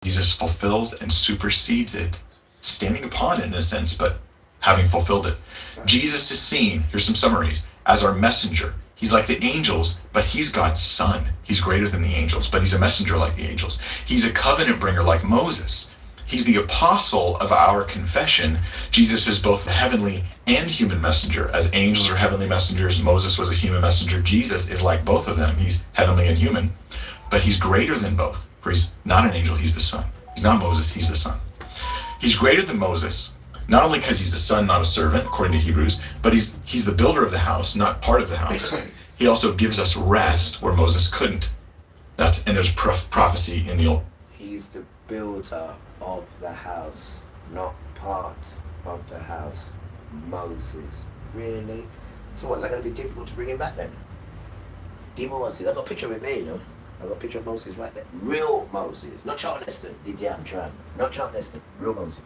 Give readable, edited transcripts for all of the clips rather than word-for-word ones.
Jesus fulfills and supersedes it, standing upon it in a sense, but having fulfilled it. Jesus is seen, here's some summaries, as our messenger. He's like the angels, but he's God's son. He's greater than the angels, but he's a messenger like the angels. He's a covenant bringer like Moses. He's the apostle of our confession. Jesus is both the heavenly and human messenger. As angels are heavenly messengers, Moses was a human messenger. Jesus is like both of them. He's heavenly and human, but he's greater than both, for he's not an angel, he's the son. He's not Moses, he's the son. He's greater than Moses, not only because he's a son, not a servant, according to Hebrews, but he's the builder of the house, not part of the house. He also gives us rest where Moses couldn't. And there's prophecy in the Old. He's the builder of the house, not part of the house. Moses. Really? So what's that going to be difficult to bring him back then? Demon Moses. I've got a picture of it there, you know. I've got a picture of Moses right there. Real Moses. Not Charlton Heston. I'm trying. Not Charlton Heston. Real Moses.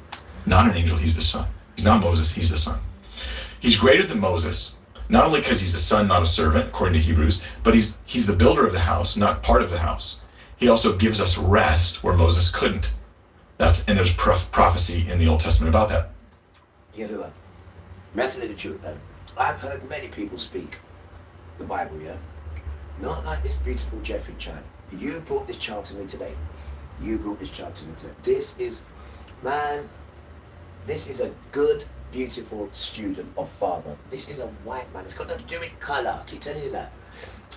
Not an angel, he's the son. He's not Moses, he's the son. He's greater than Moses, not only because he's a son, not a servant, according to Hebrews, but he's the builder of the house, not part of the house. He also gives us rest where Moses couldn't. And there's prophecy in the Old Testament about that. Yahuwah. Mentally the truth, man. I've heard many people speak the Bible, yeah? Not like this beautiful Jeffrey child. You brought this child to me today. You brought this child to me today. This is a good, beautiful student of father. This is a white man. It's got nothing to do with color. I keep telling you that.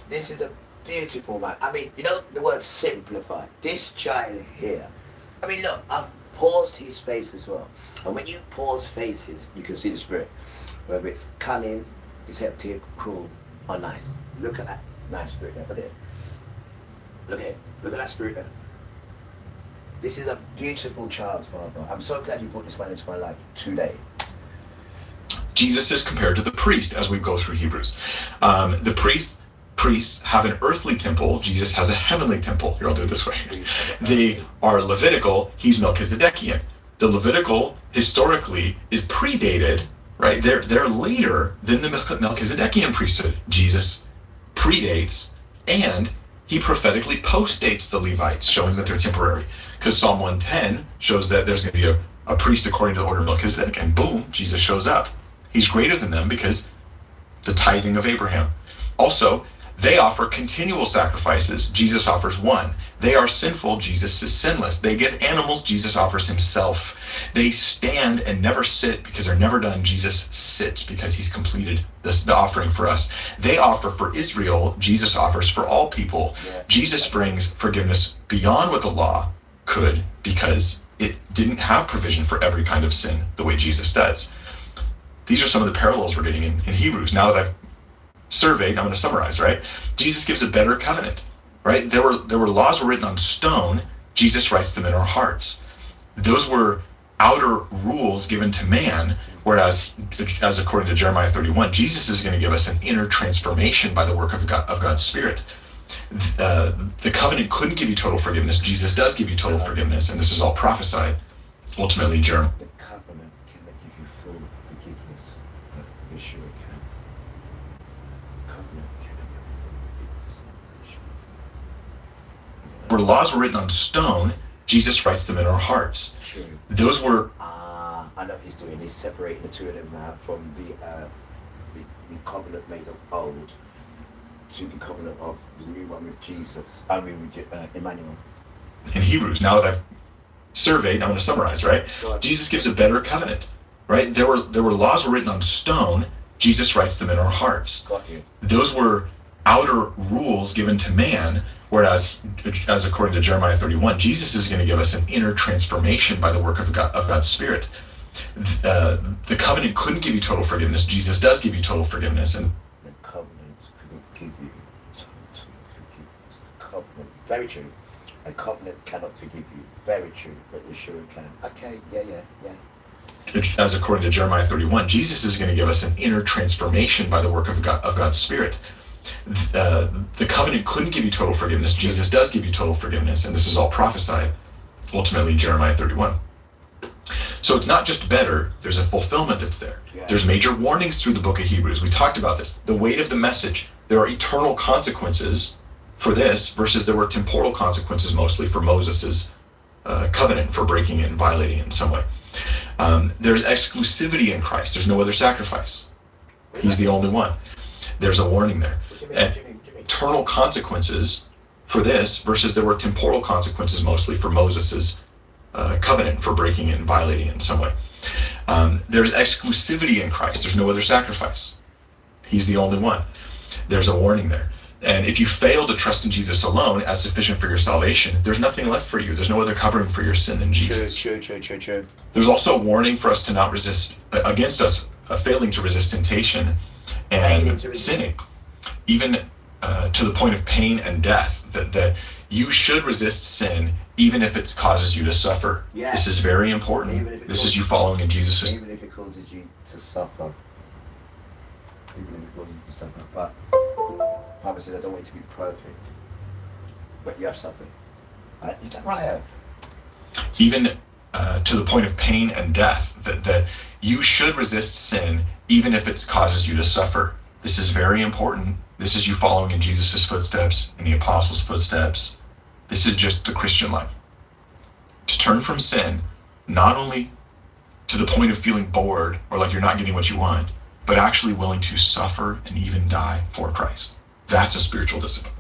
This is a beautiful man. I mean, you know the word simplify. This child here. I mean, look, I've paused his face as well. And when you pause faces, you can see the spirit. Whether it's cunning, deceptive, cruel, or nice. Look at that nice spirit there. Look at it. Look at it. Look at that spirit there. This is a beautiful child, Father. I'm so glad you brought this man into my life today. Jesus is compared to the priest as we go through Hebrews. The priests have an earthly temple. Jesus has a heavenly temple. Here, I'll do it this way. They are Levitical. He's Melchizedekian. The Levitical, historically, is predated, right? They're later than the Melchizedekian priesthood. Jesus predates, and he prophetically postdates the Levites, showing that they're temporary. Because Psalm 110 shows that there's going to be a priest according to the order of Melchizedek, and boom, Jesus shows up. He's greater than them because the tithing of Abraham. Also, they offer continual sacrifices. Jesus offers one. They are sinful. Jesus is sinless. They give animals. Jesus offers himself. They stand and never sit because they're never done. Jesus sits because he's completed the offering for us. They offer for Israel. Jesus offers for all people. Yeah. Jesus brings forgiveness beyond what the law could because it didn't have provision for every kind of sin the way Jesus does. These are some of the parallels we're getting in Hebrews. Now that I've surveyed, I'm going to summarize, right? Jesus gives a better covenant, right? There were laws were written on stone. Jesus writes them in our hearts. Those were outer rules given to man, whereas, as according to Jeremiah 31, Jesus is going to give us an inner transformation by the work of God's Spirit. The covenant couldn't give you total forgiveness. Jesus does give you total forgiveness, and this is all prophesied. Ultimately, Jeremiah. The covenant cannot give you full forgiveness, but we sure can. Covenant cannot give you full forgiveness, but sure can. Where laws were written on stone, Jesus writes them in our hearts. True. Those were. I know what he's doing. He's separating the two of them now from the covenant made of old to the covenant of the new one with Jesus. I mean, with Emmanuel. In Hebrews, now that I've surveyed, I'm going to summarize, right? Jesus gives a better covenant, right? There were laws were written on stone. Jesus writes them in our hearts. Got you. Those were outer rules given to man, whereas, as according to Jeremiah 31, Jesus is going to give us an inner transformation by the work of God's Spirit. The covenant couldn't give you total forgiveness. Jesus does give you total forgiveness, and the covenant couldn't give you total forgiveness. The covenant, very true. A covenant cannot forgive you. Very true, but you sure can. Okay, yeah. As according to Jeremiah 31, Jesus is going to give us an inner transformation by the work of God's Spirit. The covenant couldn't give you total forgiveness. Jesus does give you total forgiveness, and this is all prophesied. Ultimately, Jeremiah 31. So it's not just better, there's a fulfillment that's there. Yeah. There's major warnings through the book of Hebrews. We talked about this. The weight of the message. There are eternal consequences for this versus there were temporal consequences mostly for Moses's covenant for breaking it and violating it in some way. There's exclusivity in Christ. There's no other sacrifice. He's the only one. There's a warning there. Eternal consequences for this versus there were temporal consequences mostly for Moses's covenant for breaking it and violating it in some way. There's exclusivity in Christ. There's no other sacrifice. He's the only one. There's a warning there. And if you fail to trust in Jesus alone as sufficient for your salvation, there's nothing left for you. There's no other covering for your sin than Jesus. True. There's also a warning for us to not resist, against us failing to resist temptation and sinning, even to the point of pain and death, that you should resist sin even if it causes you to suffer. Yeah. This is very important. This is you following in Jesus'. Even if it causes you to suffer. Even if it causes you to suffer. But Bible says I don't want you to be perfect. But you have suffered. Right? You don't have. Even to the point of pain and death, that you should resist sin even if it causes you to suffer. This is very important. This is you following in Jesus' footsteps, in the apostles' footsteps. This is just the Christian life. To turn from sin, not only to the point of feeling bored or like you're not getting what you want, but actually willing to suffer and even die for Christ. That's a spiritual discipline.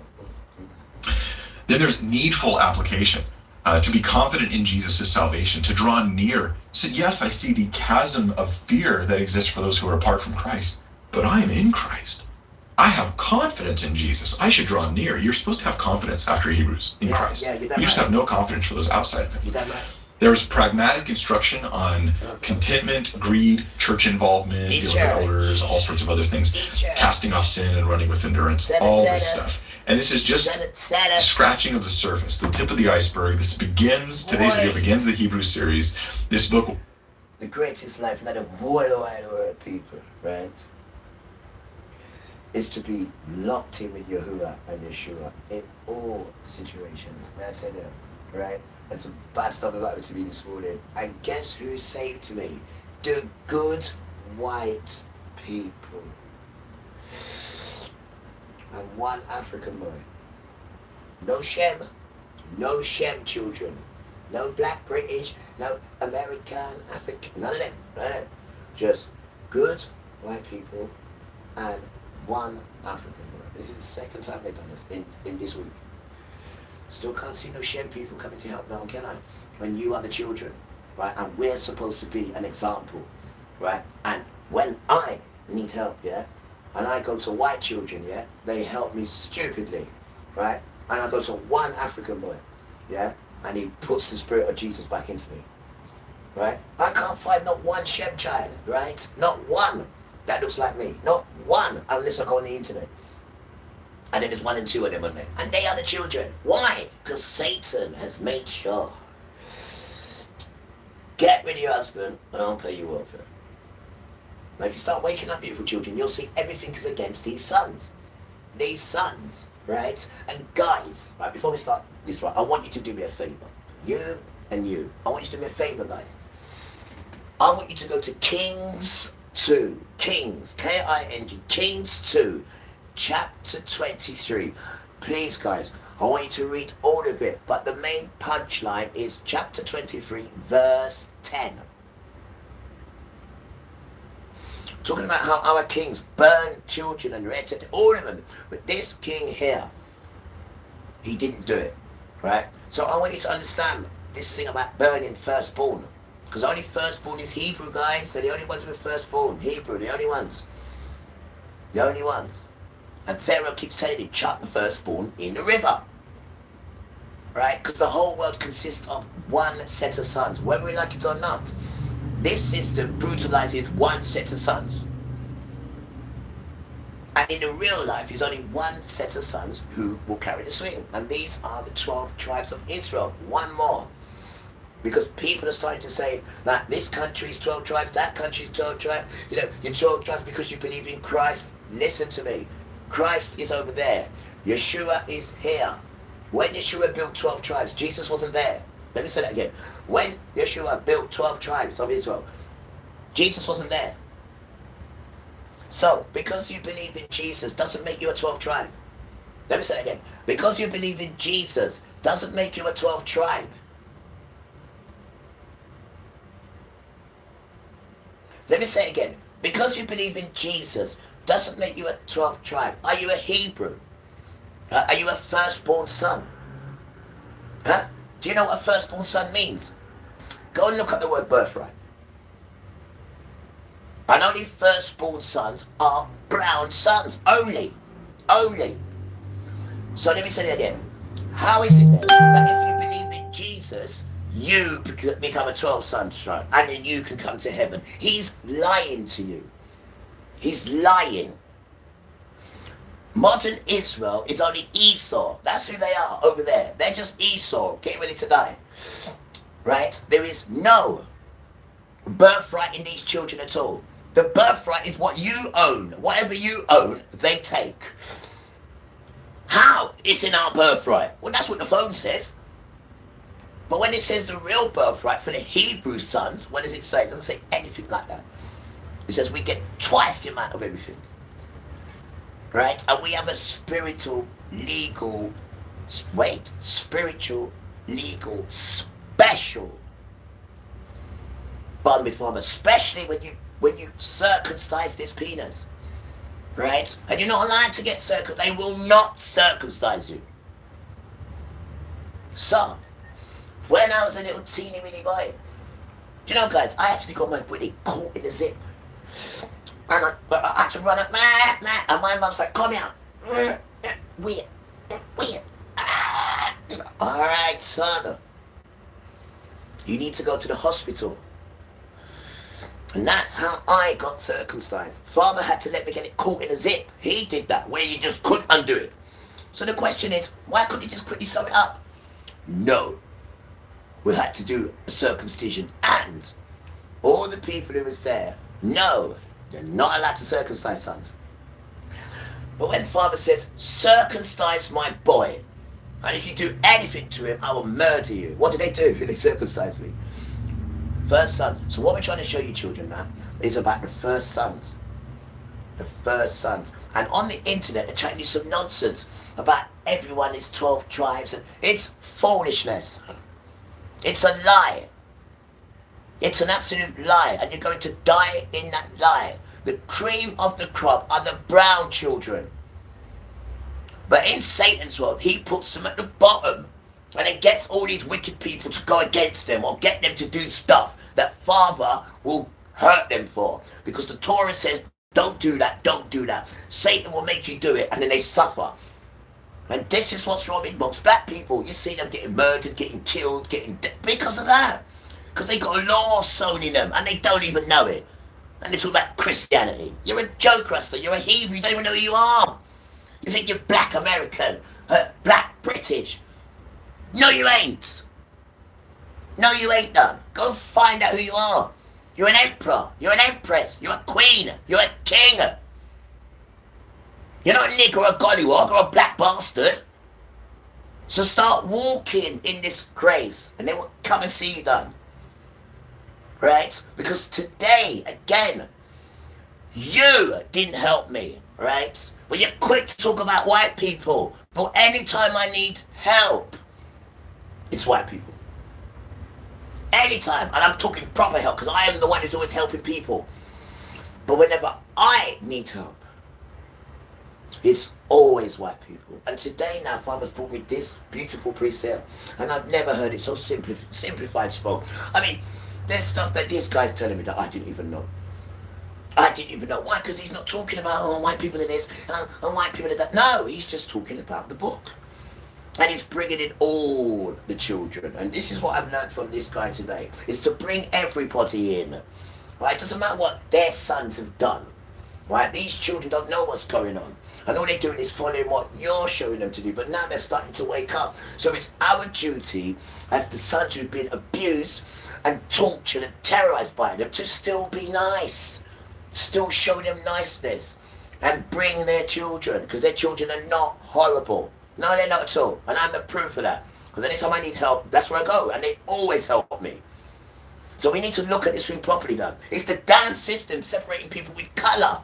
Then there's needful application. To be confident in Jesus' salvation, to draw near. So yes, I see the chasm of fear that exists for those who are apart from Christ, but I am in Christ. I have confidence in Jesus. I should draw near. You're supposed to have confidence after Hebrews in Christ. You just have no confidence for those outside of him. There's pragmatic instruction on contentment, greed, church involvement, dealing with elders, all sorts of other things, casting off sin and running with endurance, all this stuff. And this is just scratching of the surface, the tip of the iceberg. Today's video begins the Hebrews series. This book, the greatest life, not a world people, right? Is to be locked in with Yahuwah and Yeshua in all situations. May I tell you, right? And some bad stuff about it to me this morning. And guess who saved me? The good white people. And one African boy. No Shem children. No black British, no American, African, none of them. Right? Just good white people and one African boy. This is the second time they've done this in this week. Still can't see no Shem people coming to help now, can I? When you are the children, right? And we're supposed to be an example, right? And when I need help, yeah? And I go to white children, yeah? They help me stupidly, right? And I go to one African boy, yeah? And he puts the spirit of Jesus back into me, right? I can't find not one Shem child, right? Not one that looks like me. Not one, unless I go on the internet. And then there's 1 and 2 of them on there. And they are the children. Why? Because Satan has made sure. Get rid of your husband and I'll pay you welfare. Now if you start waking up, beautiful children, you'll see everything is against these sons. These sons, right? And guys, right, before we start this, right, I want you to do me a favor. You and you. I want you to do me a favor, guys. I want you to go to Kings 2. Kings, K-I-N-G, Kings 2. Chapter 23. Please guys, I want you to read all of it, but the main punchline is chapter 23 verse 10. Talking about how our kings burned children and raped all of them, but this king here, he didn't do it, right? So I want you to understand this thing about burning firstborn, because only firstborn is Hebrew, guys. They're the only ones with firstborn. Hebrew, the only ones. And Pharaoh keeps telling him, chuck the firstborn in the river. Right? Because the whole world consists of one set of sons, whether we like it or not. This system brutalizes one set of sons. And in the real life, there's only one set of sons who will carry the swing. And these are the 12 tribes of Israel. One more. Because people are starting to say that this country is 12 tribes, that country is 12 tribes. You know, you're 12 tribes because you believe in Christ. Listen to me. Christ is over there. Yeshua is here. When Yeshua built 12 tribes, Jesus wasn't there. Let me say that again. When Yeshua built 12 tribes of Israel, Jesus wasn't there. So, because you believe in Jesus doesn't make you a 12 tribe. Let me say that again. Because you believe in Jesus doesn't make you a 12 tribe. Let me say it again. Because you believe in Jesus doesn't make you a 12th tribe. Are you a Hebrew? Are you a firstborn son? Huh? Do you know what a firstborn son means? Go and look at the word birthright. And only firstborn sons are brown sons. Only. Only. So let me say it again. How is it then that if you believe in Jesus, you become a 12 son tribe and then you can come to heaven? He's lying to you. He's lying. Modern Israel is only Esau. That's who they are over there. They're just Esau, getting ready to die. Right? There is no birthright in these children at all. The birthright is what you own. Whatever you own, they take. How? It's in our birthright. Well, that's what the phone says. But when it says the real birthright for the Hebrew sons, what does it say? It doesn't say anything like that. It says we get twice the amount of everything. Right? And we have a spiritual, legal, spiritual, legal, special bond with Father, especially when you circumcise this penis. Right? And you're not allowed to get circumcised. They will not circumcise you. So, when I was a little teeny weeny boy, do you know, guys, I actually got my willy caught in the zip. And I had to run up, and my mum's like, come here. Weird. Alright, son. You need to go to the hospital. And that's how I got circumcised. Father had to let me get it caught in a zip. He did that, where you just couldn't undo it. So the question is, why couldn't you just quickly sew it up? No. We had to do a circumcision. And all the people who was there, no, they're not allowed to circumcise sons. But when Father says, circumcise my boy, and if you do anything to him, I will murder you. What did they do? They circumcised me. First son. So what we're trying to show you, children, now is about the first sons. The first sons. And on the internet, they're trying to do some nonsense about everyone is 12 tribes. And it's foolishness. It's a lie. It's an absolute lie. And you're going to die in that lie. The cream of the crop are the brown children. But in Satan's world, he puts them at the bottom. And it gets all these wicked people to go against them or get them to do stuff that Father will hurt them for. Because the Torah says, don't do that, don't do that. Satan will make you do it, and then they suffer. And this is what's wrong with most black people. You see them getting murdered, getting killed, because of that. Because they got a law sewn in them, and they don't even know it. And they talk about Christianity. You're a joke, Rasta. You're a Hebrew. You don't even know who you are. You think you're black American, black British. No, you ain't. No, you ain't done. Go find out who you are. You're an emperor. You're an empress. You're a queen. You're a king. You're not a nigger or a gollywog or a black bastard. So start walking in this grace and they will come and see you done. Right? Because today, again, you didn't help me. Right? But you're quick to talk about white people. But anytime I need help, it's white people. Anytime. And I'm talking proper help because I am the one who's always helping people. But whenever I need help, it's always white people. And today now, Father's brought me this beautiful precept. And I've never heard it so simplified spoke. I mean, there's stuff that this guy's telling me that I didn't even know. I didn't even know. Why? Because he's not talking about, oh, white people are this, and white people are that. No, he's just talking about the book. And he's bringing in all the children. And this is what I've learned from this guy today, is to bring everybody in. Right? It doesn't matter what their sons have done. Right? These children don't know what's going on. And all they're doing is following what you're showing them to do. But now they're starting to wake up. So it's our duty, as the sons who've been abused and tortured and terrorized by them, to still be nice. Still show them niceness. And bring their children. Because their children are not horrible. No, they're not at all. And I'm the proof of that. Because anytime I need help, that's where I go. And they always help me. So we need to look at this thing properly now. It's the damn system separating people with colour.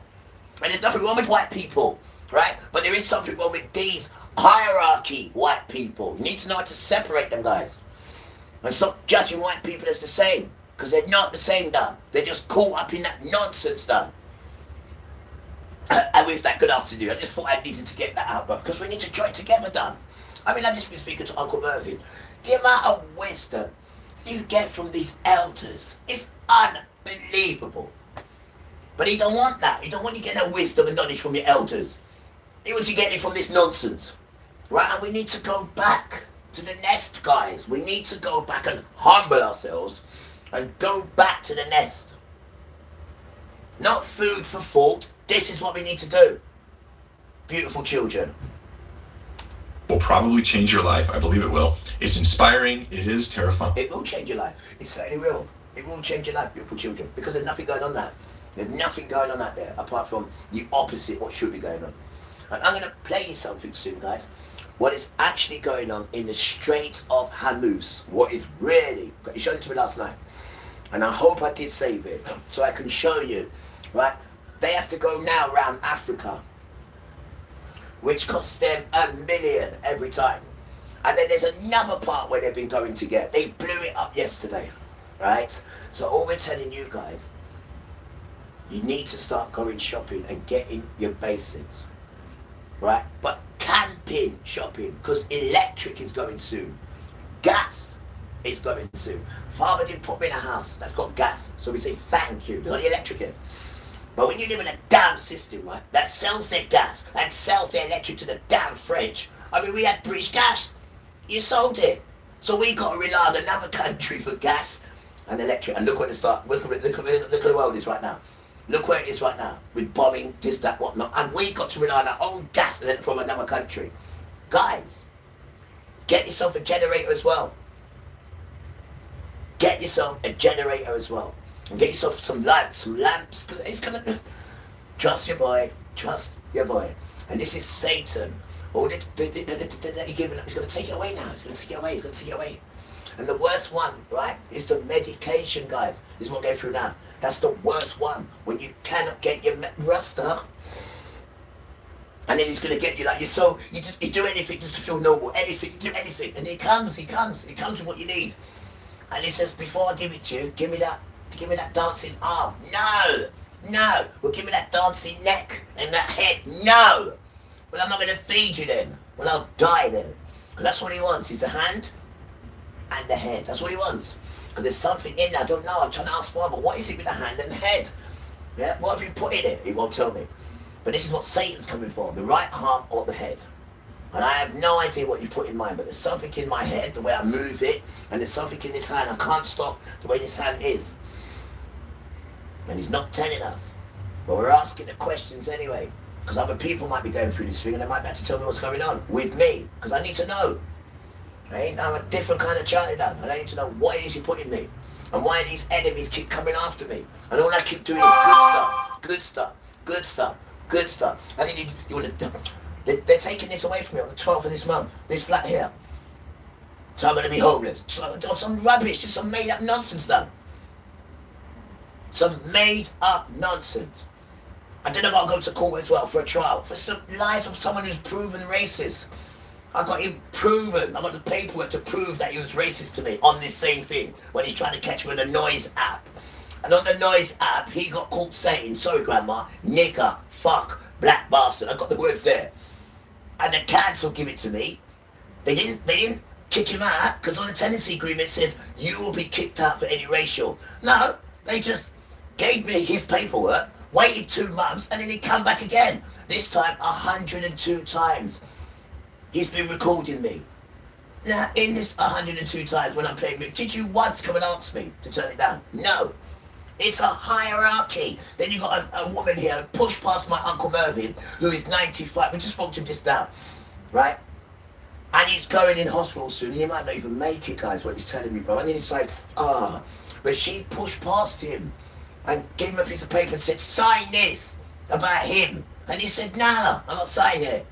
And there's nothing wrong with white people. Right? But there is something wrong with these hierarchy white people. You need to know how to separate them, guys. And stop judging white people as the same. Because they're not the same, done. They're just caught up in that nonsense, done. And with that, good afternoon. I just thought I needed to get that out, but because we need to join together, done. I mean, I've just been speaking to Uncle Mervyn. The amount of wisdom you get from these elders is unbelievable. But he don't want that. He don't want you to get no wisdom and knowledge from your elders. He wants you to get it from this nonsense. Right? And we need to go back to the nest, guys. We need to go back and humble ourselves and go back to the nest. Not food for thought. This is what we need to do. Beautiful children. Will probably change your life. I believe it will. It's inspiring. It is terrifying. It will change your life. It certainly will. It will change your life, beautiful children. Because there's nothing going on there. There's nothing going on out there apart from the opposite what should be going on. And I'm going to play you something soon, guys. What is actually going on in the Straits of Hormuz. What is really, you showed it to me last night. And I hope I did save it so I can show you, right? They have to go now around Africa, which costs them $1 million every time. And then there's another part where they've been going to get. They blew it up yesterday, right? So all we're telling you guys, you need to start going shopping and getting your basics, right? But camping shopping, because electric is going soon. Gas is going soon. Father didn't put me in a house that's got gas, so we say thank you. There's only electric in. But when you live in a damn system, right, that sells their gas and sells their electric to the damn French. I mean, we had British Gas. You sold it. So we got to rely on another country for gas and electric. And look where look at the world is right now. Look where it is right now, with bombing, this, that, whatnot. And we got to rely on our own gas from another country. Guys, get yourself a generator as well. Get yourself a generator as well. And get yourself some lamps, because it's going to... Trust your boy. Trust your boy. And this is Satan. All that you're giving up, he's going to take it away now. He's going to take it away. He's going to take it away. And the worst one, right, is the medication, guys. This is what we're going through now. That's the worst one. When you cannot get your Rasta. And then he's going to get you like, you do anything just to feel normal. Anything, you do anything. And he comes with what you need. And he says, before I give it to you, give me that dancing arm. No. Well, give me that dancing neck and that head. No. Well, I'm not going to feed you then. Well, I'll die then. And that's what he wants, is the hand and the head. That's what he wants. Because there's something in there, I don't know, I'm trying to ask why, but what is it with the hand and the head? Yeah, what have you put in it? He won't tell me. But this is what Satan's coming for, the right arm or the head. And I have no idea what you put in mine, but there's something in my head, the way I move it, and there's something in this hand, I can't stop the way this hand is. And he's not telling us. But we're asking the questions anyway. Because other people might be going through this thing and they might be able to tell me what's going on with me. Because I need to know. Right? I'm a different kind of child now. And I need to know what it is you put in me. And why these enemies keep coming after me. And all I keep doing is good stuff. And they're taking this away from me on the 12th of this month. This flat here. So I'm going to be homeless. Some rubbish, just some made up nonsense done. Some made up nonsense. I then I got to go to court as well for a trial. For some lies of someone who's proven racist. I got him proven. I got the paperwork to prove that he was racist to me on this same thing. When he's trying to catch me on the Noise app. And on the Noise app, he got caught saying, sorry grandma, nigger, fuck, black bastard. I got the words there. And the council give it to me. They didn't kick him out because on the tenancy agreement it says you will be kicked out for any racial. No, they just gave me his paperwork. Waited 2 months and then he come back again. This time 102 times. He's been recording me. Now in this 102 times when I'm playing music, did you once come and ask me to turn it down? No. It's a hierarchy. Then you got a woman here push past my Uncle Mervyn who is 95. We just spoke to him just now. Right? And he's going in hospital soon. He might not even make it, guys, what he's telling me, bro. And then it's like, but she pushed past him and gave him a piece of paper and said, sign this about him. And he said, no, I'm not signing it.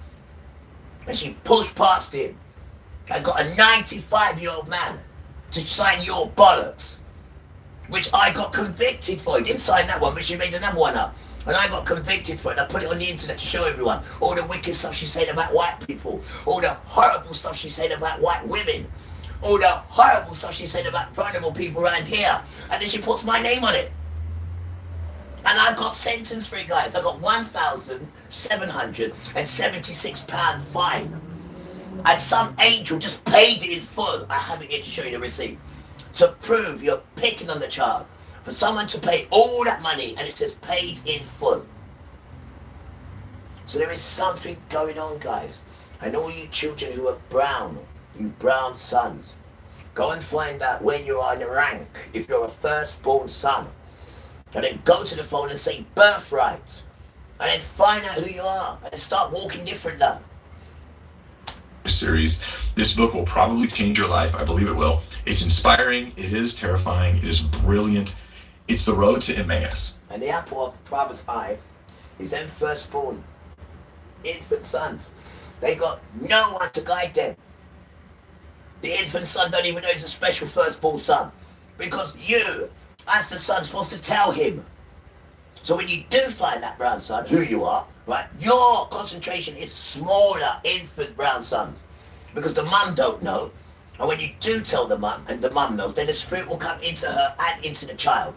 And she pushed past him and got a 95-year-old man to sign your bollocks, which I got convicted for. He didn't sign that one, but she made another one up. And I got convicted for it. I put it on the internet to show everyone all the wicked stuff she said about white people, all the horrible stuff she said about white women, all the horrible stuff she said about vulnerable people around here, and then she puts my name on it. And I got sentenced for it, guys. I got £1,776 fine. And some angel just paid it in full. I have it here to show you the receipt. To prove you're picking on the child. For someone to pay all that money, and it says paid in full. So there is something going on, guys. And all you children who are brown, you brown sons, go and find out where you are in the rank if you're a firstborn son. And then go to the phone and say birthright. And then find out who you are and start walking different now. Series. This book will probably change your life. I believe it will. It's inspiring. It is terrifying. It is brilliant. It's the road to Emmaus. And the apple of the father's eye is them firstborn infant sons. They got no one to guide them. The infant son don't even know he's a special firstborn son. Because you, as the son, supposed to tell him. So when you do find that brown son, who you are, right, your concentration is smaller infant brown sons. Because the mum don't know. And when you do tell the mum, and the mum knows, then the spirit will come into her and into the child.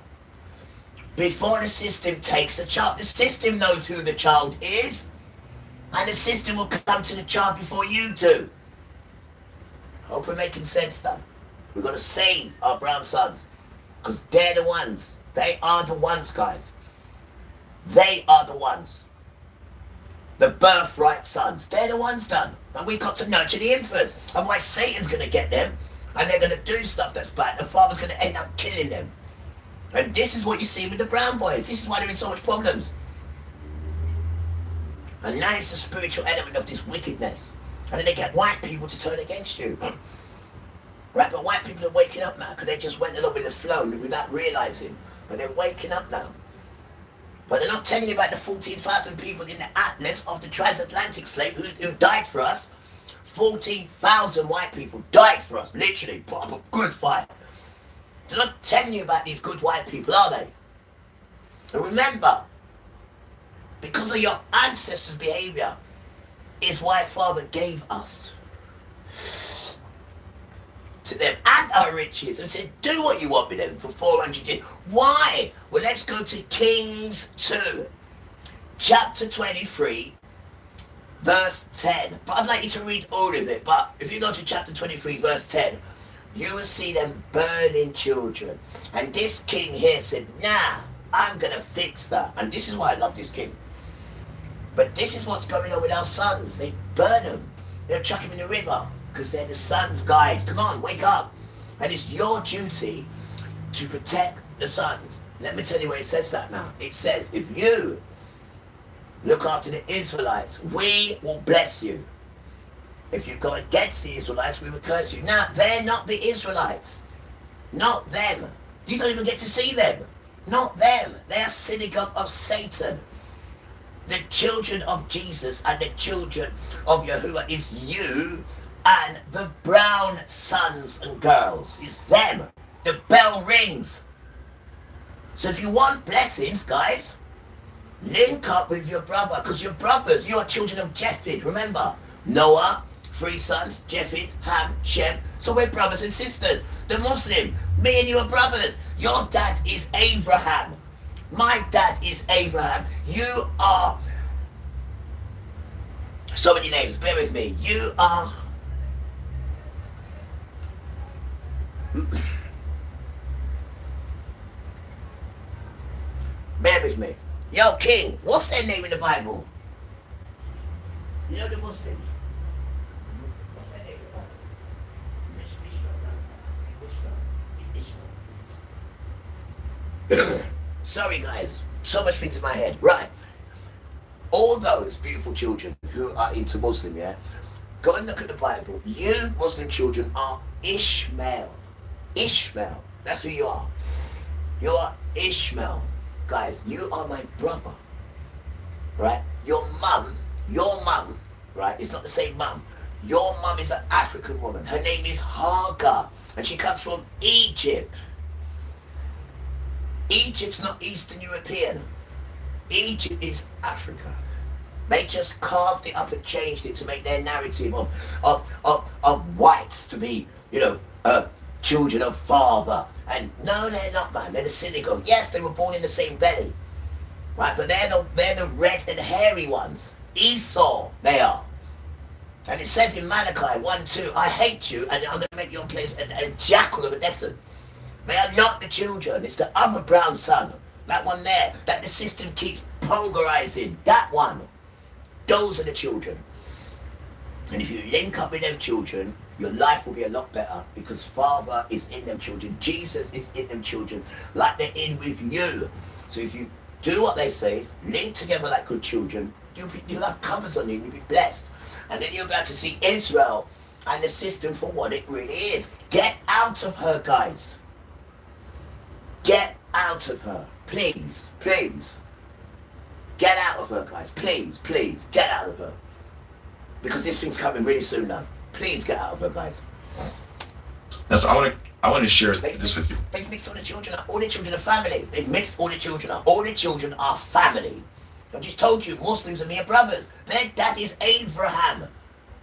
Before the system takes the child, the system knows who the child is. And the system will come to the child before you do. Hope we're making sense now. We've got to save our brown sons. Because they're the ones. They are the ones, guys. They are the ones. The birthright sons. They're the ones done. And we've got to nurture the infants. Otherwise Satan's going to get them. And they're going to do stuff that's bad. The father's going to end up killing them. And this is what you see with the brown boys. This is why they're in so much problems. And that is the spiritual element of this wickedness. And then they get white people to turn against you. Right, but white people are waking up now because they just went along with the flow without realizing. But they're waking up now. But they're not telling you about the 14,000 people in the atlas of the transatlantic slave who died for us. 14,000 white people died for us, literally, put up a good fight. They're not telling you about these good white people, are they? And remember, because of your ancestors' behavior, is why Father gave us to them and our riches and said, do what you want with them for 400 years. Why? Well, let's go to Kings 2, chapter 23, verse 10. But I'd like you to read all of it. But if you go to chapter 23, verse 10, you will see them burning children. And this king here said, nah, I'm going to fix that. And this is why I love this king. But this is what's going on with our sons. They burn them. They'll chuck them in the river. Because they're the sons, guys. Come on, wake up. And it's your duty to protect the sons. Let me tell you where it says that now. It says, if you look after the Israelites, we will bless you. If you go against the Israelites, we will curse you. Now, they're not the Israelites. Not them. You don't even get to see them. Not them. They are synagogue of Satan. The children of Jesus and the children of Yahuwah is you and the brown sons and girls. It's them. The bell rings. So if you want blessings, guys, link up with your brother, because your brothers, you are children of Japheth. Remember, Noah, 3 sons, Japheth, Ham, Shem. So we're brothers and sisters. The Muslim, me and you are brothers. Your dad is Abraham. My dad is Abraham. You are so many names. Bear with me. You are bear with me. Yo, King, what's their name in the Bible? You know the Muslims? What's their name in the Bible? Sorry, guys. So much things in my head. Right. All those beautiful children who are into Muslim, yeah? Go and look at the Bible. You Muslim children are Ishmael. Ishmael. That's who you are. You are Ishmael. Guys, you are my brother. Right? Your mum, right? It's not the same mum. Your mum is an African woman. Her name is Hagar. And she comes from Egypt. Egypt's not Eastern European. Egypt is Africa. They just carved it up and changed it to make their narrative of whites to be, you know, children of father. And no, they're not, man. They're the synagogue. Yes, they were born in the same belly, right? But they're the red and hairy ones. Esau, they are. And it says in Malachi 1:2, I hate you, and I'm going to make your place a jackal of a desert. They are not the children. It's the other brown son, that one there, that the system keeps pulverizing. That one. Those are the children. And if you link up with them children, your life will be a lot better, because Father is in them children. Jesus is in them children, like they're in with you. So if you do what they say, link together like good children, you'll have covers on you and you'll be blessed. And then you'll be able to see Israel and the system for what it really is. Get out of her, guys. Get out of her. Please, please. Get out of her, guys. Please, please, get out of her. Because this thing's coming really soon now. Please get out of her, guys. That's I want to share this with you. They've mixed all the children up. All the children are family. They've mixed all the children up. All the children are family. I just told you, Muslims are mere brothers. Their dad is Abraham.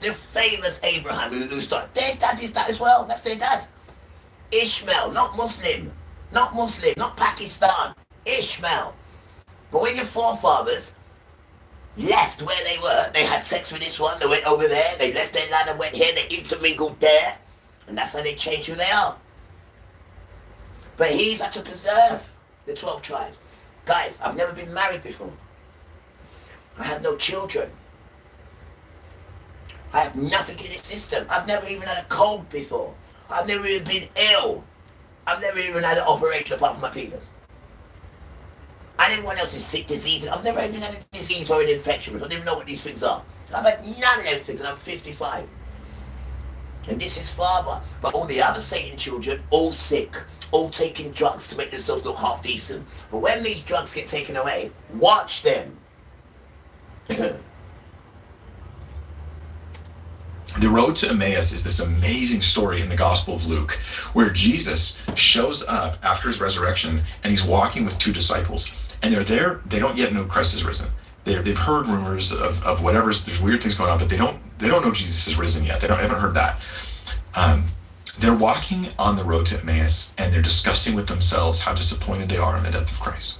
The famous Abraham who started. Their dad is that as well. That's their dad. Ishmael, not Muslim. Not Muslim, not Pakistan. Ishmael. But when your forefathers left where they were, they had sex with this one, they went over there, they left their land and went here, they intermingled there, and that's how they changed who they are. But he's had to preserve the 12 tribes. Guys, I've never been married before. I have no children. I have nothing in the system. I've never even had a cold before. I've never even been ill. I've never even had an operation apart from my penis. And everyone else is sick, disease. I've never even had a disease or an infection. I don't even know what these things are. I've had none of them things, and I'm 55. And this is Father. But all the other Satan children, all sick, all taking drugs to make themselves look half decent. But when these drugs get taken away, watch them. The road to Emmaus is this amazing story in the Gospel of Luke, where Jesus shows up after his resurrection, and he's walking with two disciples. And they're there, they don't yet know Christ is risen. They've heard rumors of whatever, there's weird things going on, but they don't know Jesus is risen yet. They haven't heard that. They're walking on the road to Emmaus, and they're discussing with themselves how disappointed they are in the death of Christ.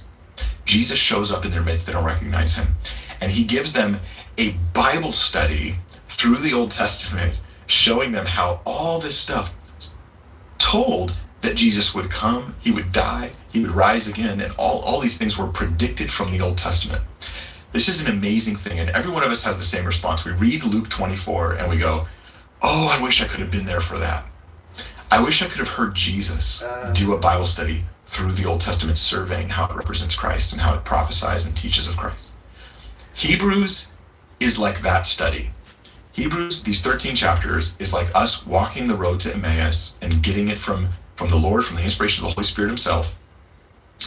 Jesus shows up in their midst, they don't recognize him. And he gives them a Bible study through the Old Testament, showing them how all this stuff told that Jesus would come, he would die, he would rise again, and all these things were predicted from the Old Testament. This is an amazing thing, and every one of us has the same response. We read Luke 24 and we go, oh, I wish I could have been there for that. I wish I could have heard Jesus do a Bible study through the Old Testament, surveying how it represents Christ and how it prophesies and teaches of Christ. Hebrews is like that study. Hebrews, these 13 chapters, is like us walking the road to Emmaus and getting it from the Lord, from the inspiration of the Holy Spirit himself,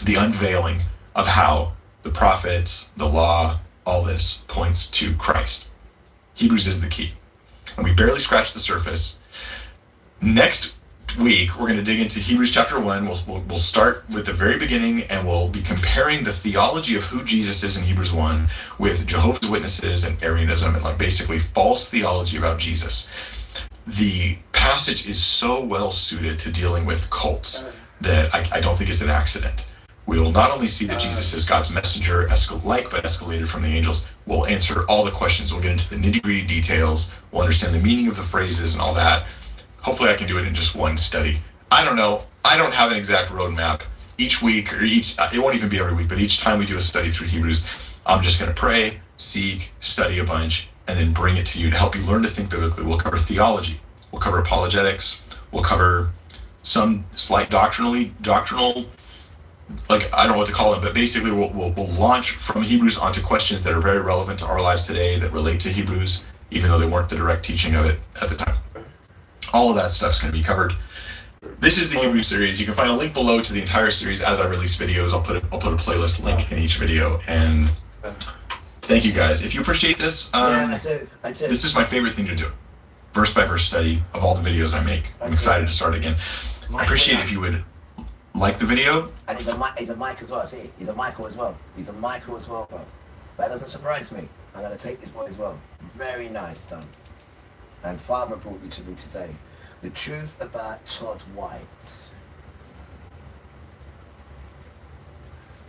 the unveiling of how the prophets, the law, all this points to Christ. Hebrews is the key. And we barely scratched the surface. Next week, we're going to dig into Hebrews chapter 1. We'll start with the very beginning, and we'll be comparing the theology of who Jesus is in Hebrews 1 with Jehovah's Witnesses and Arianism, and like basically false theology about Jesus. The passage is so well suited to dealing with cults that I don't think it's an accident. We will not only see that Jesus is God's messenger, but escalated from the angels. We'll answer all the questions. We'll get into the nitty-gritty details. We'll understand the meaning of the phrases and all that. Hopefully I can do it in just one study. I don't know. I don't have an exact roadmap. Each week, it won't even be every week, but each time we do a study through Hebrews, I'm just going to pray, seek, study a bunch, and then bring it to you to help you learn to think biblically. We'll cover theology. We'll cover apologetics. We'll cover some slight doctrinal, like I don't know what to call them, but basically we'll launch from Hebrews onto questions that are very relevant to our lives today that relate to Hebrews, even though they weren't the direct teaching of it at the time. All of that stuff's going to be covered. This is the Hebrew series. You can find a link below to the entire series as I release videos. I'll put a playlist link in each video. And thank you guys. If you appreciate this, I do. This is my favorite thing to do. Verse by verse study of all the videos I make. I'm excited to start again. I appreciate if you would like the video. And he's a Mike as well. See, he's a Michael as well. He's a Michael as well, bro. That doesn't surprise me. I'm gonna take this boy as well. Very nice done. And Father brought you to me today. The truth about Todd White.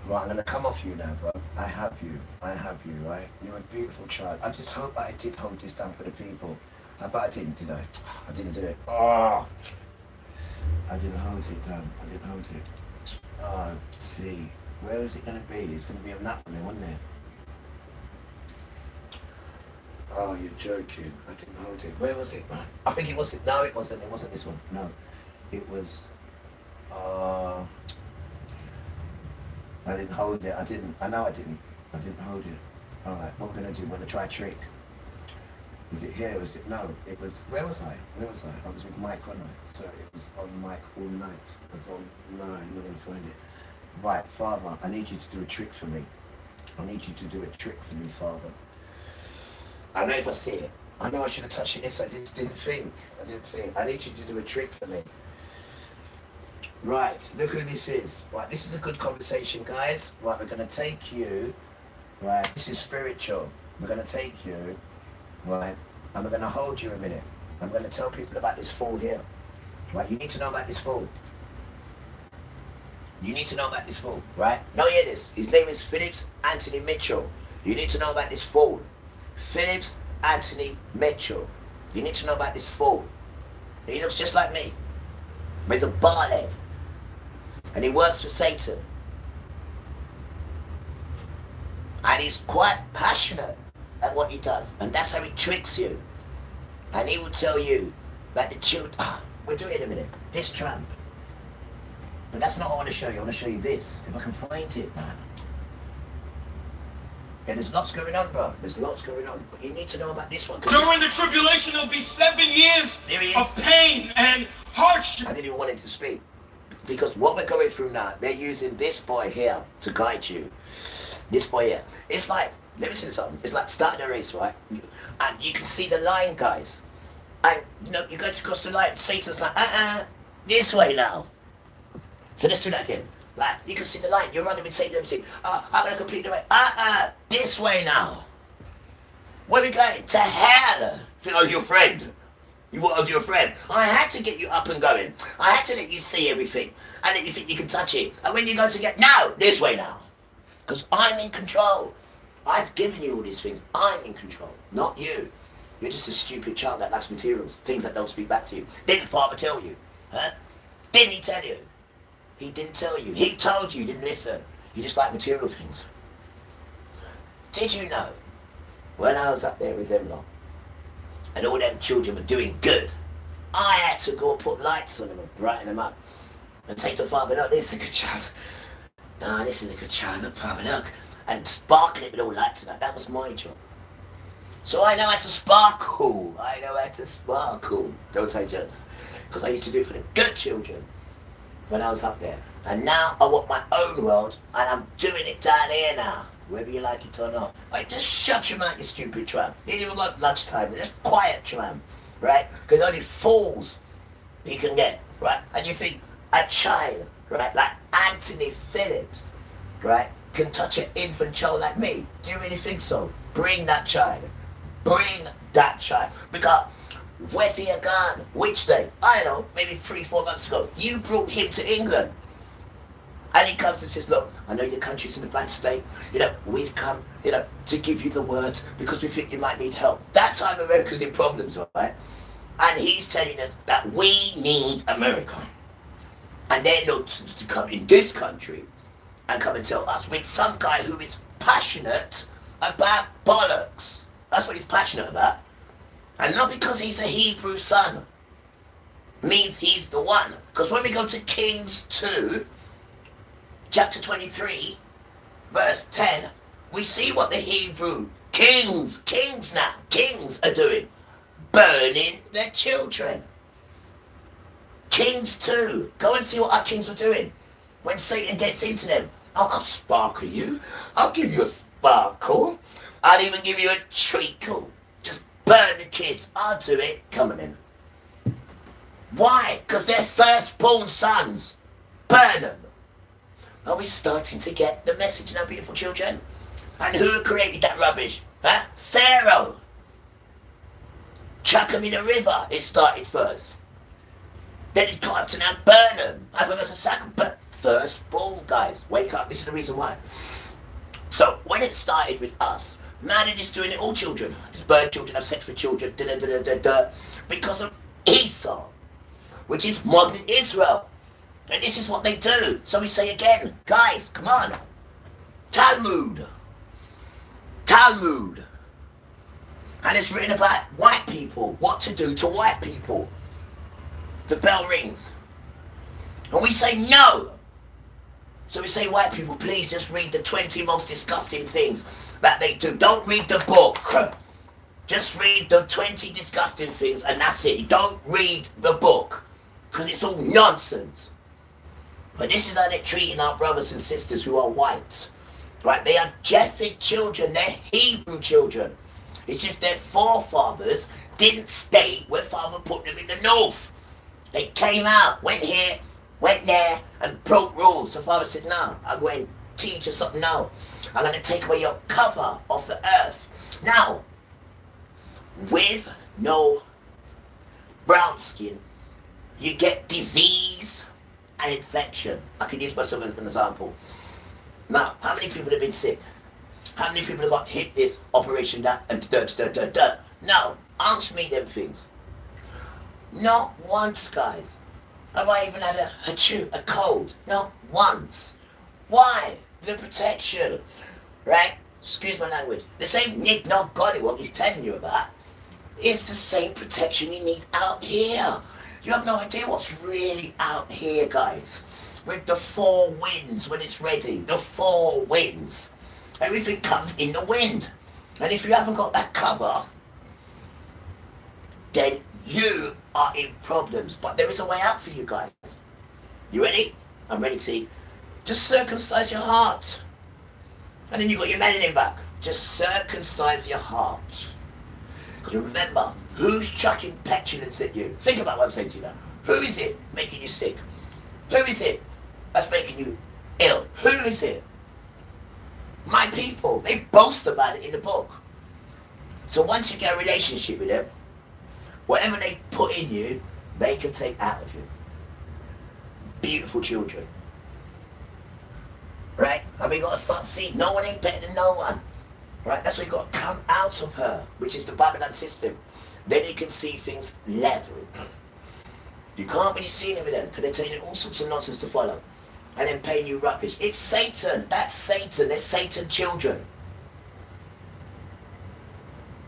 Right, I'm gonna come off you now, bro. I have you, right? You're a beautiful child. I just hope that I did hold this down for the people. But I didn't, did I? I didn't do it. Oh, I didn't hold it down. I didn't hold it. Oh, see, where is it gonna be? It's gonna be on that one, wasn't it? Oh, you're joking. I didn't hold it. Where was it, man? I think it was it. No, it wasn't. It wasn't this one. No, it was. I didn't hold it. I know I didn't. I didn't hold it. All right. What we're gonna do? We're gonna try a trick. Was it here? Was it? No. It was. Where was I? I was with Mike all night. So it was on Mike all night. It was on. No, you wouldn't find it. Right, Father. I need you to do a trick for me. I need you to do a trick for me, Father. I know if I see it. I know I should have touched this. I just didn't think. I need you to do a trick for me. Right, look who this is. Right, this is a good conversation, guys. Right, we're going to take you. Right, this is spiritual. We're going to take you. Right, and we're going to hold you a minute. I'm going to tell people about this fool here. Right, you need to know about this fool. You need to know about this fool, right? Now hear this. His name is Phillips Anthony Mitchell. You need to know about this fool. Phillips Anthony Mitchell. You need to know about this fool. He looks just like me. With a bar head. And he works for Satan. And he's quite passionate at what he does. And that's how he tricks you. And he will tell you that the children... we'll do it in a minute. This tramp. But that's not what I want to show you. I want to show you this. If I can find it, man. Yeah, there's lots going on, bro. There's lots going on. But you need to know about this one. During the tribulation, there'll be 7 years of pain and hardship. I didn't even want him to speak. Because what we're going through now, they're using this boy here to guide you. This boy here. It's like, let me tell you something. It's like starting a race, right? And you can see the line, guys. And, you know, you go to cross the line. Satan's like, this way now. So let's do that again. Like, you can see the line. You're running with Satan. Let me see. I'm going to complete the way. This way now. Where are we going? To hell. If you're your friend. You was your friend. I had to get you up and going. I had to let you see everything. And let you think you can touch it. And when you go to get, no, this way now. Because I'm in control. I've given you all these things. I'm in control. Not you. You're just a stupid child that lacks materials. Things that don't speak back to you. Didn't Father tell you? Huh? Didn't he tell you? He didn't tell you. He told you. You didn't listen. You just like material things. Did you know? When I was up there with them lot, and all them children were doing good, I had to go and put lights on them and brighten them up. And say to Father, look, this is a good child. No, this is a good child. Look, Father, look. And sparkle it with all lights and that. That was my job. So I know how to sparkle. I know how to sparkle. Don't I just? Because I used to do it for the good children when I was up there. And now I want my own world, and I'm doing it down here now. Whether you like it or not. Like, just shut your mouth, you stupid tramp. You ain't even got lunchtime. Just quiet tramp, right? Because only fools you can get, right? And you think a child, right, like Anthony Phillips, right, can touch an infant child like me? Do you really think so? Bring that child. Bring that child. Because where do you gone? Which day? I don't know, maybe 3-4 months ago. You brought him to England. And he comes and says, look, I know your country's in a bad state. You know, we've come, you know, to give you the word because we think you might need help. That time America's in problems, right? And he's telling us that we need America. And they're not to come in this country and come and tell us with some guy who is passionate about bollocks. That's what he's passionate about. And not because he's a Hebrew son. Means he's the one. Because when we go to Kings 2, chapter 23, verse 10, we see what the Hebrew kings are doing. Burning their children. Kings 2. Go and see what our kings were doing. When Satan gets into them. I'll sparkle you. I'll give you a sparkle. I'll even give you a treacle. Just burn the kids. I'll do it. Come on in. Why? Because they're firstborn sons. Burn them. Are we starting to get the message now, beautiful children? And who created that rubbish? Huh? Pharaoh. Chuck them in a river. It started first. Then he'd got up to now burn them. I think that's a second, but firstborn, guys, wake up. This is the reason why. So when it started with us, man, it is doing it all children. Just burn children, have sex with children, because of Esau, which is modern Israel. And this is what they do. So we say again, guys, come on. Talmud. Talmud. And it's written about white people, what to do to white people. The bell rings. And we say no. So we say, white people, please just read the 20 most disgusting things that they do. Don't read the book. Just read the 20 disgusting things and that's it. Don't read the book. Because it's all nonsense. But this is how they're treating our brothers and sisters who are white. Right? They are Japhet children. They're Hebrew children. It's just their forefathers didn't stay where Father put them in the north. They came out, went here, went there, and broke rules. So Father said, no, I'm going to teach you something now. I'm going to take away your cover off the earth. Now, with no brown skin, you get disease and infection. I can use myself as an example. Now, how many people have been sick? How many people have got hit this, operation that, and No, answer me them things. Not once, guys. Have I even had a cold? Not once. Why? The protection. Right? Excuse my language. The same Nick not gollywog he's telling you about is the same protection you need out here. You have no idea what's really out here, guys. With the 4 winds when it's ready. The 4 winds. Everything comes in the wind. And if you haven't got that cover, then you are in problems. But there is a way out for you guys. You ready? I'm ready to. Just circumcise your heart. And then you got your melanin back. Just circumcise your heart. Because remember, who's chucking petulance at you? Think about what I'm saying to you now. Who is it making you sick? Who is it that's making you ill? Who is it? My people. They boast about it in the book. So once you get a relationship with them, whatever they put in you, they can take out of you. Beautiful children. Right? And we got to start seeing no one ain't better than no one. Right? That's why you got to come out of her, which is the Babylon system. Then you can see things level. You can't really see them with them because they're telling you all sorts of nonsense to follow. And then paying you rubbish. It's Satan. That's Satan. They're Satan children.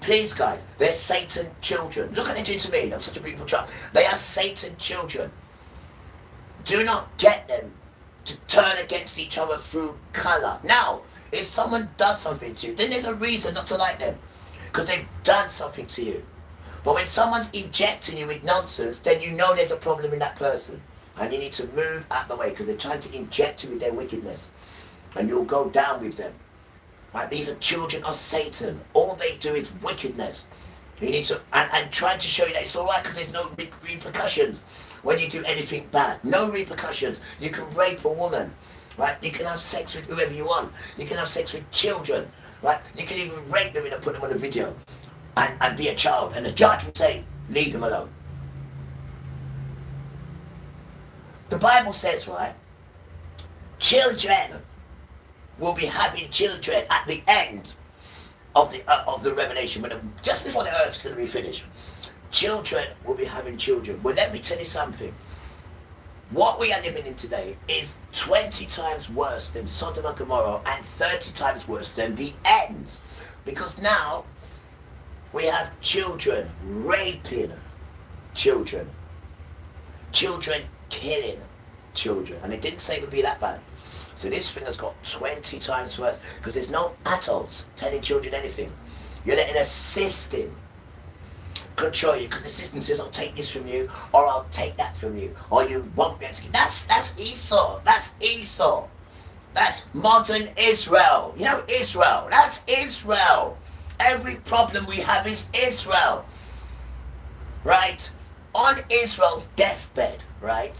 Please, guys, they're Satan children. Look at what they're doing to me. I'm such a beautiful child. They are Satan children. Do not get them to turn against each other through colour. Now, if someone does something to you, then there's a reason not to like them. Because they've done something to you. But when someone's injecting you with nonsense, then you know there's a problem in that person. And you need to move out the way because they're trying to inject you with their wickedness. And you'll go down with them. Right? These are children of Satan. All they do is wickedness. You need to, and trying to show you that it's alright because there's no repercussions when you do anything bad. No repercussions. You can rape a woman. Right? You can have sex with whoever you want. You can have sex with children. Right? You can even rape them and put them on a video. And be a child. And the judge will say, leave them alone. The Bible says, right? Children will be having children at the end of the revelation, when just before the earth's going to be finished. Children will be having children. Well, let me tell you something. What we are living in today is 20 times worse than Sodom and Gomorrah and 30 times worse than the end. Because now we have children raping children. Children killing children. And it didn't say it would be that bad. So this thing has got 20 times worse because there's no adults telling children anything. You're letting a system control you because the system says, I'll take this from you, or I'll take that from you, or you won't be able to get. That's Esau. That's Esau. That's modern Israel. You know, Israel. That's Israel. Every problem we have is Israel. Right? On Israel's deathbed, right?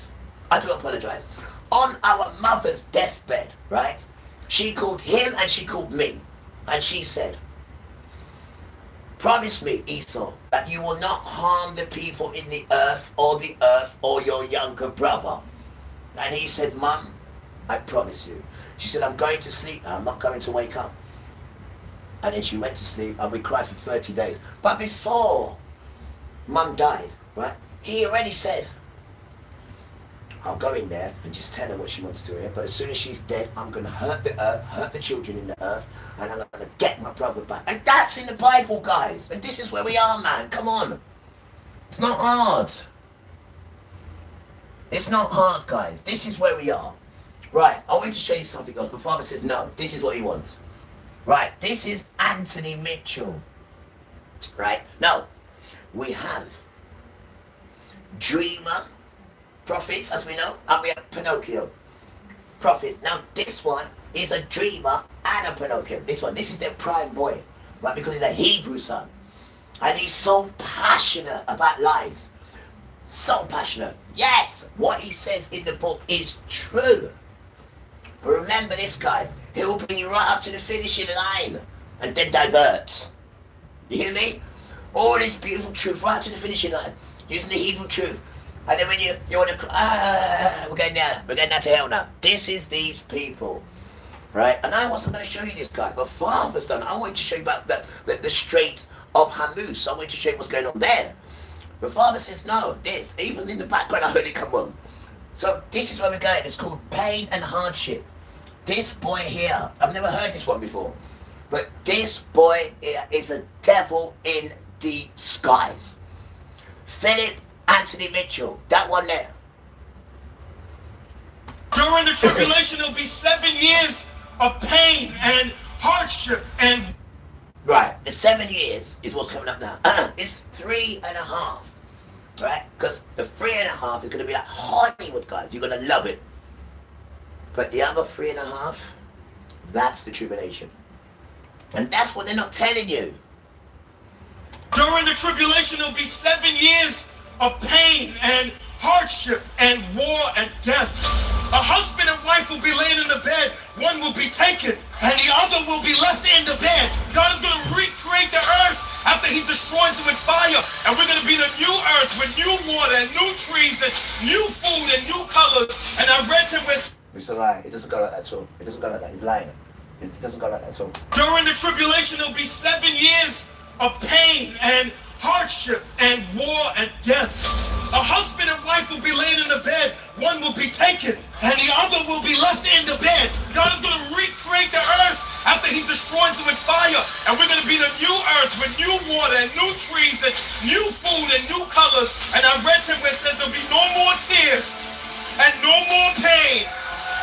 I do apologize. On our mother's deathbed, right? She called him and she called me. And she said, Promise me, Esau, that you will not harm the people in the earth or your younger brother. And he said, Mum, I promise you. She said, I'm going to sleep now. I'm not going to wake up. And then she went to sleep and we cried for 30 days. But before Mum died, right, he already said, I'll go in there and just tell her what she wants to hear. But as soon as she's dead, I'm going to hurt the earth, hurt the children in the earth, and I'm going to get my brother back. And that's in the Bible, guys. And this is where we are, man. Come on. It's not hard. It's not hard, guys. This is where we are. Right, I want to show you something else. But Father says, no, this is what he wants. Right, this is Anthony Mitchell. Right, now, we have Dreamer, prophets, as we know, and we have Pinocchio. Prophets. Now, this one is a dreamer and a Pinocchio. This is their prime boy, right, because he's a Hebrew son. And he's so passionate about lies. So passionate. Yes, what he says in the book is true. But remember this, guys. He will bring you right up to the finishing line and then divert. You hear me? All this beautiful truth right to the finishing line, using the Hebrew truth. And then when you want to, we're going down to hell now. This is these people, right? And I wasn't going to show you this guy, but Father's done. I wanted to show you about the Strait of Hormuz. I wanted to show you what's going on there. But Father says, no, this, even in the background, I heard it come on. So this is where we're going. It's called pain and hardship. This boy here, I've never heard this one before, but this boy here is a devil in the skies. Philip Anthony Mitchell, that one there. During the tribulation, there'll be 7 years of pain and hardship and... Right, the 7 years is what's coming up now. It's 3.5, right? Because the 3.5 is going to be like Hollywood, guys. You're going to love it. But the other 3.5, that's the tribulation. And that's what they're not telling you. During the tribulation, there'll be 7 years of pain and hardship and war and death. A husband and wife will be laid in the bed. One will be taken and the other will be left in the bed. God is going to recreate the earth after he destroys it with fire. And we're going to be the new earth with new water and new trees and new food and new colors. And I read to him where... It's a lie. It doesn't go like that at all. It doesn't go like that. He's lying. It doesn't go like that at all. During the tribulation, there'll be 7 years of pain and hardship and war and death. A husband and wife will be laid in the bed. One will be taken and the other will be left in the bed. God is going to recreate the earth after he destroys it with fire. And we're going to be the new earth with new water and new trees and new food and new colors. And I read to him where it says there'll be no more tears and no more pain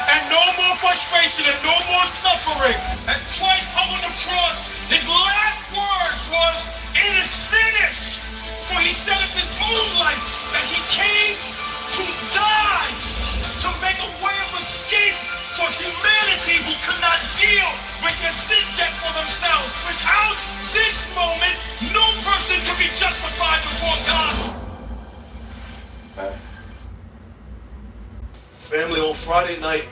and no more frustration and no more suffering. As Christ hung on the cross, his last words was, "It is finished." For he said of his own life that he came to die, to make a way of escape for humanity who could not deal with their sin debt for themselves. Without this moment, no person can be justified before God. Family, on Friday night.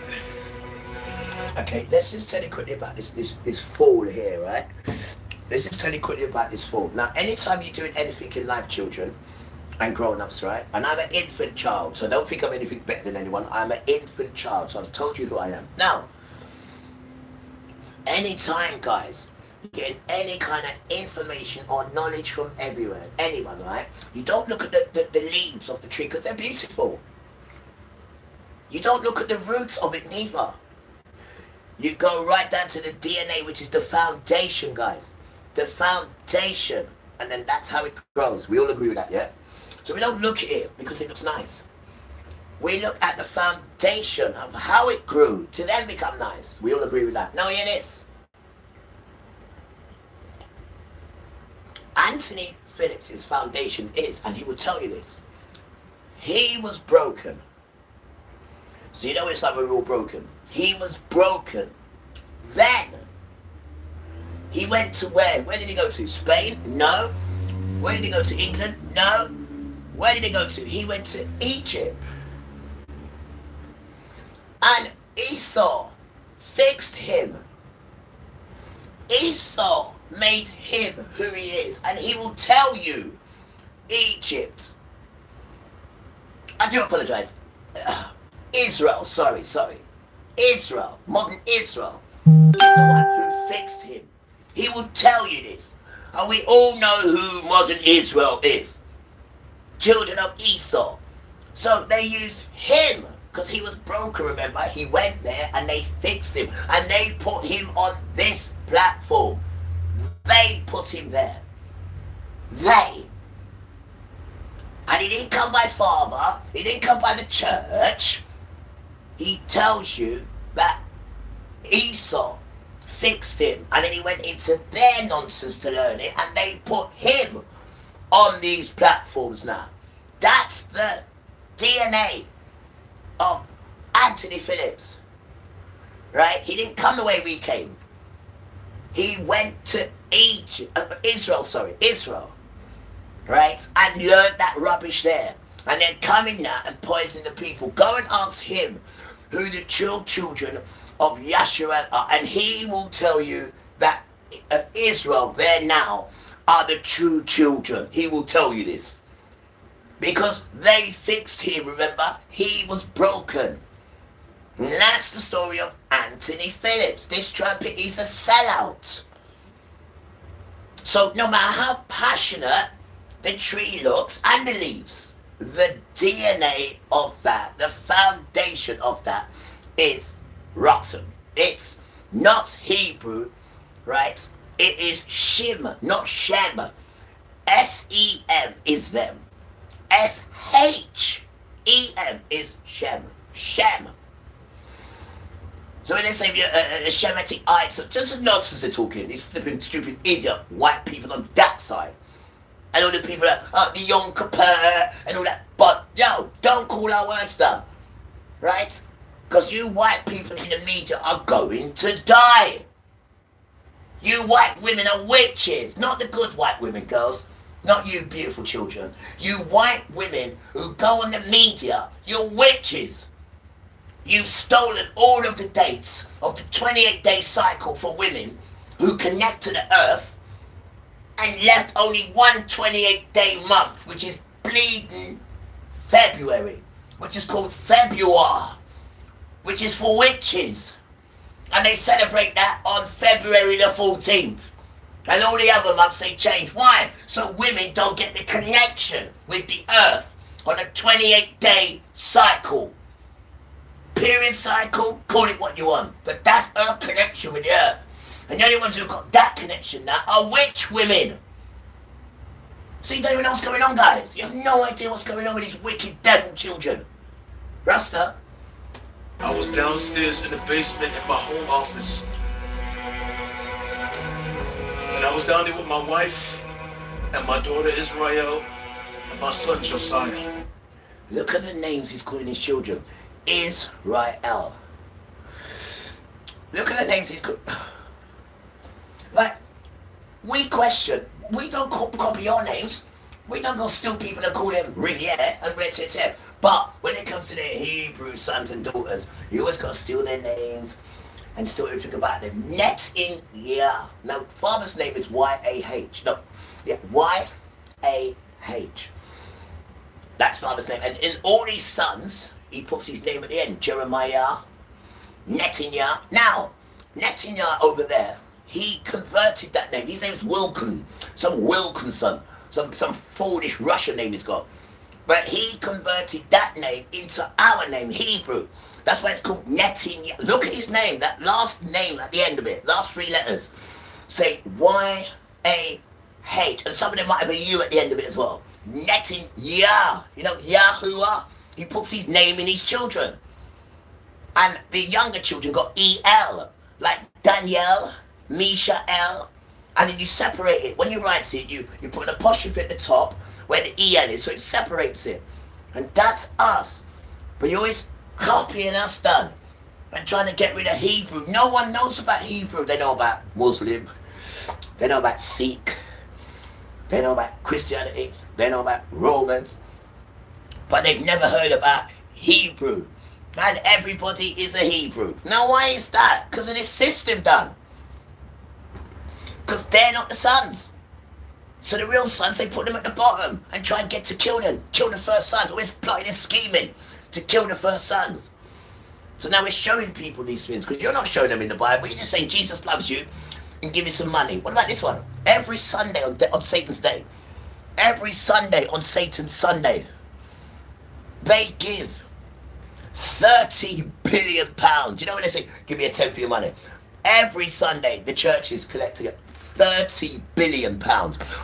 Okay, let's just tell you quickly about this fall here, right? Let's just tell you quickly about this fall. Now, anytime you're doing anything in life, children and grown-ups, right? And I'm an infant child, so don't think I'm anything better than anyone. I'm an infant child, so I've told you who I am. Now, anytime, guys, you get any kind of information or knowledge from everywhere, anyone, right? You don't look at the leaves of the tree because they're beautiful. You don't look at the roots of it neither. You go right down to the DNA, which is the foundation, guys. The foundation. And then that's how it grows. We all agree with that, yeah? So we don't look at it because it looks nice. We look at the foundation of how it grew to then become nice. We all agree with that. Now hear this. Anthony Phillips' foundation is, and he will tell you this, he was broken. So you know it's like we're all broken. He was broken. Then he went to where? Where did he go to? Spain? No. Where did he go to? England? No. Where did he go to? He went to Egypt. And Esau fixed him. Esau made him who he is. And he will tell you, Egypt. I do apologize. Israel, sorry. Israel, modern Israel, is the one who fixed him. He will tell you this. And we all know who modern Israel is. Children of Esau. So they use him because he was broken, remember? He went there and they fixed him. And they put him on this platform. They put him there. They. And he didn't come by farmer. He didn't come by the church. He tells you that Esau fixed him. And then he went into their nonsense to learn it. And they put him on these platforms now. That's the DNA of Anthony Phillips. Right? He didn't come the way we came. He went to Israel. Right? And learned that rubbish there. And then come in now and poison the people. Go and ask him who the true children of Yeshua are. And he will tell you that Israel there now are the true children. He will tell you this. Because they fixed him, remember? He was broken. And that's the story of Anthony Phillips. This trumpet is a sellout. So no matter how passionate the tree looks and the leaves, the DNA of that, the foundation of that is rotten. It's not Hebrew, right? It is Shem, not Shem. S-E-M is them. S-H-E-M is Shem. Shem. So when they say a Shemitic item, just nonsense they're talking. These flipping stupid idiot white people on that side. And all the people that, the Yom Kippur and all that. But, yo, don't call our words down. Right? Because you white people in the media are going to die. You white women are witches. Not the good white women, girls. Not you beautiful children. You white women who go on the media, you're witches. You've stolen all of the dates of the 28-day cycle for women who connect to the earth and left only one 28-day month, which is bleeding February, which is called February, which is for witches. And they celebrate that on February the 14th. And all the other months they change. Why? So women don't get the connection with the earth on a 28-day cycle. Period cycle, call it what you want. But that's our connection with the earth. And the only ones who've got that connection now are witch women. So you don't even know what's going on, guys. You have no idea what's going on with these wicked devil children. Rasta. I was downstairs in the basement in my home office. And I was down there with my wife and my daughter Israel and my son Josiah. Look at the names he's calling his children. Israel. Look at the names he's calling. Like, we question. We don't copy your names. We don't go steal people and call them Riviere and Riviere. But when it comes to their Hebrew sons and daughters, you always got to steal their names and steal everything about them. Net in, yeah. No, father's name is Y-A-H. No, yeah, Y-A-H. That's father's name. And in all these sons, he puts his name at the end. Jeremiah, Netinyah. Now, Netinyah over there, he converted that name. His name's Wilkin. Some Wilkinson. Some foolish Russian name he's got. But he converted that name into our name, Hebrew. That's why it's called Netinyah. Look at his name, that last name at the end of it, last three letters. Say Y-A-H. And some of them might have a U at the end of it as well. Netinyah. You know, Yahuwah. He puts his name in his children. And the younger children got E-L. Like Daniel, Misha'el. And then you separate it. When you write it, you put an apostrophe at the top where the E-L is, so it separates it. And that's us. But you're always copying us done and trying to get rid of Hebrew. No one knows about Hebrew. They know about Muslim. They know about Sikh. They know about Christianity. They know about Romans. But they've never heard about Hebrew. And everybody is a Hebrew. Now why is that? Because of this system done. Because they're not the sons. So the real sons, they put them at the bottom and try and get to kill them. Kill the first sons. Always plotting and scheming to kill the first sons. So now we're showing people these things, because you're not showing them in the Bible. You're just saying Jesus loves you and give you some money. What about this one? Every Sunday on Satan's day, every Sunday on Satan's Sunday, they give £30 billion. You know when they say, give me a tenth of your money? Every Sunday, the church is collecting £30 billion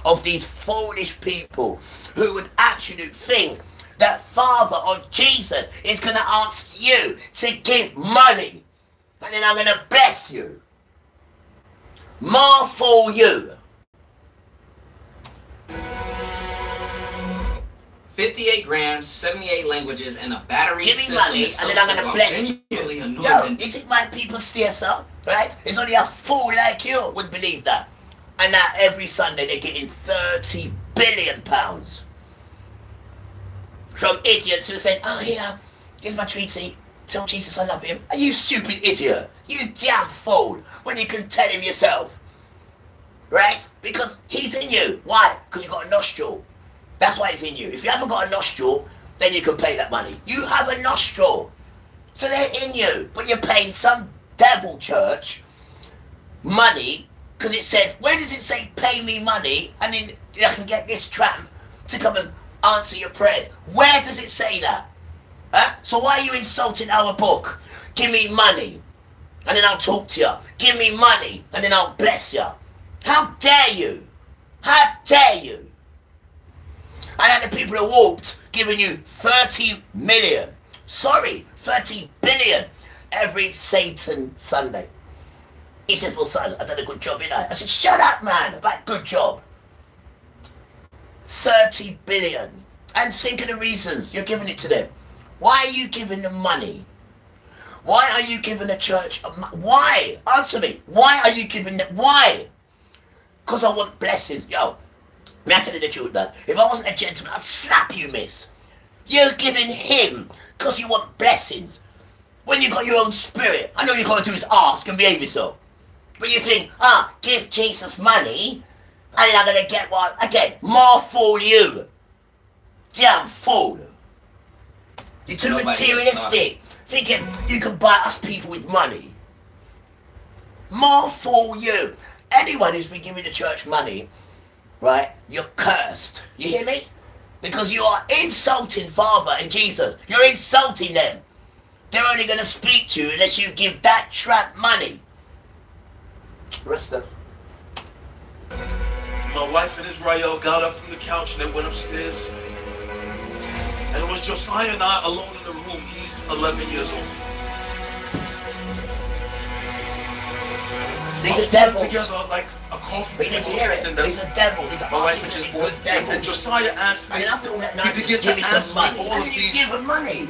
of these foolish people who would actually think that Father or Jesus is going to ask you to give money, and then I'm going to bless you. More for you. 58 grams, 78 languages, and a battery Give me system money, is and so then I'm going simple. to bless I'm you. genuinely annoyed No, that you think my people steer so? Right? It's only a fool like you would believe that. And now every Sunday they're getting £30 billion from idiots who are saying, oh here, here's my treaty, tell Jesus I love him. Are you stupid idiot? You damn fool, when you can tell him yourself. Right? Because he's in you. Why? Because you've got a nostril. That's why he's in you. If you haven't got a nostril, then you can pay that money. You have a nostril. So they're in you. But you're paying some devil church money, because it says, where does it say pay me money and then I can get this tramp to come and answer your prayers? Where does it say that? Huh? So why are you insulting our book? Give me money and then I'll talk to you. Give me money and then I'll bless you. How dare you? How dare you? And then the people who walked giving you 30 million, sorry, 30 billion every Satan Sunday. He says, well, son, I've done a good job, ain't I? I said, shut up, man, about good job. 30 billion. And think of the reasons you're giving it to them. Why are you giving them money? Why are you giving the church why? Answer me. Why are you giving them? Why? Because I want blessings. Yo, may I tell you the truth, man? If I wasn't a gentleman, I'd slap you, miss. You're giving him because you want blessings. When you got your own spirit, I know you're going to do is ask and behave yourself. But you think, give Jesus money, and then I'm going to get what? Again, more for you. Damn fool. You're too materialistic, thinking you can buy us people with money. More for you. Anyone who's been giving the church money, right, you're cursed. You hear me? Because you are insulting Father and Jesus. You're insulting them. They're only going to speak to you unless you give that tramp money. Resta. My wife and Israel got up from the couch and they went upstairs. And it was Josiah and I alone in the room. He's 11 years old. These are devils. Together like a coffee We need table to or hear it. something. These are devils. These are My wife and just both. And Josiah asked me, And after all that he nonsense, began give to me some ask money. me all And of then you these give them money.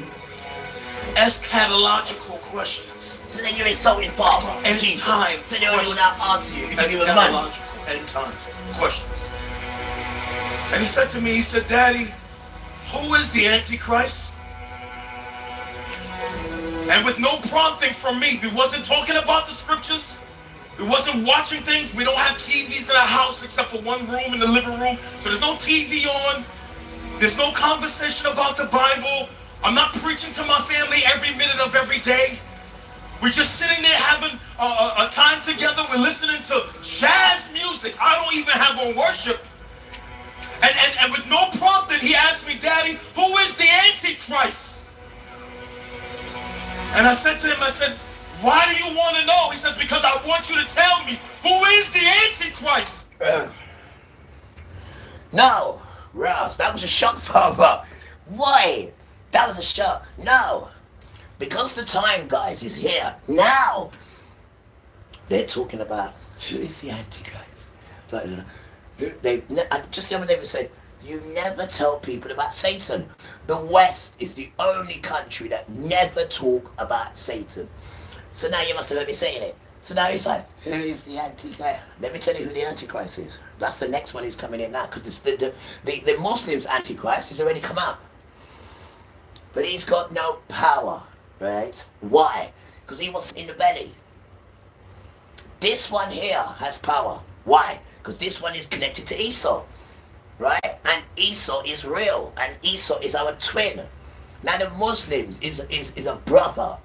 eschatological questions. So then you're insulting Father and End Jesus. time So they only will not answer you if you give them money. Eschatological end times questions. And he said to me, he said, Daddy, who is the Antichrist? And with no prompting from me, we wasn't talking about the scriptures. We wasn't watching things. We don't have TVs in our house except for one room in the living room. So there's no TV on. There's no conversation about the Bible. I'm not preaching to my family every minute of every day. We're just sitting there having a time together. We're listening to jazz music. I don't even have a worship. And with no prompting, he asked me, Daddy, who is the Antichrist? And I said to him, I said, why do you want to know? He says, because I want you to tell me, who is the Antichrist? No, Ross, that was a shock, Father. Why? That was a shock. No. Because the time, guys, is here. Now. They're talking about who is the Antichrist. Just the other day we said, you never tell people about Satan. The West is the only country that never talk about Satan. So now you must have heard me saying it. So now he's like, who is the Antichrist? Let me tell you who the Antichrist is. That's the next one who's coming in now, because the Muslims' Antichrist has already come out. But he's got no power, right? Why? Because he wasn't in the belly. This one here has power. Why? Because this one is connected to Esau, right? And Esau is real, and Esau is our twin. Now the Muslims is a brother,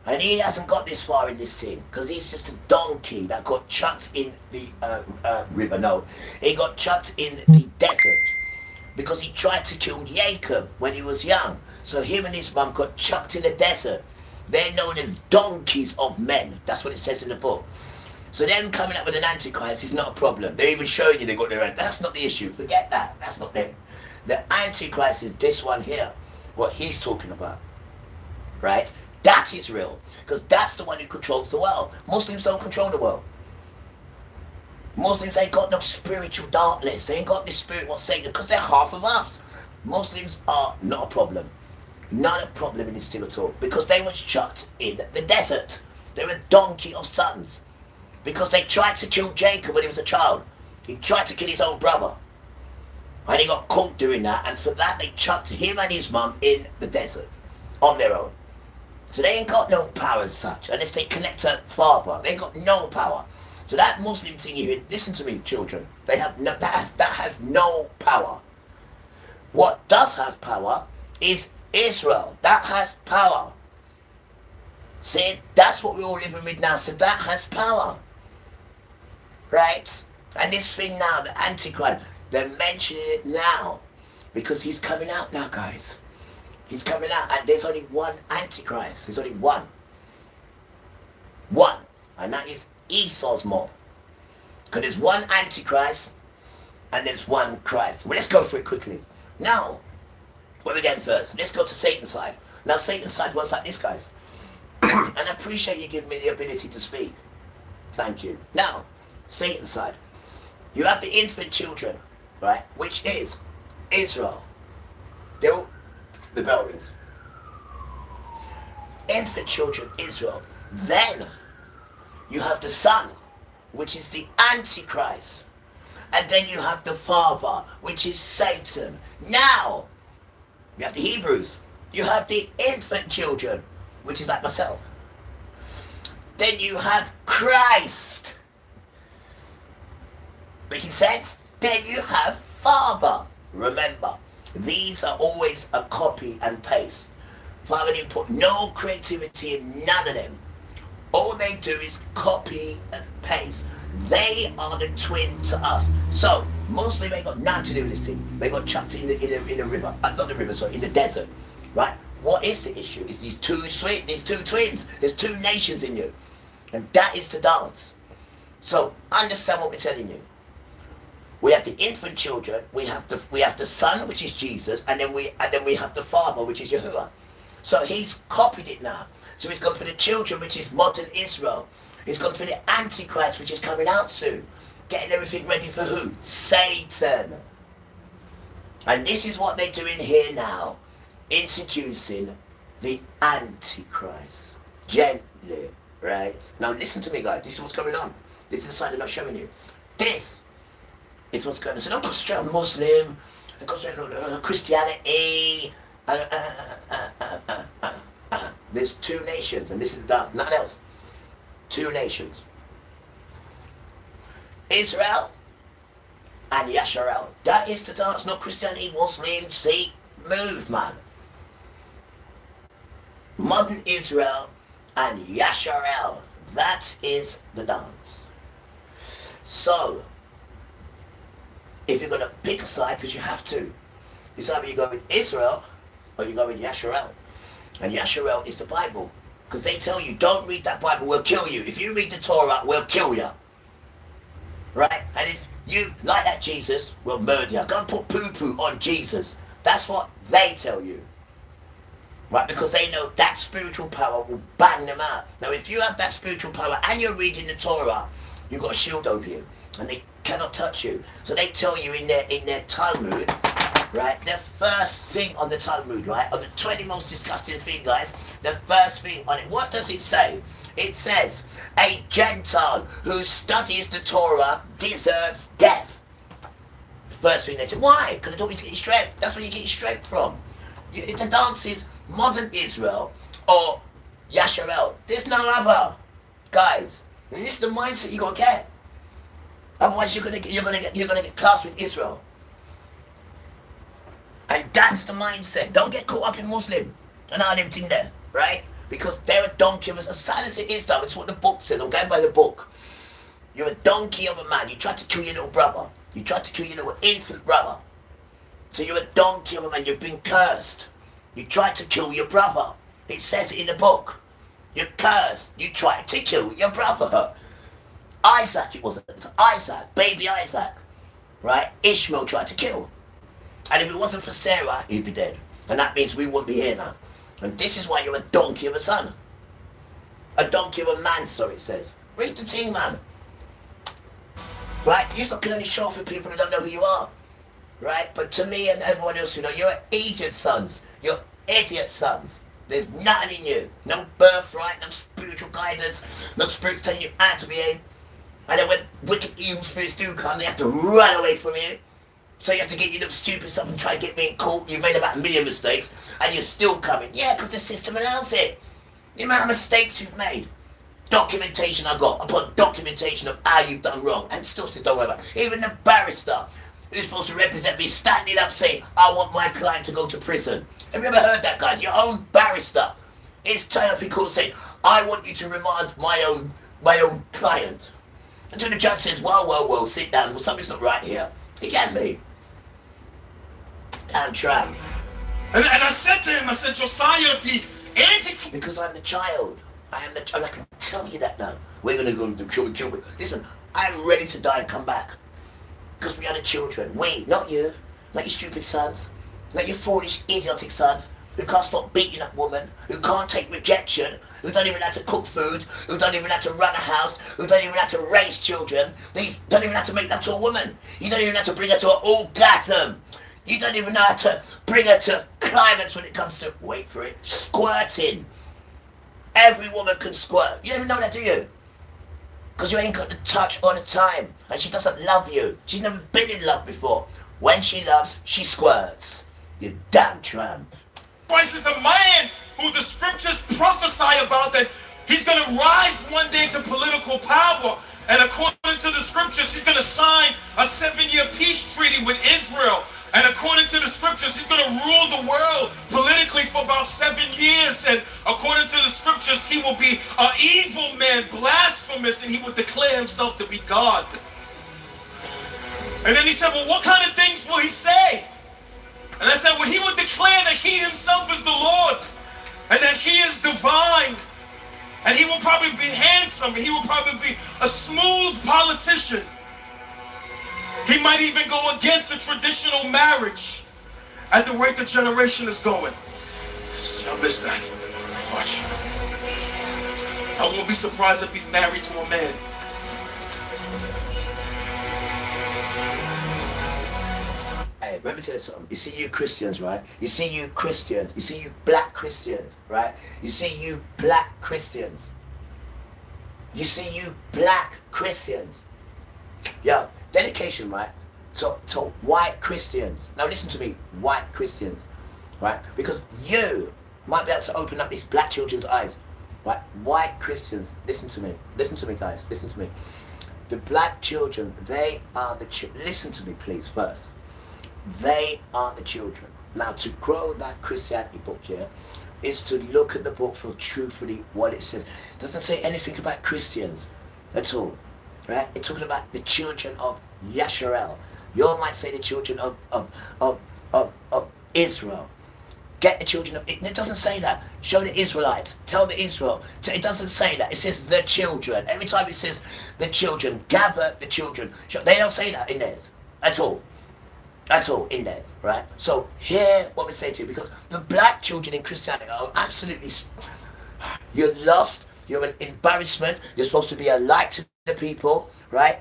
and he hasn't got this far in this thing because he's just a donkey that got chucked in the river. No, he got chucked in the desert because he tried to kill Jacob when he was young. So him and his mum got chucked in the desert. They're known as donkeys of men. That's what it says in the book. So them coming up with an antichrist is not a problem. They're even showing you they got their own. That's not the issue. Forget that. That's not them. The antichrist is this one here. What he's talking about. Right? That is real. Because that's the one who controls the world. Muslims don't control the world. Muslims ain't got no spiritual darkness. They ain't got this spirit what Satan, because they're half of us. Muslims are not a problem. Not a problem in this thing at all. Because they was chucked in the desert. They're a donkey of sons. Because they tried to kill Jacob when he was a child. He tried to kill his own brother. And he got caught doing that. And for that they chucked him and his mum in the desert. On their own. So they ain't got no power as such. Unless they connect to father. They ain't got no power. So that Muslim thing you listen to me, children. They have no, that has no power. What does have power is Israel. That has power. See, that's what we're all living with now. So that has power. Right? And this thing now, the Antichrist, they're mentioning it now. Because he's coming out now, guys. He's coming out. And there's only one Antichrist. There's only one. One. And that is Esau's mob. Because there's one Antichrist and there's one Christ. Well, let's go through it quickly. Now, where we going first? Let's go to Satan's side. Now, Satan's side was like this, guys. And I appreciate you giving me the ability to speak. Thank you. Now, Satan's side. You have the infant children, right? Which is Israel. They're all the bell rings. Infant children, Israel. Then you have the son, which is the Antichrist. And then you have the father, which is Satan. Now, you have the Hebrews. You have the infant children, which is like myself. Then you have Christ. Making sense? Then you have Father. Remember, these are always a copy and paste. Father didn't put no creativity in none of them. All they do is copy and paste. They are the twin to us. So, mostly they got nothing to do with this thing. They got chucked in the river. Not the river, sorry, in the desert. Right? What is the issue? It's these two twins. There's two nations in you. And that is the dance. So, understand what we're telling you. We have the infant children, we have the son, which is Jesus, and then we have the father, which is Yahuwah. So he's copied it now. So he's gone for the children, which is modern Israel. He's gone for the Antichrist, which is coming out soon. Getting everything ready for who? Satan. And this is what they're doing here now. Introducing the Antichrist. Gently, right? Now listen to me, guys. This is what's going on. This is the side I'm not showing you. This is what's going on. So don't concentrate on Muslim. Don't concentrate on Christianity. There's two nations, and this is the dance, nothing else. Two nations. Israel and Yasharel. That is the dance, not Christianity, Muslim, Sikh. Move, man. Modern Israel and Yasharel. That is the dance. So, if you're going to pick a side, because you have to, it's either you go with Israel or you go with Yasharel. And Yasharel is the Bible. Because they tell you, don't read that Bible, we'll kill you. If you read the Torah, we'll kill you. Right? And if you like that Jesus, we'll murder you. Go and put poo-poo on Jesus. That's what they tell you. Right? Because they know that spiritual power will bang them out. Now, if you have that spiritual power and you're reading the Torah, you've got a shield over you. And they cannot touch you. So they tell you in their Talmud, right? The first thing on the Talmud, right? On the 20 most disgusting thing, guys. The first thing on it. What does it say? It says, a Gentile who studies the Torah deserves death. First thing they say. Why? Because they told me to get your strength. That's where you get your strength from. The dance is modern Israel or Yasharel. There's no other. Guys, and this is the mindset you got to get. Otherwise, you're gonna get classed with Israel. And that's the mindset. Don't get caught up in Muslim and all everything there, right? Because they're a donkey of a son as it is, though. It's what the book says. I'm going by the book. You're a donkey of a man. You tried to kill your little brother. You tried to kill your little infant brother. So you're a donkey of a man. You've been cursed. You tried to kill your brother. It says it in the book. You're cursed. You tried to kill your brother. Isaac, it wasn't. Isaac, baby Isaac, right? Ishmael tried to kill. And if it wasn't for Sarah, he'd be dead. And that means we wouldn't be here now. And this is why you're a donkey of a son. A donkey of a man, sorry, it says. Read the team, man. Right? You can only show off for people who don't know who you are. Right? But to me and everyone else, you're idiot sons. You're idiot sons. There's nothing in you. No birthright, no spiritual guidance, no spirit telling you how to behave. And then when wicked evil spirits do come, they have to run away from you. So you have to get your little stupid stuff and try to get me in court. You've made about 1 million mistakes and you're still coming. Yeah, because the system allows it. The amount of mistakes you've made. Documentation I got. I put documentation of how you've done wrong. And still said, don't worry about it. Even the barrister who's supposed to represent me standing up saying, I want my client to go to prison. Have you ever heard that, guys? Your own barrister is turning up in court saying, I want you to remand my own client. Until the judge says, whoa, sit down. Well, something's not right here. He can be. Damn tramp. And I said to him, I said, Josiah, the antichrist. Because I'm the child. I can tell you that now. We're going to go to kill me. Listen, I'm ready to die and come back. Because we are the children. We, not you. Not your stupid sons. Not your foolish, idiotic sons who can't stop beating that woman, who can't take rejection, who don't even know how to cook food, who don't even know how to run a house, who don't even know how to raise children. They don't even know how to make love to a woman. You don't even know how to bring her to an orgasm. You don't even know how to bring her to climax when it comes to, wait for it, squirting. Every woman can squirt. You don't even know that, do you? Because you ain't got the touch all the time. And she doesn't love you. She's never been in love before. When she loves, she squirts. You damn tramp. Christ is a man who the scriptures prophesy about, that he's going to rise one day to political power. And according to the scriptures, he's going to sign a 7-year peace treaty with Israel. And according to the scriptures, he's going to rule the world politically for about 7 years. And according to the scriptures, he will be an evil man, blasphemous, and he will declare himself to be God. And then he said, well, what kind of things will he say? And I said, well, he will declare that he himself is the Lord and that he is divine. And he will probably be handsome. And he will probably be a smooth politician. He might even go against the traditional marriage at the rate the generation is going. I missed that. Watch. I won't be surprised if he's married to a man. Hey, let me tell you something. You see you Christians, right? You see you Christians. You see you black Christians, right? You see you black Christians. You see you black Christians. Yo, dedication, right? To white Christians. Now listen to me, white Christians, right? Because you might be able to open up these black children's eyes, right? White Christians, listen to me, guys, listen to me. The black children, they are the listen to me, please, first. They are the children. Now, to grow that Christianity book here is to look at the book for truthfully what it says. It doesn't say anything about Christians at all, right? It's talking about the children of Yasharel. You all might say the children of Israel. Get the children of, it doesn't say that. Show the Israelites. Tell the Israel. It doesn't say that. It says the children. Every time it says the children, gather the children. They don't say that in theirs at all. That's all in there, right? So hear what we say to you, because the black children in Christianity are absolutely, you're lost, you're an embarrassment, you're supposed to be a light to the people, right?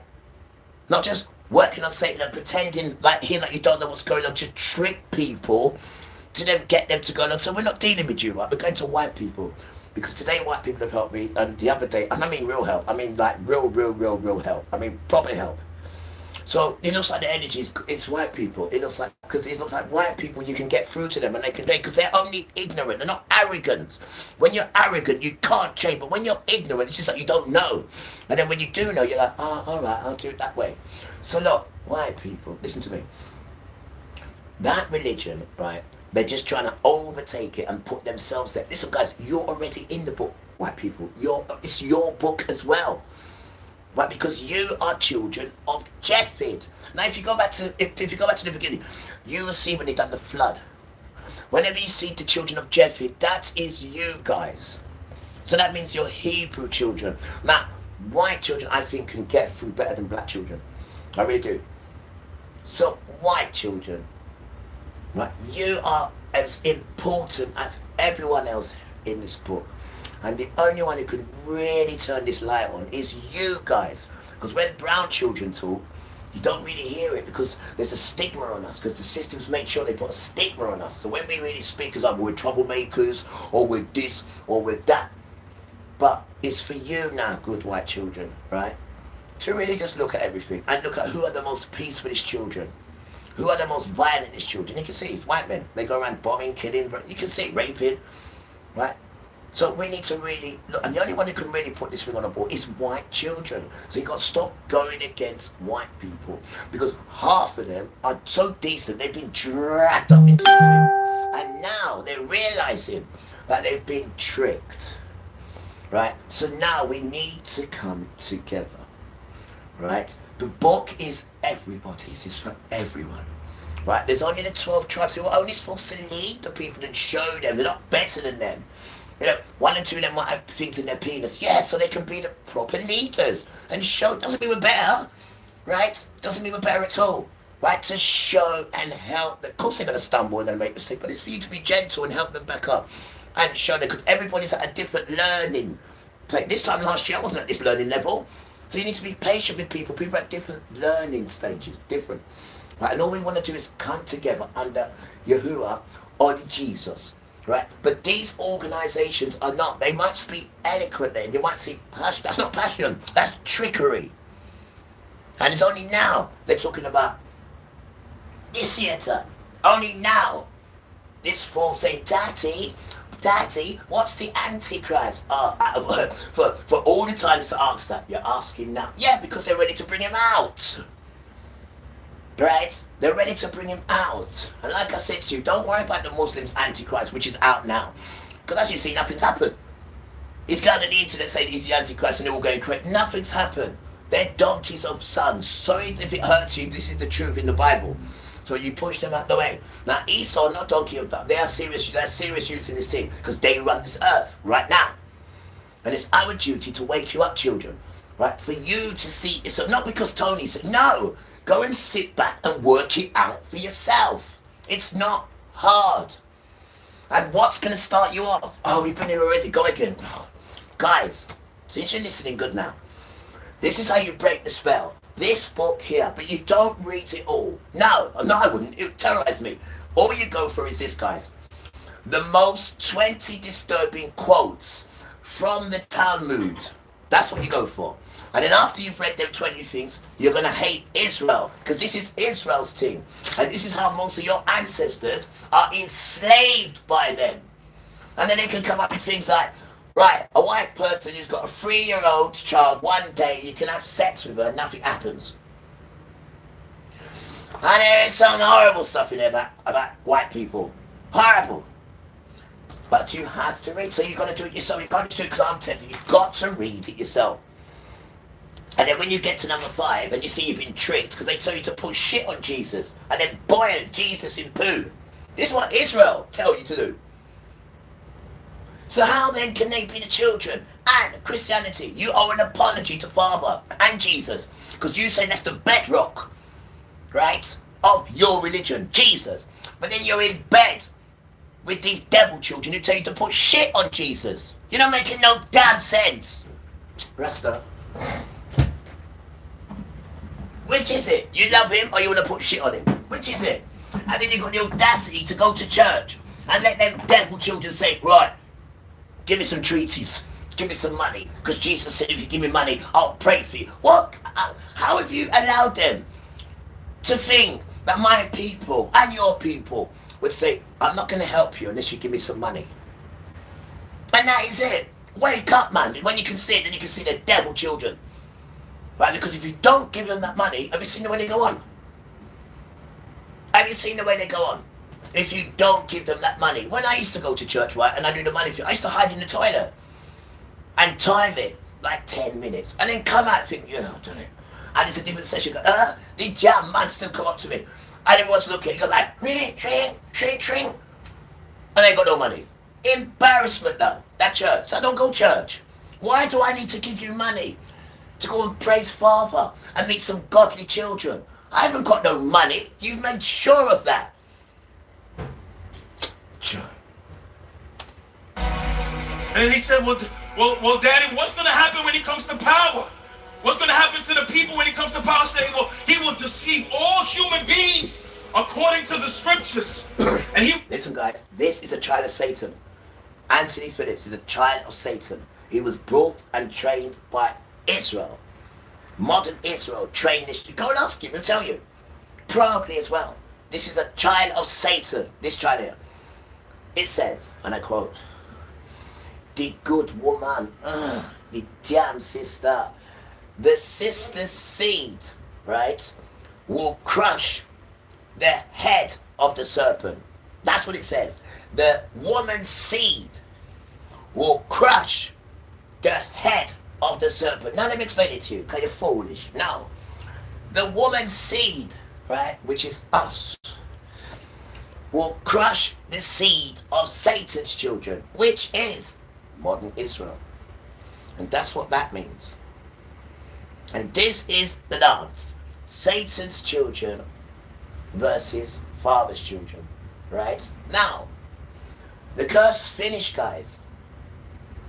Not just working on Satan and pretending like you don't know what's going on to trick people, to then get them to go on. So we're not dealing with you, right? We're going to white people. Because today white people have helped me, and the other day, and I mean real help, I mean like real help, I mean proper help. So it looks like the energy is it's white people. It looks like because it looks like white people you can get through to them and they can because they're only ignorant. They're not arrogant. When you're arrogant, you can't change. But when you're ignorant, it's just like you don't know. And then when you do know, you're like, oh, all right, I'll do it that way. So look, white people, listen to me. That religion, right? They're just trying to overtake it and put themselves there. Listen, guys, you're already in the book, white people. It's your book as well. Right, because you are children of Japheth. Now, if you go back to the beginning, you will see when they done the flood. Whenever you see the children of Japheth, that is you guys. So that means you're Hebrew children. Now, white children, I think, can get through better than black children. I really do. So, white children, right? You are as important as everyone else in this book. And the only one who can really turn this light on is you guys. Because when brown children talk, you don't really hear it because there's a stigma on us. Because the systems make sure they put a stigma on us. So when we really speak as like we're troublemakers, or we're this, or we're that. But it's for you now, good white children, right? To really just look at everything and look at who are the most peacefulest children. Who are the most violentest children. You can see it's white men. They go around bombing, killing, you can see raping, right? So we need to really look, and the only one who can really put this thing on the board is white children. So you got to stop going against white people because half of them are so decent, they've been dragged up into this thing. And now they're realizing that they've been tricked, right? So now we need to come together, right? The book is everybody's, it's for everyone. Right, there's only the 12 tribes who are only supposed to lead the people and show them. They're not better than them. You know, 1 and 2 of them might have things in their penis. Yeah, so they can be the proper leaders and show. Doesn't mean we're better, right? Doesn't mean we're better at all, right? To show and help. Of course they're going to stumble and make mistakes, but it's for you to be gentle and help them back up and show them because everybody's at a different learning. Like this time last year, I wasn't at this learning level. So you need to be patient with people. People are at different learning stages, different. Right? And all we want to do is come together under Yahuwah or Jesus. Right? But these organizations are not. They might speak eloquently. You might see passion. That's not passion. That's trickery. And it's only now they're talking about this theater. Only now. This fool say, Daddy, what's the Antichrist? For all the times to ask that, you're asking now. Yeah, because they're ready to bring him out. Right? They're ready to bring him out. And like I said to you, don't worry about the Muslims Antichrist, which is out now. Because as you see, nothing's happened. He's going on the internet saying he's the Antichrist and they're all going crazy. Nothing's happened. They're donkeys of sons. Sorry if it hurts you, this is the truth in the Bible. So you push them out the way. Now Esau, not donkey of that. They are serious youths in this thing. Because they run this earth right now. And it's our duty to wake you up, children. Right? For you to see, it's not because Tony said, no. Go and sit back and work it out for yourself. It's not hard. And what's going to start you off? Oh, we've been here already. Go again. Guys, since you're listening good now, this is how you break the spell. This book here, but you don't read it all. No, I wouldn't. It would terrorize me. All you go for is this, guys. The most 20 disturbing quotes from the Talmud. That's what you go for. And then after you've read them 20 things, you're going to hate Israel. Because this is Israel's thing. And this is how most of your ancestors are enslaved by them. And then they can come up with things like, right, a white person who's got a 3-year-old child, one day you can have sex with her and nothing happens. And there is some horrible stuff in there about white people. Horrible. But you have to read. So you've got to do it yourself. You've got to do it because I'm telling you, you've got to read it yourself. And then when you get to number 5 and you see you've been tricked because they tell you to put shit on Jesus and then boil Jesus in poo. This is what Israel tell you to do. So how then can they be the children? And Christianity, you owe an apology to Father and Jesus because you say that's the bedrock, right, of your religion, Jesus. But then you're in bed with these devil children who tell you to put shit on Jesus. You're not making no damn sense. Rasta. Which is it? You love him or you want to put shit on him? Which is it? And then you've got the audacity to go to church and let them devil children say, right, give me some treaties, give me some money, because Jesus said if you give me money, I'll pray for you. What? How have you allowed them To think that my people and your people would say, I'm not going to help you unless you give me some money. And that is it. Wake up, man. When you can see it, then you can see the devil children. Right? Because if you don't give them that money, have you seen the way they go on? Have you seen the way they go on? If you don't give them that money. When I used to go to church, right, and I do the money thing, I used to hide in the toilet and time it like 10 minutes. And then come out and think, yeah, I've done it. And it's a different session. The jam man still come up to me. And everyone's looking. He goes like, ring, ring, ring. And they got no money. Embarrassment though. That church. I don't go church. Why do I need to give you money to go and praise Father and meet some godly children? I haven't got no money. You've made sure of that. Sure. And he said, well, Daddy, what's going to happen when he comes to power? What's going to happen to the people when he comes to power? Saying, well, he will deceive all human beings according to the scriptures. And he... Listen, guys, this is a child of Satan. Anthony Phillips is a child of Satan. He was brought and trained by Israel. Modern Israel trained this. Go and ask him, he'll tell you. Proudly as well. This is a child of Satan. This child here. It says, and I quote, the good woman, the damn sister, the sister's seed, right, will crush the head of the serpent. That's what it says. The woman's seed will crush the head of the serpent. Now let me explain it to you, because you're foolish. No. The woman's seed, right, which is us, will crush the seed of Satan's children, which is modern Israel. And that's what that means. And this is the dance. Satan's children versus Father's children. Right? Now, the curse finished, guys.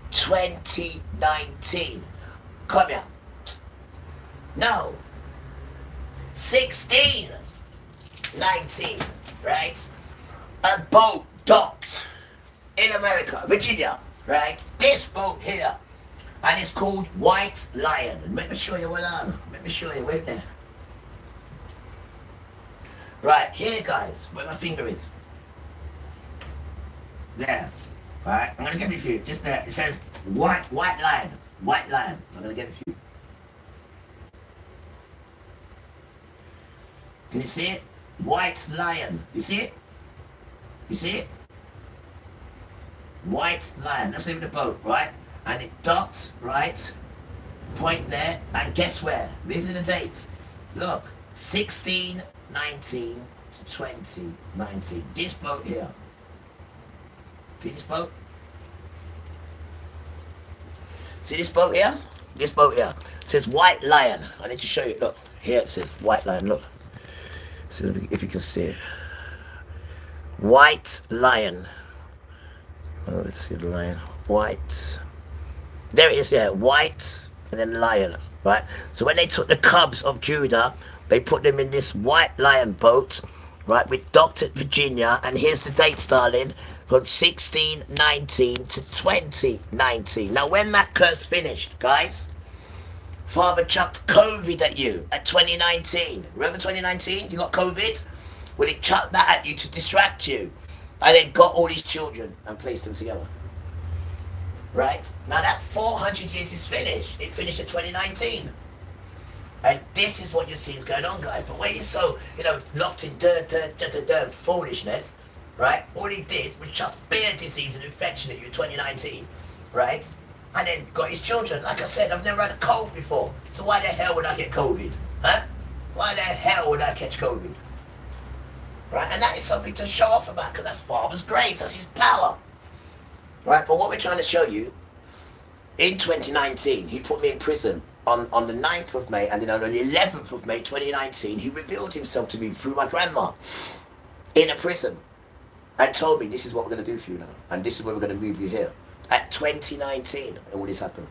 2019. Come here. No. 16. 19. Right? A boat docked in America, Virginia. Right? This boat here. And it's called White Lion. And let me show you what on. Let me show you. Wait there. Right, here guys, where my finger is. There. Alright, I'm gonna get it for you. Just there. It says White Lion. White Lion. I'm gonna get it for you. Can you see it? White Lion. You see it? You see it? White Lion. That's the name of the boat, right? And it docked, right? Point there, and guess where? These are the dates. Look, 16, 19 to 2019. This boat here. See this boat? See this boat here? This boat here. It says White Lion. I need to show you. Look, here it says White Lion. Look. So if you can see it. White Lion. Oh, let's see the lion. White. There it is, yeah. White and then lion, right? So when they took the cubs of Judah, they put them in this White Lion boat, right? We docked at Virginia, and here's the dates, darling, from 1619 to 2019. Now, when that curse finished, guys, Father chucked COVID at you at 2019. Remember 2019? You got COVID? Well, he chucked that at you to distract you, and then got all these children and placed them together. Right? Now that 400 years is finished. It finished in 2019. And this is what you're seeing is going on, guys. But when you're so, locked in dirt, foolishness, right? All he did was chuck bear disease and infection at you in 2019, right? And then got his children. Like I said, I've never had a cold before. So why the hell would I get COVID? Huh? Why the hell would I catch COVID? Right? And that is something to show off about, because that's Father's grace. That's his power. Right, but what we're trying to show you, in 2019, he put me in prison on the 9th of May, and then on the 11th of May 2019, he revealed himself to me through my grandma in a prison and told me, this is what we're going to do for you now, and this is where we're going to move you here. At 2019, and all this happened.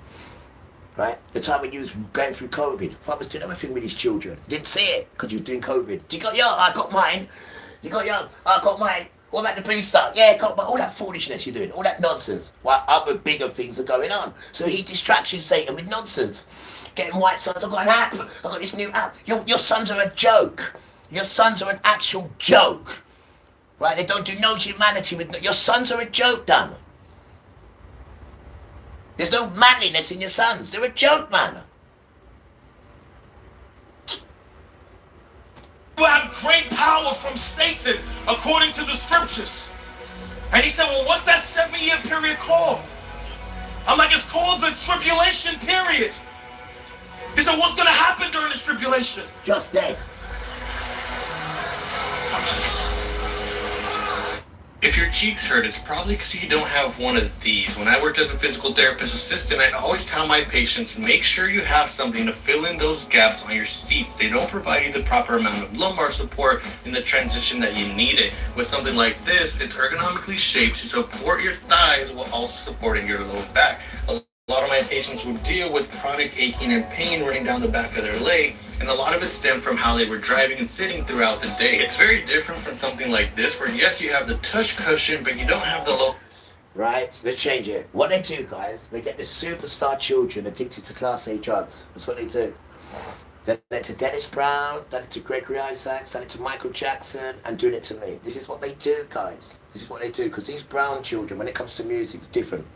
Right? The time when you was going through COVID, Father was doing everything with his children. Didn't see it, because you were doing COVID. You got yours? I got mine. You got yours? I got mine. What about the booster? Yeah, but all that foolishness you're doing, all that nonsense, while other bigger things are going on. So he distracts you, Satan, with nonsense. Getting white sons, I've got an app, I've got this new app. Your sons are a joke. Your sons are an actual joke. Right? They don't do no humanity with your sons are a joke, damn. There's no manliness in your sons. They're a joke, man. You have great power from Satan, according to the scriptures. And he said, well, what's that 7-year period called? I'm like, it's called the tribulation period. He said, what's going to happen during this tribulation? Just dead. If your cheeks hurt, it's probably because you don't have one of these. When I worked as a physical therapist assistant, I'd always tell my patients, make sure you have something to fill in those gaps on your seats. They don't provide you the proper amount of lumbar support in the transition that you need it. With something like this, it's ergonomically shaped to support your thighs while also supporting your lower back. A lot of my patients would deal with chronic aching and pain running down the back of their leg, and a lot of it stemmed from how they were driving and sitting throughout the day. It's very different from something like this, where yes, you have the tush cushion, but you don't have the low. Right? They change it. What they do, guys, they get the superstar children addicted to Class A drugs. That's what they do. They did it to Dennis Brown, done it to Gregory Isaacs, done it to Michael Jackson, and doing it to me. This is what they do, guys. This is what they do, because these brown children, when it comes to music, it's different.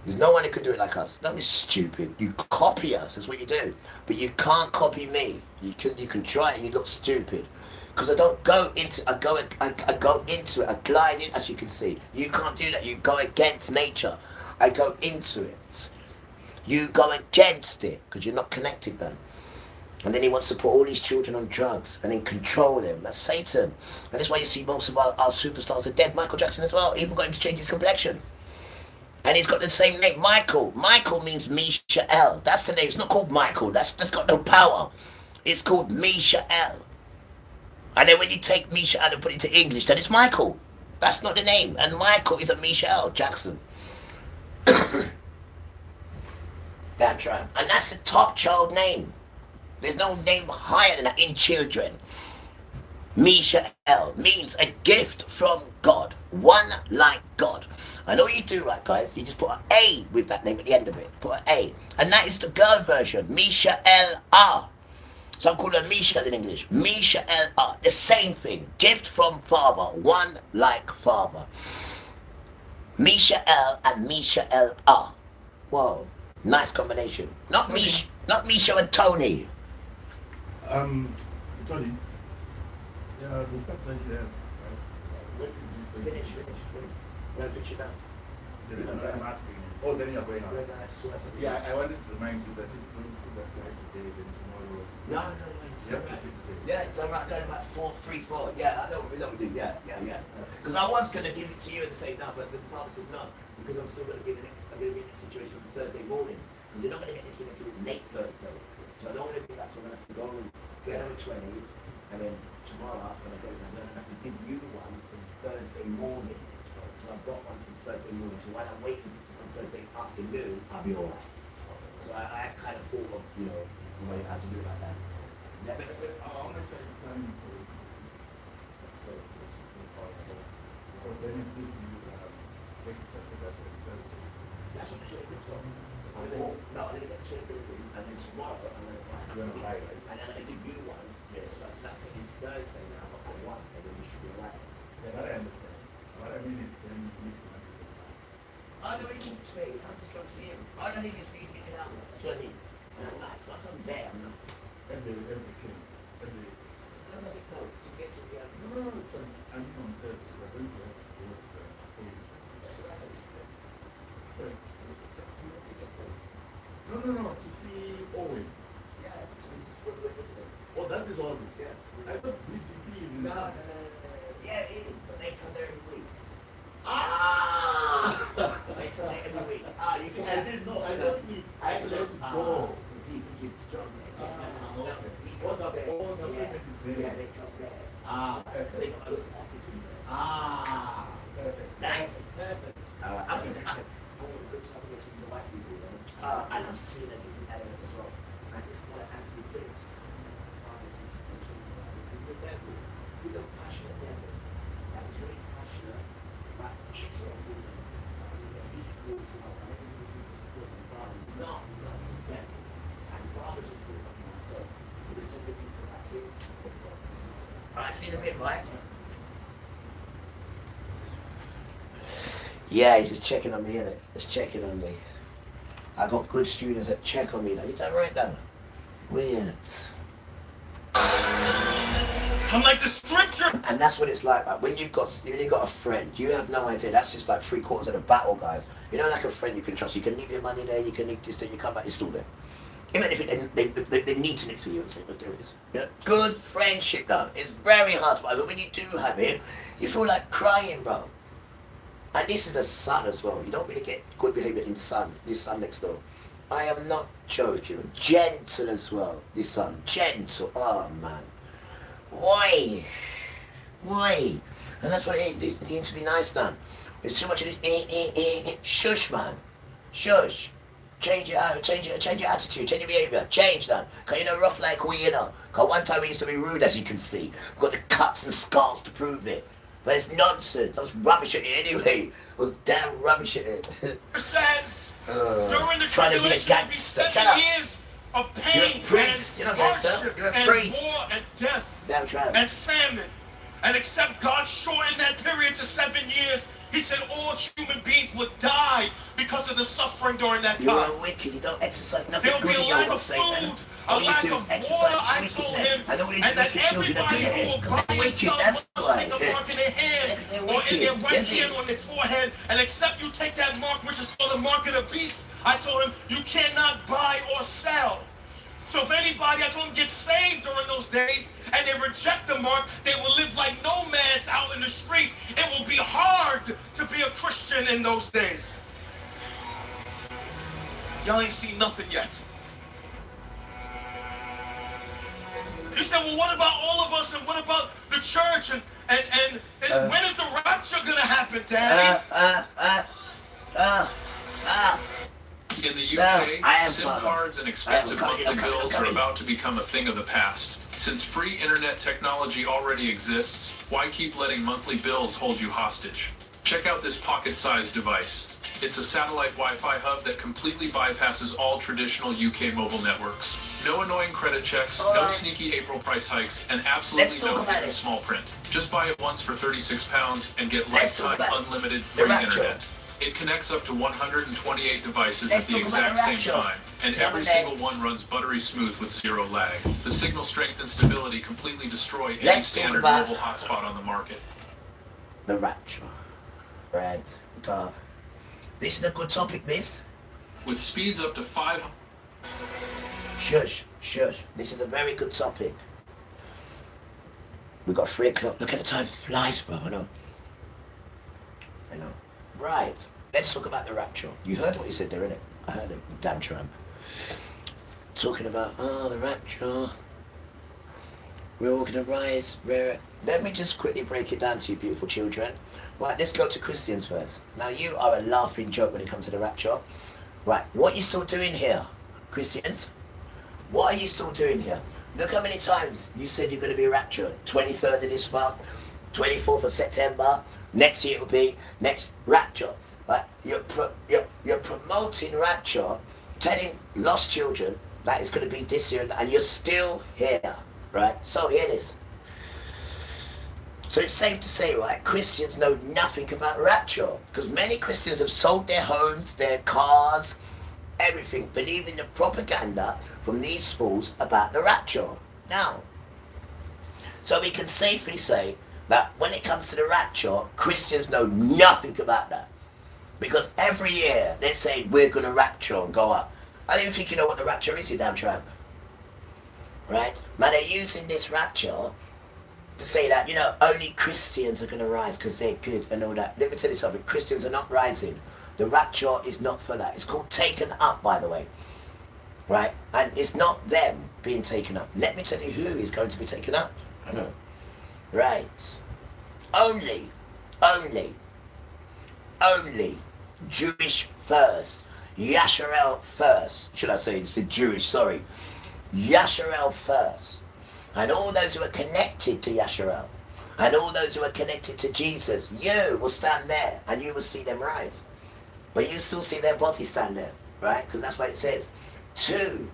There's no one who can do it like us. Don't be stupid. You copy us, that's what you do. But you can't copy me. You can try it, you look stupid. Because I don't go into I go into it, I glide in, as you can see. You can't do that. You go against nature. I go into it. You go against it, because you're not connected then. And then he wants to put all these children on drugs and then control them. That's Satan. And that's why you see most of our superstars are dead. Michael Jackson as well, even going to change his complexion. And he's got the same name, Michael. Michael means Misha'el. That's the name. It's not called Michael. That's got no power. It's called Misha'el. And then when you take Misha'el and put it into English, then it's Michael. That's not the name. And Michael is a Misha'el Jackson. That's right. And that's the top child name. There's no name higher than that in children. Misha'el means a gift from God. One like God. I know what you do, right, guys? You just put an A with that name at the end of it. Put an A. And that is the girl version. Misha'el R. So I'm calling her Misha in English. Misha'el R. The same thing. Gift from Father. One like Father. Misha'el and Misha'el R. Whoa. Nice combination. Not Misha and Tony. Tony. Yeah, the stuff that you have, right? What is the Finish. Let's switch it up. I'm asking you. Oh, then you're going on. Yeah, I wanted to remind you that if you don't see that guy today, then tomorrow. No. You have to see today. Yeah, it's around going about 3-4. Yeah, I know what we do. Yeah. Because I was going to give it to you and say no, but the father said no. Because I'm still going to give the situation for Thursday morning. And you're not going to get this one until late Thursday. So I don't want to do that, so I'm going to have to go and get over 20. And then tomorrow I'm going to have to give you one from Thursday morning. So I've got one from Thursday morning. So while I'm waiting from Thursday afternoon, I'll be alright. So I kind of thought of, some way how to do it like that. That makes sense? How much are you planning for? Because then it gives you extra so that on Thursday. That's what the shape is for. No, I'm going to get the shape and then tomorrow I'm going to buy it. You're going to buy it, right? And then I give you one. Yeah, so that's it. It's Thursday now. I've got one, and then you should be right. Yeah, that I understand. What I mean is then you need to make it last. I don't really need to say. I'm just going to see him. I don't need his feet in it out. That's what I need. And I'm not. Once I'm there, I'm not. Every king. That's a big no. To get to the No. I mean on Thursday, we're going to have to go to the holy. That's what he said. Sorry. You want to get there? No, to see Owen. Yeah, so we just go to it this way. Oh, that is all this. Yeah. I thought BGP is in No. Yeah, it is, but they come there every week. Ah! They come there every week. You can I didn't know. I thought we actually had to go. See, it's strong. Okay. All the payment is there. Yeah, they come there. They Perfect. got an office in there. Perfect. Nice. Perfect. I'm going to have good time with the white people, and I'm seeing a different element as well. I just want to ask you this. Because the devil, with a passionate devil, that is very passionate, but it's not good. He's a deep good for our he's not the devil. And God is a good. So, there's some people like him. I see the bit, right? Yeah, he's just checking on me, innit? Just checking on me. I got good students that check on me. Like, you done right, Dan? Weird. I'm like the scripture. And that's what it's like when you've got a friend, you have no idea. That's just like 3/4 of the battle, guys. You know, like a friend you can trust. You can leave your money there, you can leave this there, you come back, it's still there. Even if they're neating it for you and say, look, there it is. Yeah? Good friendship, though. It's very hard to find, but when you do have it, you feel like crying, bro. And this is a son as well. You don't really get good behavior in son, this son next door. I am not joking. Gentle as well, this son. Gentle. Oh, man. Why? And that's what it is. He needs to be nice, man. There's too much of this. Shush, man. Shush. Change your attitude, change your behavior. Change, man. Cause you're not rough like we, you know. Cause one time we used to be rude, as you can see. We've got the cuts and scars to prove it. But it's nonsense. I was rubbish at it anyway. I was damn rubbish at it. It says during the trying to be a tribulation will be gangster. 7 years of pain and hardship and war and death and famine. And except God shortened that period to 7 years, he said all human beings would die because of the suffering during that time. You're wicked. You don't exercise nothing There'll good be in a your lack life, of Satan. food, a lack of water, I told him, and that everybody who will buy and sell must take a mark in their hand or in their right hand on their forehead. And except you take that mark, which is called the mark of the beast, I told him, you cannot buy or sell. So if anybody, I told him, get saved during those days and they reject the mark, they will live like nomads out in the street. It will be hard to be a Christian in those days. Y'all ain't seen nothing yet. You said, well, what about all of us and what about the church and when is the rapture gonna happen, Daddy? In the UK, SIM cards and expensive monthly bills are about to become a thing of the past. Since free internet technology already exists, why keep letting monthly bills hold you hostage? Check out this pocket-sized device. It's a satellite Wi-Fi hub that completely bypasses all traditional UK mobile networks. No annoying credit checks, no sneaky April price hikes, and absolutely no hidden small print. Just buy it once for £36 and get lifetime unlimited free internet. It connects up to 128 devices at the exact same time, and every single one runs buttery smooth with zero lag. The signal strength and stability completely destroy any standard mobile hotspot on the market. The rapture. Right. This is a good topic, miss. With speeds up to 5... Shush. This is a very good topic. We got 3 o'clock. Look at the time. Flies, bro. I know. Right. Let's talk about the rapture. You heard what he said there, innit? I heard him. Damn tramp. Talking about, the rapture. We're all going to rise. Let me just quickly break it down to you, beautiful children. Right, let's go to Christians first. Now, you are a laughing joke when it comes to the rapture. Right, what are you still doing here, Christians? What are you still doing here? Look how many times you said you're going to be raptured. 23rd of this month, 24th of September. Next year it will be next rapture. Right? You're promoting rapture, telling lost children that it's going to be this year, and you're still here, right? So here it is. So it's safe to say, right, Christians know nothing about rapture, because many Christians have sold their homes, their cars, everything, believing the propaganda from these fools about the rapture. Now, so we can safely say that when it comes to the rapture, Christians know nothing about that. Because every year they say we're going to rapture and go up. I don't even think you know what the rapture is, you damn tramp. Right? Now they're using this rapture to say that, you know, only Christians are going to rise because they're good and all that. Let me tell you something. Christians are not rising. The rapture is not for that. It's called taken up, by the way. Right? And it's not them being taken up. Let me tell you who is going to be taken up. I know. Right. Only Jewish first. Yasharel first. Should I say it's Jewish, sorry. Yasharel first. And all those who are connected to Yasharel. And all those who are connected to Jesus. You will stand there and you will see them rise. But you still see their body stand there. Right? Because that's what it says. 2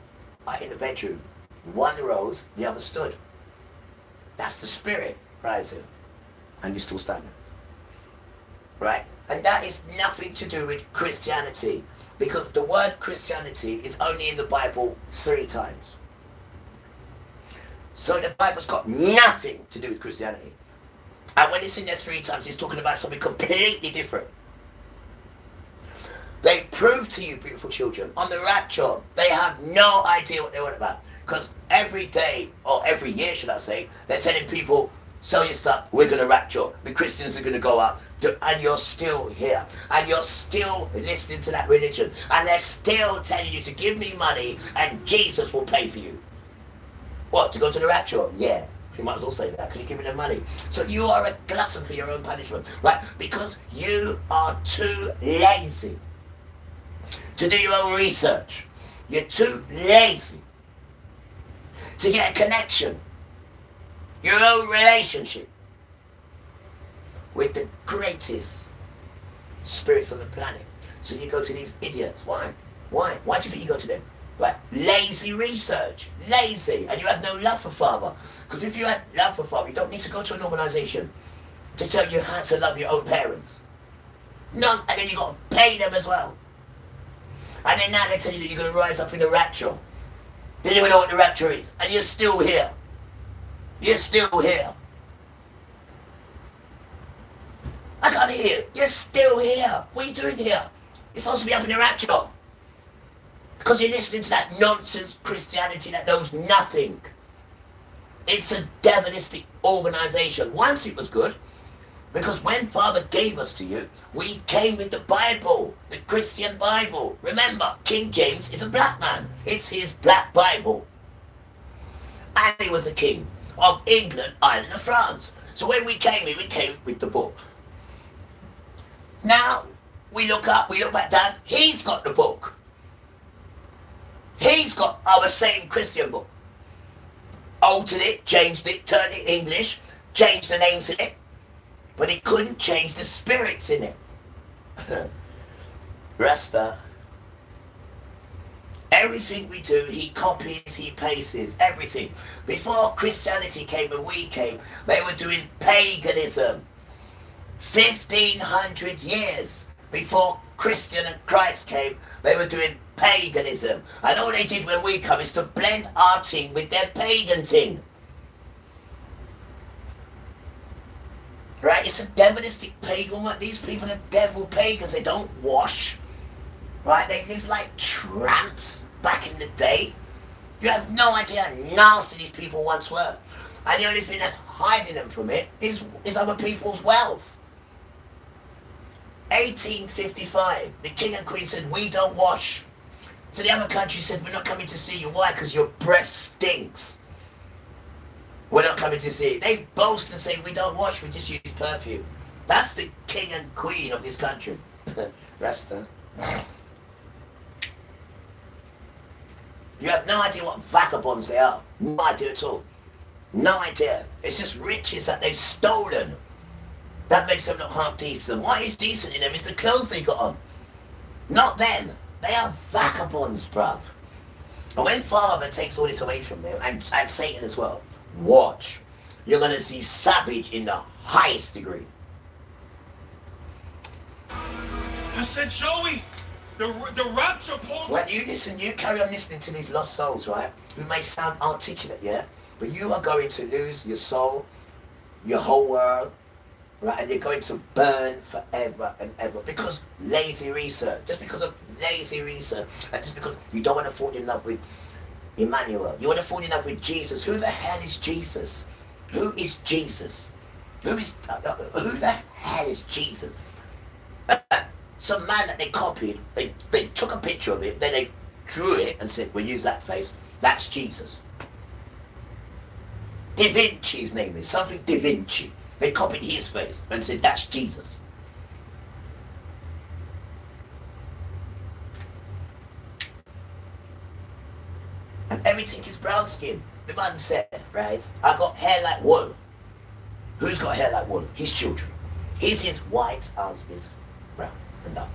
are in the bedroom. 1 rose, the other stood. That's the spirit rising. And you're still standing. Right? And that is nothing to do with Christianity. Because the word Christianity is only in the Bible 3 times. So the Bible's got nothing to do with Christianity. And when it's in there 3 times, it's talking about something completely different. They prove to you, beautiful children, on the rapture, they have no idea what they're on about. Because every day, or every year should I say, they're telling people, sell your stuff, we're going to rapture. The Christians are going to go up. And you're still here. And you're still listening to that religion. And they're still telling you to give me money and Jesus will pay for you. What, to go to the rapture? Yeah. You might as well say that because you're giving them money. So you are a glutton for your own punishment. Right? Because you are too lazy to do your own research. You're too lazy to get a connection, your own relationship with the greatest spirits on the planet. So you go to these idiots. Why? Why? Why do you think you go to them? Right? Lazy research. Lazy. And you have no love for Father. Because if you had love for Father, you don't need to go to an organization to tell you how to love your own parents. None. And then you got to pay them as well. And then now they tell you that you're going to rise up in the rapture. They don't even know what the rapture is. And you're still here. You're still here. I can't hear you. You're still here. What are you doing here? You're supposed to be up in the rapture. Because you're listening to that nonsense Christianity that knows nothing. It's a demonistic organization. Once it was good. Because when Father gave us to you, we came with the Bible, the Christian Bible. Remember, King James is a black man. It's his black Bible. And he was a king of England, Ireland, and France. So when we came with the book. Now, we look back down, he's got the book. He's got our same Christian book. Altered it, changed it, turned it English, changed the names in it. But he couldn't change the spirits in it. Rasta. Everything we do, he copies, he pastes, everything. Before Christianity came and we came, they were doing paganism. 1,500 years before Christian and Christ came, they were doing paganism. And all they did when we come is to blend our thing with their pagan thing. Right? It's a demonistic pagan. These people are devil pagans. They don't wash. Right? They live like tramps back in the day. You have no idea how nasty these people once were. And the only thing that's hiding them from it is other people's wealth. 1855, the king and queen said, we don't wash. So the other country said, we're not coming to see you. Why? Because your breath stinks. We're not coming to see it. They boast and say, we don't wash, we just use perfume. That's the king and queen of this country. Rasta. You have no idea what vagabonds they are. No idea at all. No idea. It's just riches that they've stolen. That makes them look half decent. What is decent in them is the clothes they got on. Not them. They are vagabonds, bruv. And when Father takes all this away from them, and Satan as well, watch. You're going to see savage in the highest degree. I said, Joey, the rapture pulls. When you listen, you carry on listening to these lost souls, right? Who may sound articulate, yeah? But you are going to lose your soul, your whole world, right? And you're going to burn forever and ever because lazy research. Just because of lazy research. And just because you don't want to fall in love with Emmanuel. You want to fall in love with Jesus. Who the hell is Jesus? Who is Jesus? Who the hell is Jesus? Some man that they copied, they took a picture of it, then they drew it and said, we'll use that face. That's Jesus. Da Vinci's name is something Da Vinci. They copied his face and said, that's Jesus. And everything is brown skin. The man said, right, I got hair like wool. Who's got hair like wool? His children. His is white, ours is brown and dark.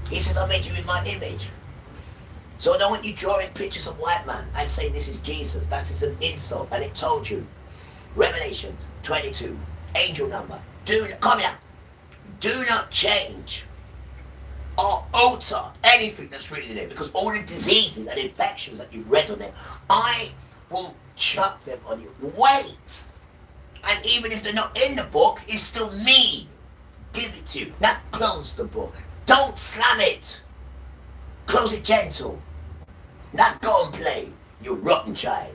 He says, I made you in my image. So I don't want you drawing pictures of white man and saying this is Jesus. That is an insult. And it told you. Revelation 22, angel number. Come here. Do not change or alter anything that's written in it, because all the diseases and infections that you've read on it, I will chuck them on you. Wait. And even if they're not in the book, it's still me. Give it to you. Now close the book. Don't slam it. Close it gentle. Now go and play, you rotten child.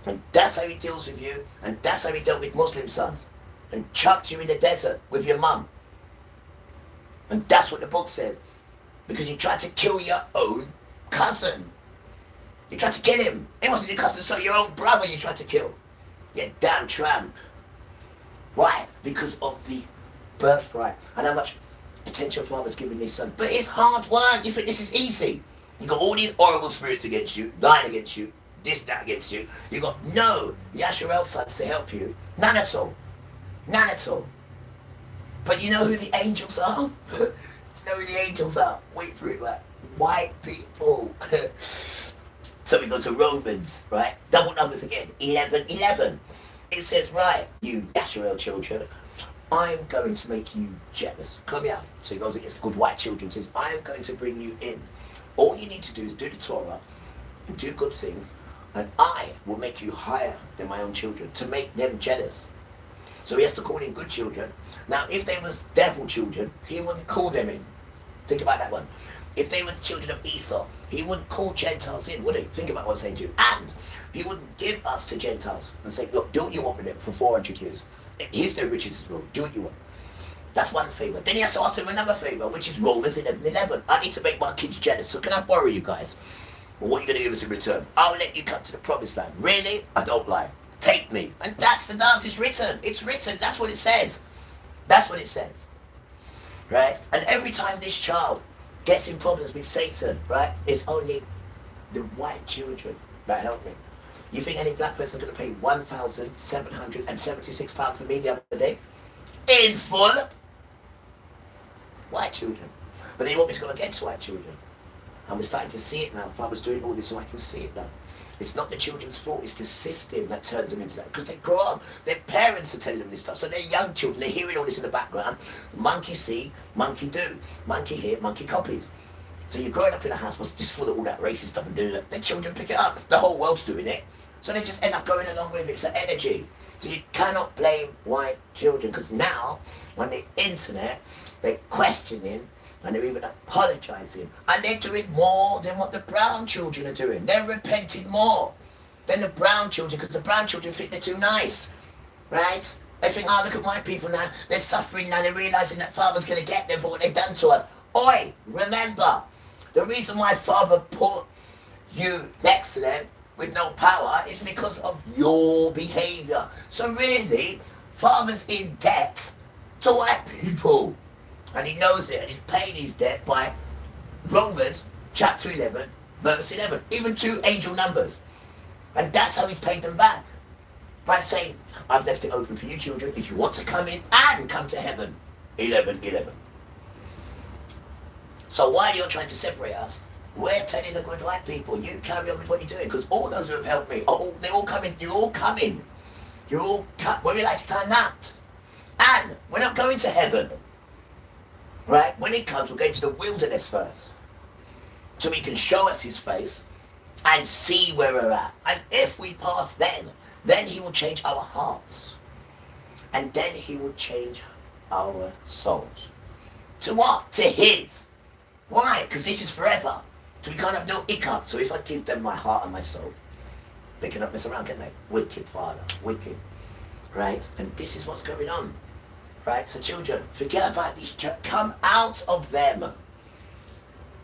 And that's how he deals with you, and that's how he dealt with Muslim sons, and chucked you in the desert with your mum. And that's what the book says. Because you tried to kill your own cousin. You tried to kill him. It wasn't your cousin, so your own brother you tried to kill. You damn tramp. Why? Because of the birthright and how much attention father's giving his son. But it's hard work. You think this is easy. You got all these horrible spirits against you, lying against you, this, that against you. You got no Yasharel sons to help you. None at all. None at all. But you know who the angels are? You know who the angels are? Wait for it, like white people. So we go to Romans, right? Double numbers again. 11:11. It says, right, you Yasharel children, I'm going to make you jealous. Come here. So he goes against good white children. Says, I am going to bring you in. All you need to do is do the Torah and do good things, and I will make you higher than my own children to make them jealous. So he has to call in good children. Now, if they was devil children, he wouldn't call them in. Think about that one. If they were children of Esau, he wouldn't call Gentiles in, would he? Think about what I'm saying to you. And he wouldn't give us to Gentiles and say, look, do what you want with them for 400 years. Here's their riches as well. Do what you want. That's one favor. Then he has to ask them another favor, which is Romans 11:11. I need to make my kids jealous, so can I borrow you guys? Well, what are you going to give us in return? I'll let you come to the promised land. Really? I don't lie. Take me. And that's the dance. It's written. It's written. That's what it says. That's what it says. Right? And every time this child gets in problems with Satan, right, it's only the white children that help me. You think any black person is going to pay £1,776 for me the other day? In full? White children. But they want me to go against white children. And we're starting to see it now. Father's doing all this so I can see it now. It's not the children's fault, it's the system that turns them into that. Because they grow up, their parents are telling them this stuff. So they're young children, they're hearing all this in the background. Monkey see, monkey do. Monkey hear, monkey copies. So you're growing up in a house what's just full of all that racist stuff and doing that. The children pick it up. The whole world's doing it. So they just end up going along with it. It's an energy. So you cannot blame white children, because now, on the internet, they're questioning and they're even apologizing. And they're doing more than what the brown children are doing. They're repenting more than the brown children, because the brown children think they're too nice, right? They think, oh, look at white people now. They're suffering now. They're realizing that Father's going to get them for what they've done to us. Oi, remember, the reason why Father put you next to them with no power is because of your behavior. So really, Father's in debt to white people. And he knows it, and he's paying his debt by Romans chapter 11, verse 11. Even 2 angel numbers. And that's how he's paid them back. By saying, I've left it open for you children if you want to come in and come to heaven. 11:11. So while you're trying to separate us, we're telling the good white people, you carry on with what you're doing, because all those who have helped me, they're all coming, you're all coming. You're all cut, whether you like it or not. And we're not going to heaven. Right? When he comes, we're going to the wilderness first. So he can show us his face and see where we're at. And if we pass then he will change our hearts. And then he will change our souls. To what? To his. Why? Because this is forever. So we can't have no hiccup. So if I give them my heart and my soul, they cannot mess around, can they? Wicked, Father. Wicked. Right? And this is what's going on. Right, so children, forget about these. Come out of them.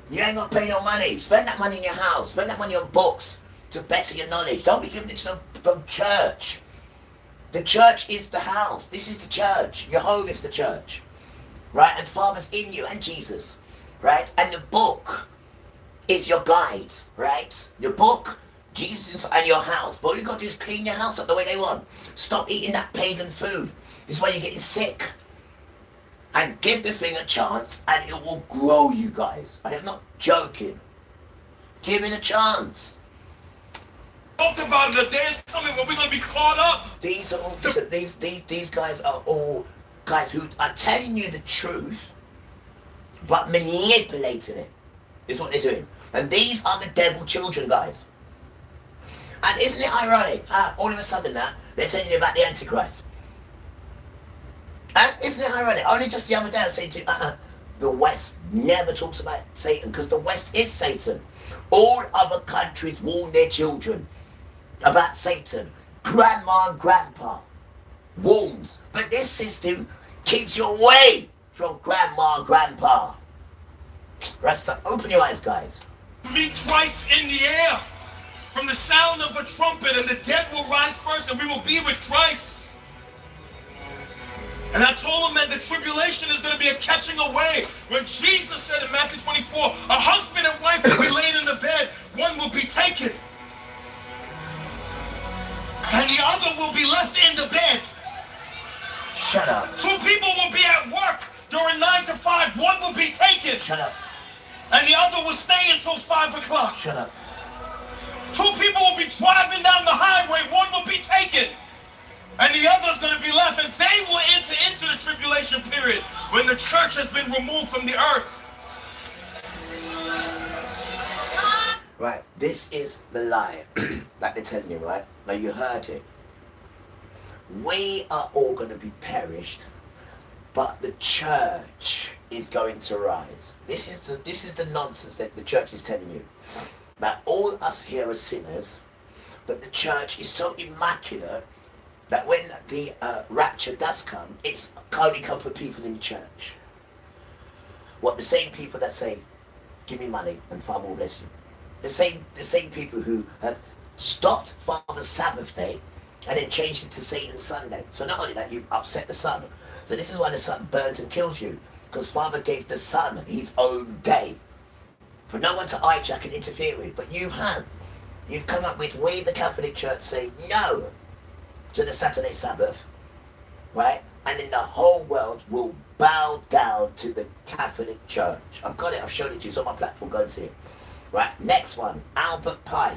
You ain't got to pay no money. Spend that money in your house. Spend that money on books to better your knowledge. Don't be giving it to the church. The church is the house. This is the church. Your home is the church. Right, and Father's in you and Jesus. Right, and the book is your guide. Right, your book, Jesus, and your house. But all you got to do is clean your house up the way they want. Stop eating that pagan food. This is why you're getting sick. And give the thing a chance, and it will grow, you guys. I am not joking. Give it a chance. talked about it. The day is coming when we're going to be caught up. These are all, listen, these guys are all guys who are telling you the truth, but manipulating it. Is what they're doing. And these are the devil children, guys. And isn't it ironic? All of a sudden now, they're telling you about the Antichrist. And isn't it ironic? Only just the other day I was saying to you, the West never talks about Satan, because the West is Satan. All other countries warn their children about Satan. Grandma and grandpa warns. But this system keeps you away from grandma and grandpa. Rasta, open your eyes, guys. Meet Christ in the air from the sound of a trumpet, and the dead will rise first, and we will be with Christ. And I told him that the tribulation is going to be a catching away. When Jesus said in Matthew 24, a husband and wife will be laid in the bed, one will be taken, and the other will be left in the bed. Shut up. Two people will be at work during 9 to 5, one will be taken. Shut up. And the other will stay until 5 o'clock. Shut up. Two people will be driving down the highway, one will be taken, and the other's going to be left, and they will enter into the tribulation period when the church has been removed from the earth. Right, this is the lie that they're telling you, right? Now you heard it. We are all going to be perished, but the church is going to rise. This is the nonsense that the church is telling you. That all us here are sinners, but the church is so immaculate that when the rapture does come, it's only come for people in the church. What, the same people that say, give me money and Father will bless you. The same people who have stopped Father's Sabbath day and then changed it to Satan's Sunday. So not only that, you've upset the sun. So this is why the sun burns and kills you, because Father gave the sun his own day for no one to hijack and interfere with. But you have. You've come up with, we the Catholic Church say no to the Saturday Sabbath, right? And then the whole world will bow down to the Catholic Church. I've got it, I've shown it to you, it's on my platform, go and see it. Right, next one, Albert Pike,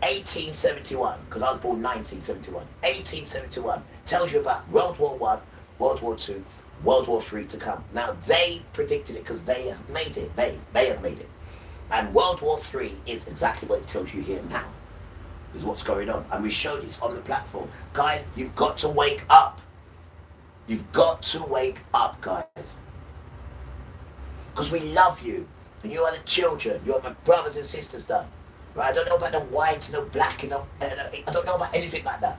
1871, because I was born 1971. 1871 tells you about World War I, World War II, World War III to come. Now they predicted it because they have made it. They have made it. And World War III is exactly what it tells you here now. Is what's going on. And we showed this on the platform. Guys, you've got to wake up. You've got to wake up, guys. Because we love you. And you are the children. You are my brothers and sisters, done. Right? I don't know about the white and the black and I don't know about anything like that.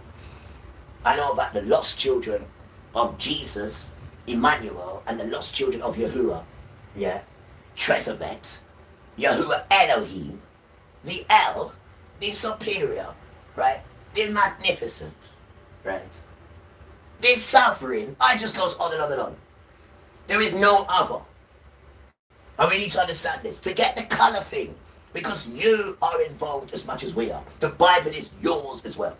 I know about the lost children of Jesus, Emmanuel, and the lost children of Yahuwah. Yeah. Trezebet, Yahuwah Elohim, the El, the superior, right? The magnificent, right? The sovereign. I just goes on and on and on. There is no other. And we need to understand this. Forget the color thing, because you are involved as much as we are. The Bible is yours as well.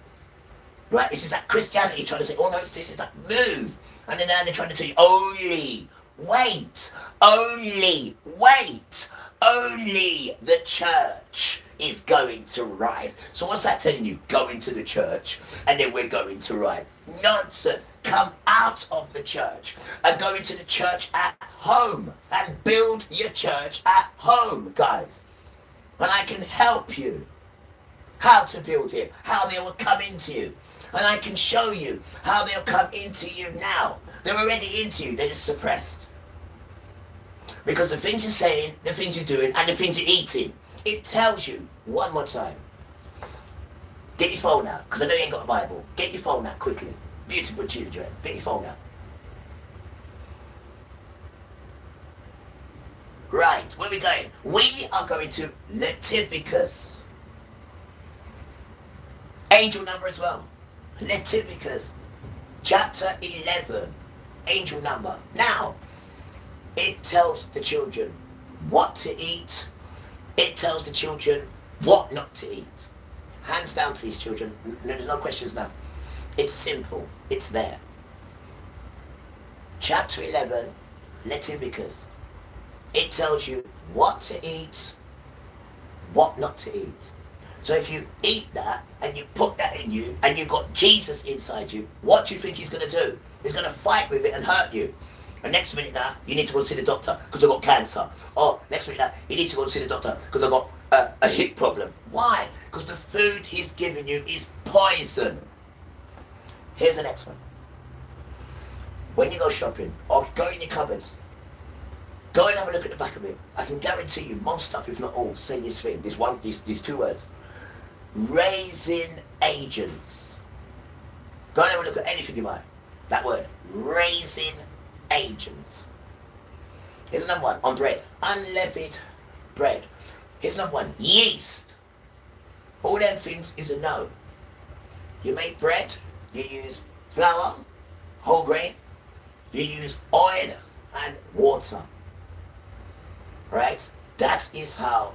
Right? This is that Christianity trying to say, oh no, it's this, it's that. Move. And then now they're trying to tell you, only wait, only wait, only the church is going to rise. So what's that telling you? Go into the church and then we're going to rise. Nonsense. Come out of the church and go into the church at home and build your church at home, guys. And I can help you how to build it, how they will come into you. And I can show you how they'll come into you now. They're already into you, they're just suppressed. Because the things you're saying, the things you're doing, and the things you're eating, it tells you, one more time. Get your phone out, because I know you ain't got a Bible. Get your phone out quickly. Beautiful children, get your phone out. Right, where are we going? We are going to Leviticus. Angel number as well. Leviticus, chapter 11, angel number. Now, it tells the children what to eat. It tells the children what not to eat. Hands down, please, children. There's no questions now. It's simple. It's there. Chapter 11, Leviticus. It tells you what to eat, what not to eat. So if you eat that and you put that in you and you've got Jesus inside you, what do you think he's going to do? He's going to fight with it and hurt you. And next minute now, you need to go see the doctor because I've got cancer. Or next minute now, you need to go see the doctor because I've got a hip problem. Why? Because the food he's giving you is poison. Here's the next one. When you go shopping, or go in your cupboards, go and have a look at the back of it. I can guarantee you, most stuff, if not all, say this thing, these two words. Raising agents. Go and have a look at anything you buy. That word, raising agents. Here's another one on bread. Unleavened bread. Here's another one. Yeast. All them things is a no. You make bread, you use flour, whole grain, you use oil and water. Right? That is how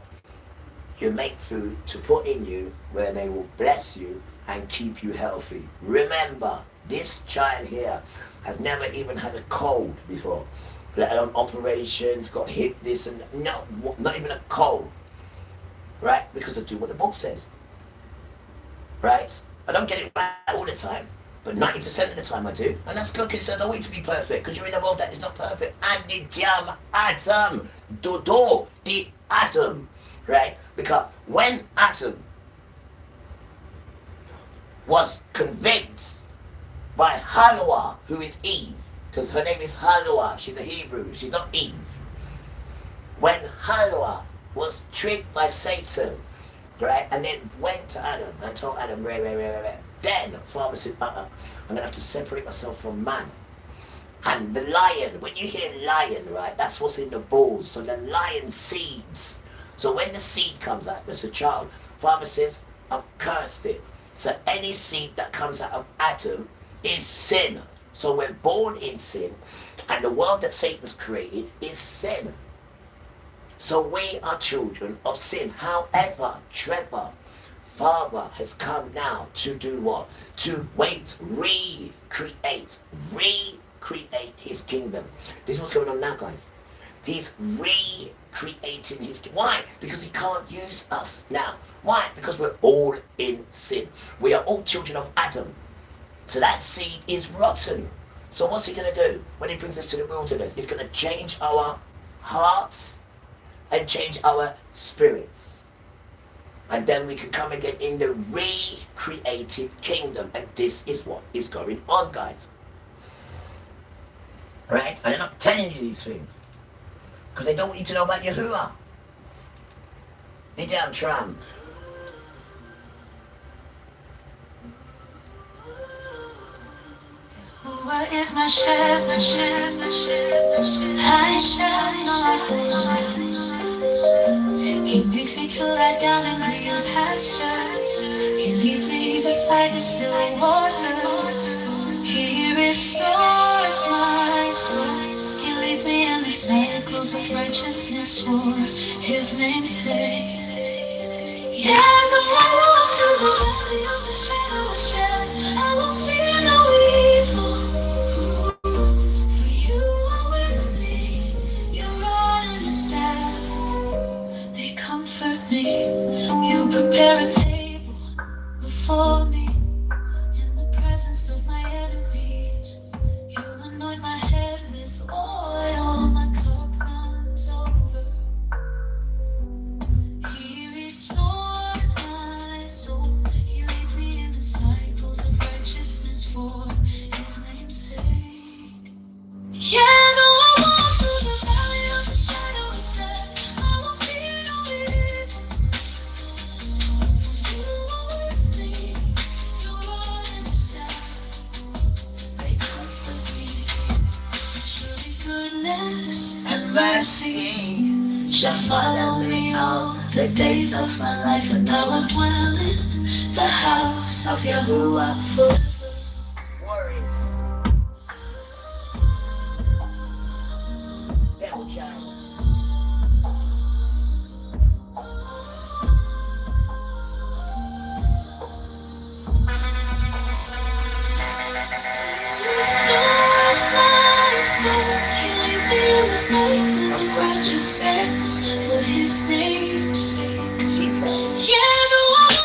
you make food to put in you where they will bless you and keep you healthy. Remember, this child here has never even had a cold before, let alone operations, got hit this and no, not even a cold, right? Because I do what the book says, right? I don't get it right all the time, but 90% of the time I do, and that's good because I don't want you to be perfect, because you're in a world that is not perfect. And the damn atom, the atom, right? Because when Adam was convinced by Halwa, who is Eve, because her name is Halwa, she's a Hebrew, she's not Eve. When Halwa was tricked by Satan, right, and then went to Adam and told Adam, then Father said, I'm gonna have to separate myself from man. And the lion, when you hear lion, right, that's what's in the balls. So the lion seeds. So when the seed comes out, there's a child, Father says, I've cursed it. So any seed that comes out of Adam is sin. So we're born in sin, and the world that Satan's created is sin. So we are children of sin. However, Trevor, Father has come now to do what? To recreate his kingdom. This is what's going on now, guys. He's recreating his kingdom. Why? Because he can't use us now. Why? Because we're all in sin. We are all children of Adam. So that seed is rotten. So what's he going to do when he brings us to the wilderness? He's going to change our hearts and change our spirits. And then we can come again in the recreated kingdom. And this is what is going on, guys. Right? And I'm not telling you these things because they don't want you to know about Yahuwah. They damn Trump. What is my chef, my chef, my chef, my chef? I shall. He makes me to lie down in green pastures. He leads me beside the still waters. He restores my soul. He leads me in the cycles of righteousness for his name's sake. Yeah, though I walk through the valley of the shadow of death, I will fear no evil. For you are with me, your rod and your staff, they comfort me. You prepare a table before me in the presence of my enemies. You anoint my head with oil, my cup runs over. He restores my soul. He leads me in the cycles of righteousness for his name's sake. Yeah, though I walk through the valley of the shadow of death, I will fear no evil. For you are with me, your rod and your staff, they comfort me. Surely goodness and mercy shall follow me all the days of my life, and I will dwell in the house of Yahuwah forever. Worries. Devil child. Restores my soul. He leads me in the cycles of righteousness for his name's sake. She said. Yeah, the one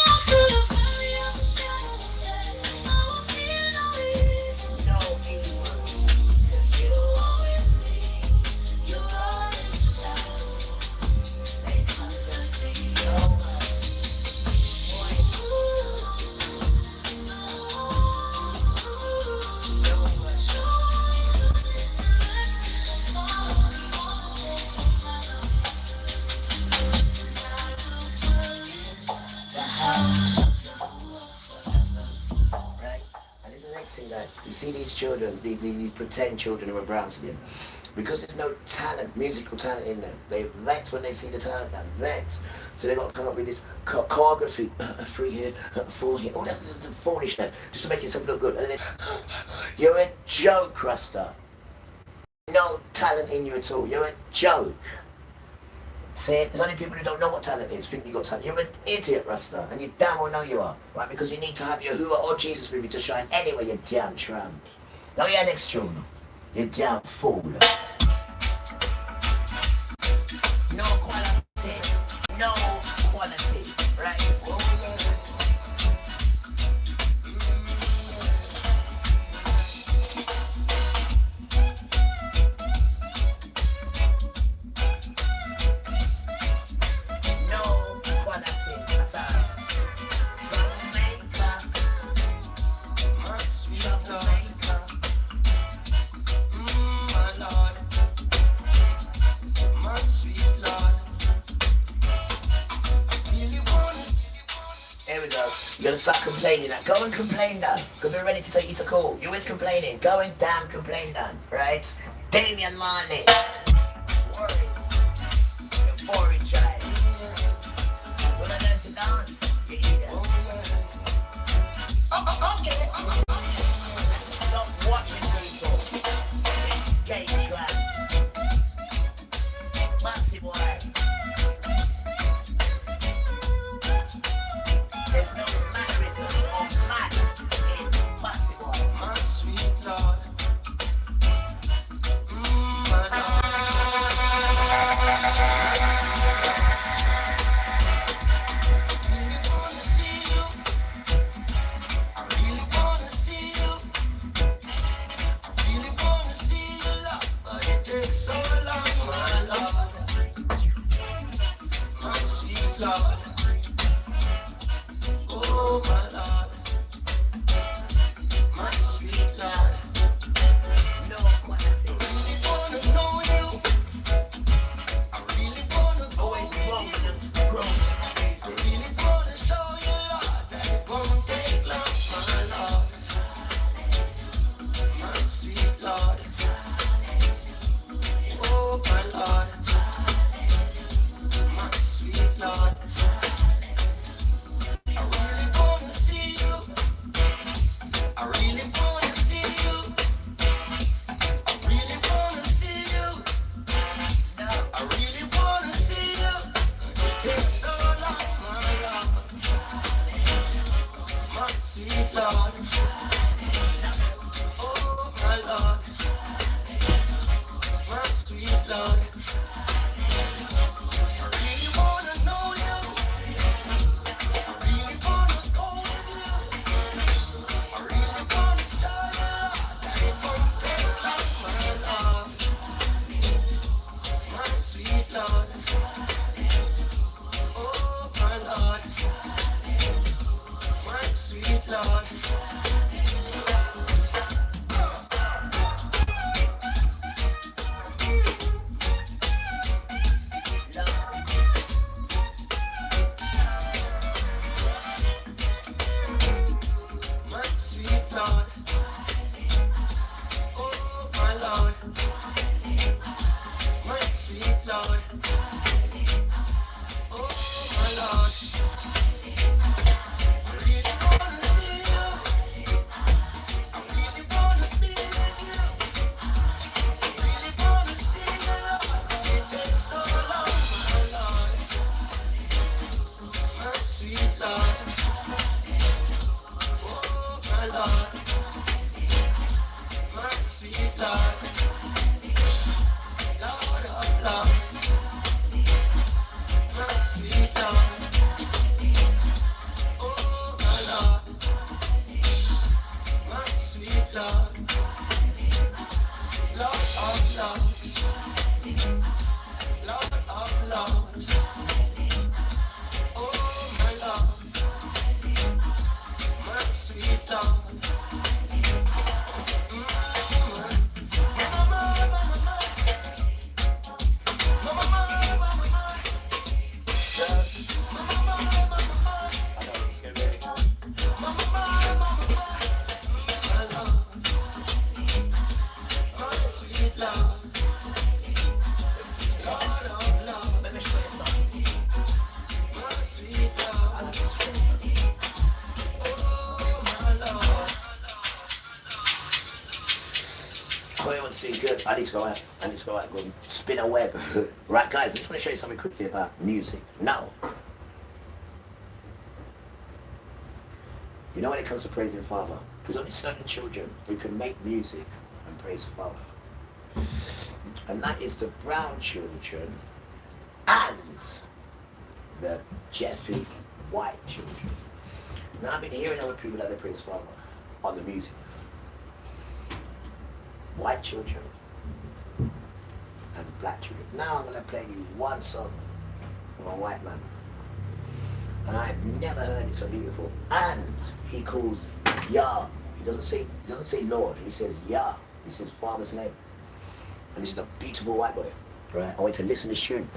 You see these children, these pretend children who are brown skin, because there's no talent, musical talent in them. They vex when they see the talent, they're vex. So they've got to come up with this choreography, free here, full here. All that's just foolishness, just to make yourself look good. And then you're a joke, Rasta. No talent in you at all. You're a joke. See, there's only people who don't know what talent is, think you got talent. You're an idiot, Rasta, and you damn well know you are, right? Because you need to have your Hoover or Jesus with you to shine anyway, you damn tramp. Now yeah, next tune. You damn fool. No quality, no quality, right? You gotta stop complaining now. Go and complain now. Because we're ready to take you to court. You always complaining. Go and damn complain now. Right? Damian Marley. Worries. You boring child. Will I learn to dance? You idiot. Stop watching people. Gay trap. Maxi boy. There's no mannerism or man in Maxi boy. My sweet Lord. My Lord. good. I need to go out. Go and spin a web. Right, guys, I just want to show you something quickly about music. Now, you know when it comes to praising Father, there's only certain children who can make music and praise Father. And that is the brown children and the Jeffy white children. Now I've been hearing other people that they praise Father on the music. White children and black children. Now I'm going to play you one song from a white man. And I've never heard it so beautiful. And he calls Yah. He doesn't say Lord. He says Yah. He says Father's name. And this is a beautiful white boy. Right? I want you to listen to this tune.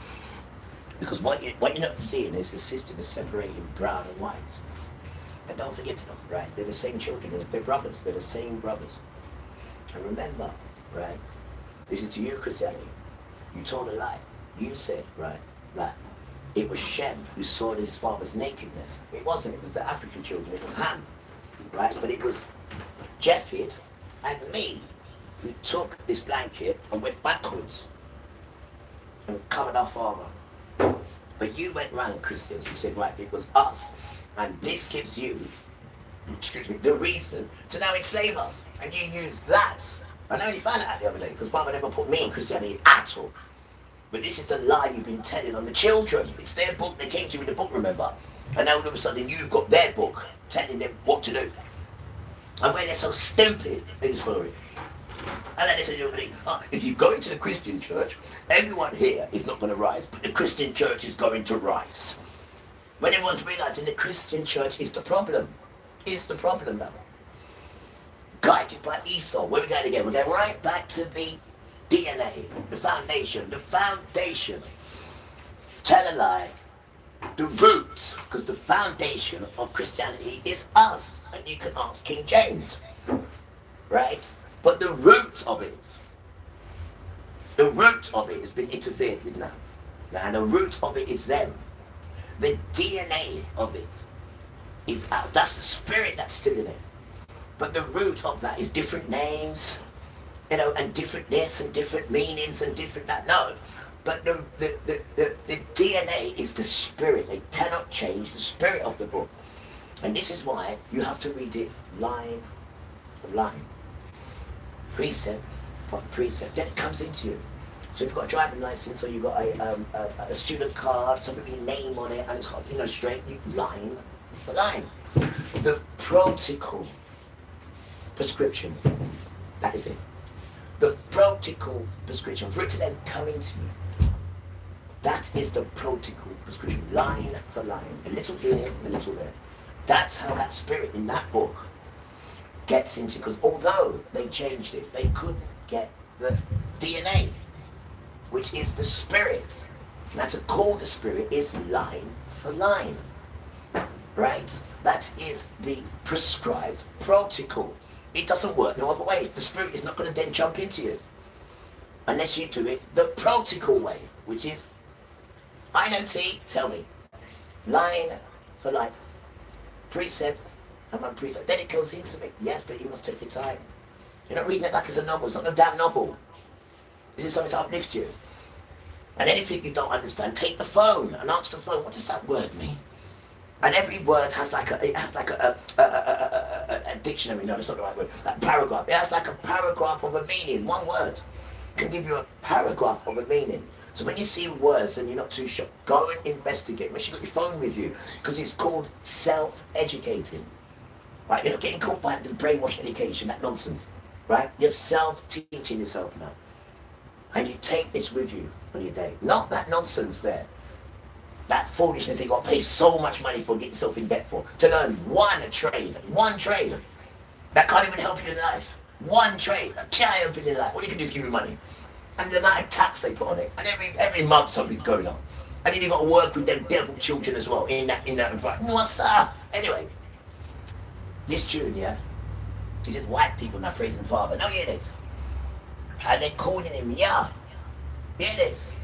Because what you're not seeing is the system is separating brown and white. And don't forget to them, right? They're the same children. They're brothers. They're the same brothers. And remember, right? This is to you, Christianity. You told a lie. You said, right, that it was Shem who saw his father's nakedness. It wasn't. It was the African children. It was Ham, right? But it was Japheth and me who took this blanket and went backwards and covered our father. But you went round, Christians, you said, right, it was us. And this gives you, excuse me, the reason to now enslave us. And you use that. And I only found it out the other day, because Father never put me in Christianity at all. But this is the lie you've been telling on the children. It's their book, they came to you with the book, remember? And now all of a sudden you've got their book, telling them what to do. And when they're so stupid, they just follow it. And then they say, if you go into the Christian church, everyone here is not going to rise, but the Christian church is going to rise. When everyone's realizing the Christian church is the problem. Is the problem now. Guided by Esau. Where are we going again? We're going right back to the DNA, the foundation. The foundation. Tell a lie. The roots, because the foundation of Christianity is us. And you can ask King James. Right? But the root of it has been interfered with now. And the root of it is them. The DNA of it is out. That's the spirit that's still in it. But the root of that is different names, and different this and different meanings and different that. No. But the DNA is the spirit. They cannot change the spirit of the book. And this is why you have to read it line for line. Precept for precept. Then it comes into you. So you've got a driving license, or you've got a student card, something with your name on it, and it's got, straight, line for line. The protocol prescription, that is it. The protocol prescription, for it to then come into you, that is the protocol prescription, line for line, a little here, a little there. That's how that spirit in that book gets into, because although they changed it, they couldn't get the DNA, which is the spirit. Now to call the spirit is line for line, right? That is the prescribed protocol. It doesn't work no other way. The spirit is not going to then jump into you unless you do it the protocol way, which is, I know T, tell me, line for line, precept, and one precept. Then it goes into it. Yes, but you must take your time. You're not reading it like it's a novel. It's not a damn novel. This is something to uplift you. And anything you don't understand, take the phone and answer the phone. What does that word mean? And every word has like a dictionary. No, it's not the right word. That paragraph. It has like a paragraph of a meaning. One word can give you a paragraph of a meaning. So when you see words and you're not too sure, go and investigate. Make sure you've got your phone with you, because it's called self-educating. Right? You're not getting caught by the brainwash education, that nonsense. Right? You're self-teaching yourself now. And you take this with you on your day. Not that nonsense there. That foolishness you got to pay so much money for, get yourself in debt for. To learn one trade that can't even help you in life. One trade that can't help you in life. All you can do is give you money. And the amount of tax they put on it. And every month something's going on. And then you've got to work with them devil children as well in that environment. What's up? Anyway, this tune, yeah? He says white people not praising Father. Now hear this. And they're calling him Yah. Hear this.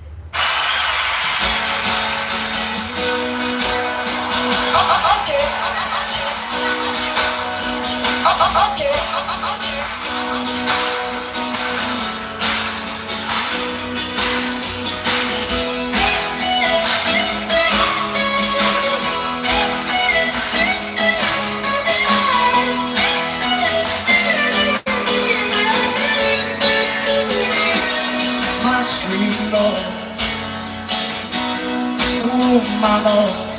my Lord,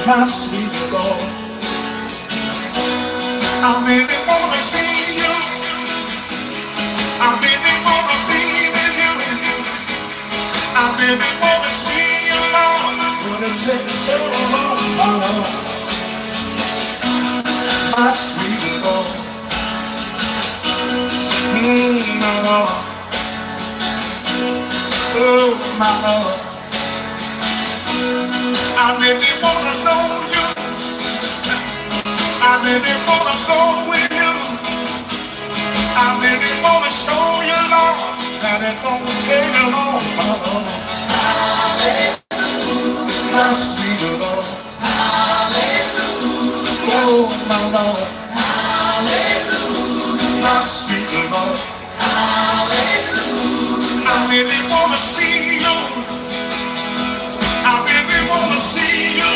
my sweet Lord. I really wanna see you. I really wanna be with you. I really wanna see you, Lord. But it takes so long, my Lord, my sweet Lord. My Lord, oh my Lord. I really wanna know you. I really wanna go with you. I really wanna show you, Lord, that it won't take long, my Lord, my sweet Lord. Oh my Lord, my sweet Lord. I really wanna see you. I really wanna see you.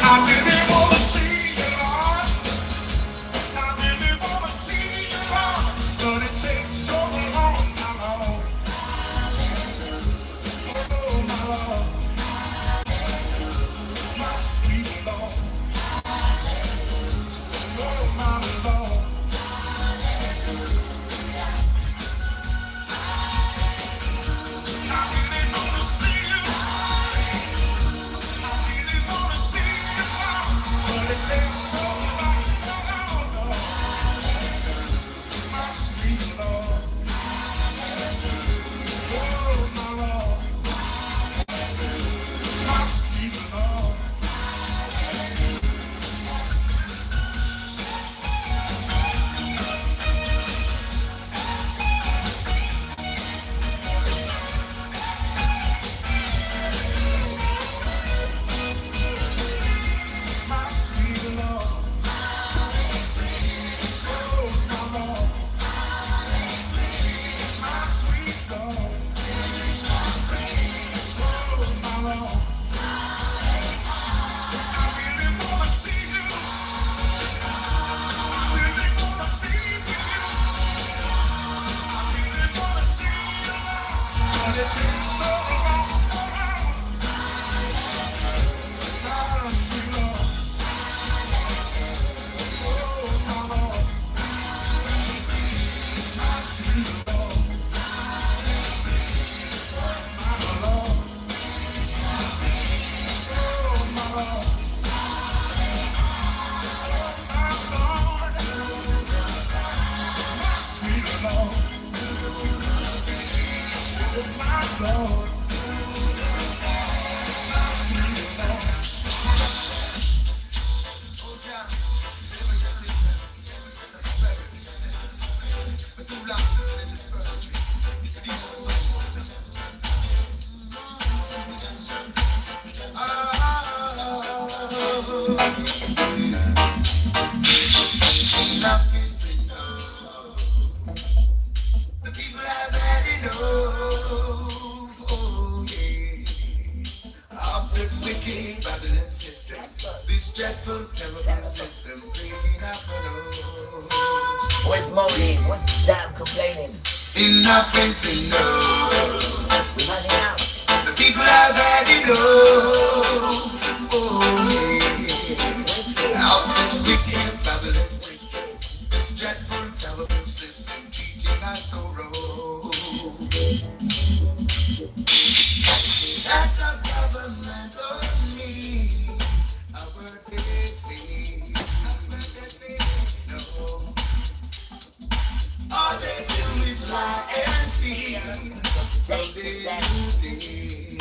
I really wanna see you, Lord. I really wanna see you, Lord. But it takes so long, my Lord. Oh, my Lord. My sweet Lord. Oh, my Lord. I really wanna see you. I really wanna see you, Lord. But it takes so long, Lord. My sweet Lord. Oh, my Lord. My sweet Lord. My sweet Lord. Oh, my Lord. My sweet Lord. Oh, my Lord. I really wanna see you. I really wanna be with you. I really wanna see you, Lord. But it takes so long. My sweet Lord. Oh, my Lord. My sweet Lord. My Lord. Oh, my Lord. My Lord. My sweet Lord. Oh, my Lord. My sweet Lord. The people have had enough, oh yeah, of this wicked Babylon system, this dreadful, terrible system, bringing up Where's moaning? What's damn complaining? enough is enough. We're running out. The people have had enough, oh yeah, of this wicked Babylon system, this dreadful, terrible system, teaching us so wrong. That's a government on me. Our destiny. No. All they do is lie and steal. From day to day.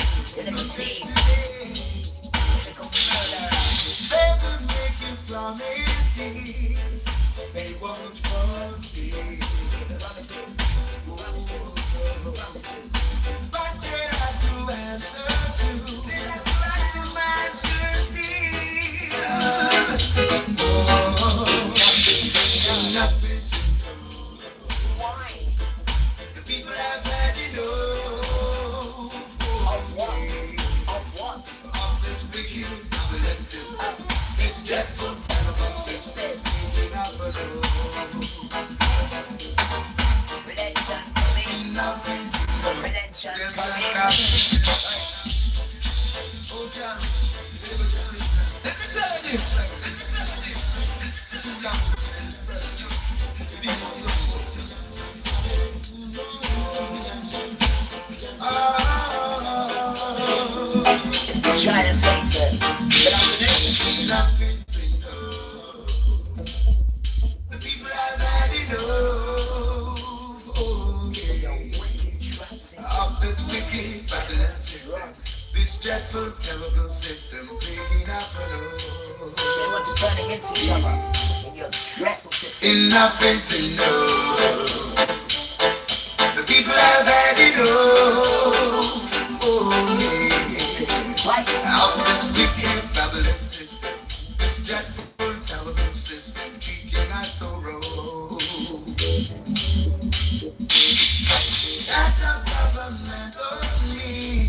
They will make you promises. They won't fulfill. But they have to answer to the master's deal. Enough is the people have had enough. Trying to say to good afternoon. Nothing to know. The people have had enough. Oh, yeah. Of this wicked Babylon system. This dreadful, terrible system. Bringing up They want to turn against each other in your dreadful system. enough is enough. The people have had enough. Oh, yeah. Of this wicked Babylon system, this dreadful, terrible system, treating us so wrong. That's a government only,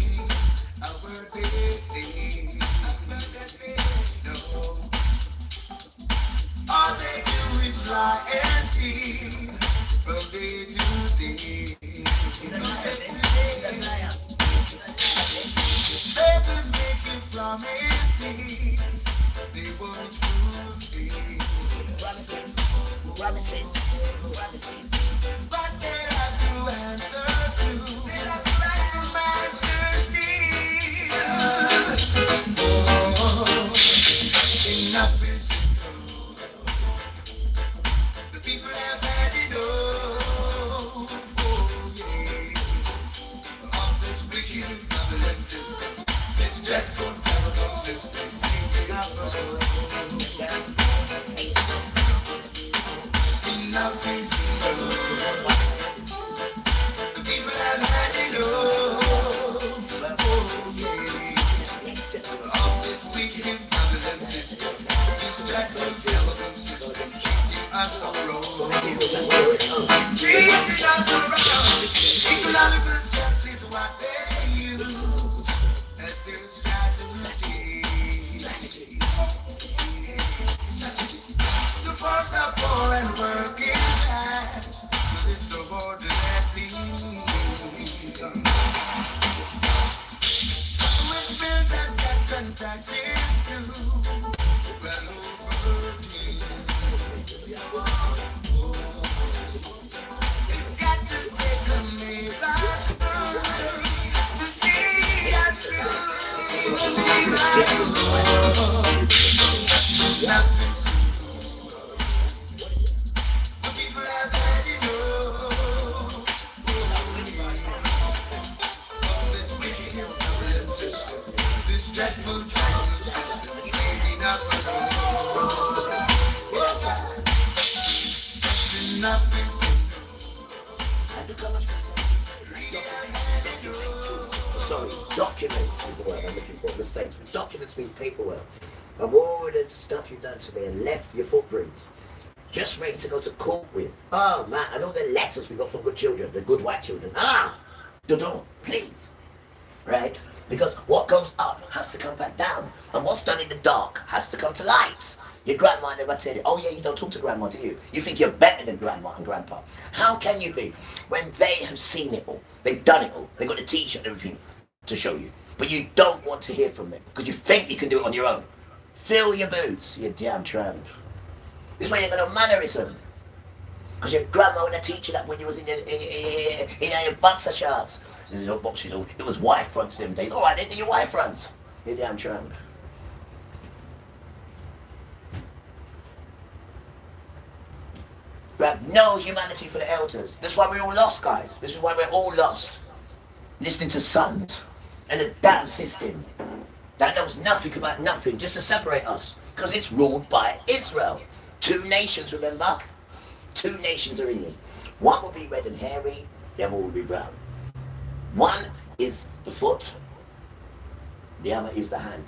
our basic. No, all they do is lie and steal from day to day. They will make you promises they won't fulfill. But they have to answer to the master's deal. Oh, enough is enough. The people have had enough. Oh, yeah. Of this wicked Babylon system. This dreadful, terrible system. Enough is enough. The people have had enough. Oh, yeah. Of this wicked Babylon system. This dreadful, terrible system. Treating us so wrong. Treating us so wrong. Economical stress is what they use as their strategy. To force the poor and working class to live subordinately. With bills and debts and taxes too. Well overworking. It's got to take a miracle to see us through. Nothing's the people have had enough. This wicked Babylon system, this dreadful terrible system, leading up nothing's Sorry, document is the word I'm looking for. Mistakes. Documents means paperwork. Of all the stuff you've done to me and left your footprints. Just ready to go to court with. Oh man, and all the letters we got from good children, the good white children. Don't, please. Right? Because what goes up has to come back down. And what's done in the dark has to come to light. Your grandma never tell you, oh yeah, you don't talk to grandma, do you? You think you're better than grandma and grandpa. How can you be when they have seen it all? They've done it all. They've got a t-shirt and everything to show you. But you don't want to hear from them because you think you can do it on your own. Fill your boots, you damn tramp. This way you're going to mannerism. Because your grandma would have teach you that when you was in your boxer shorts. She said, no boxer shorts. It was wife fronts them days. All right, then do your wife fronts. You damn tramp. You have no humanity for the elders. That's why we're all lost, guys. This is why we're all lost. Listening to sons and a damn system that knows nothing about nothing just to separate us. Because it's ruled by Israel. 2 nations, remember? 2 nations are in it. One will be red and hairy, the other will be brown. One is the foot, the other is the hand.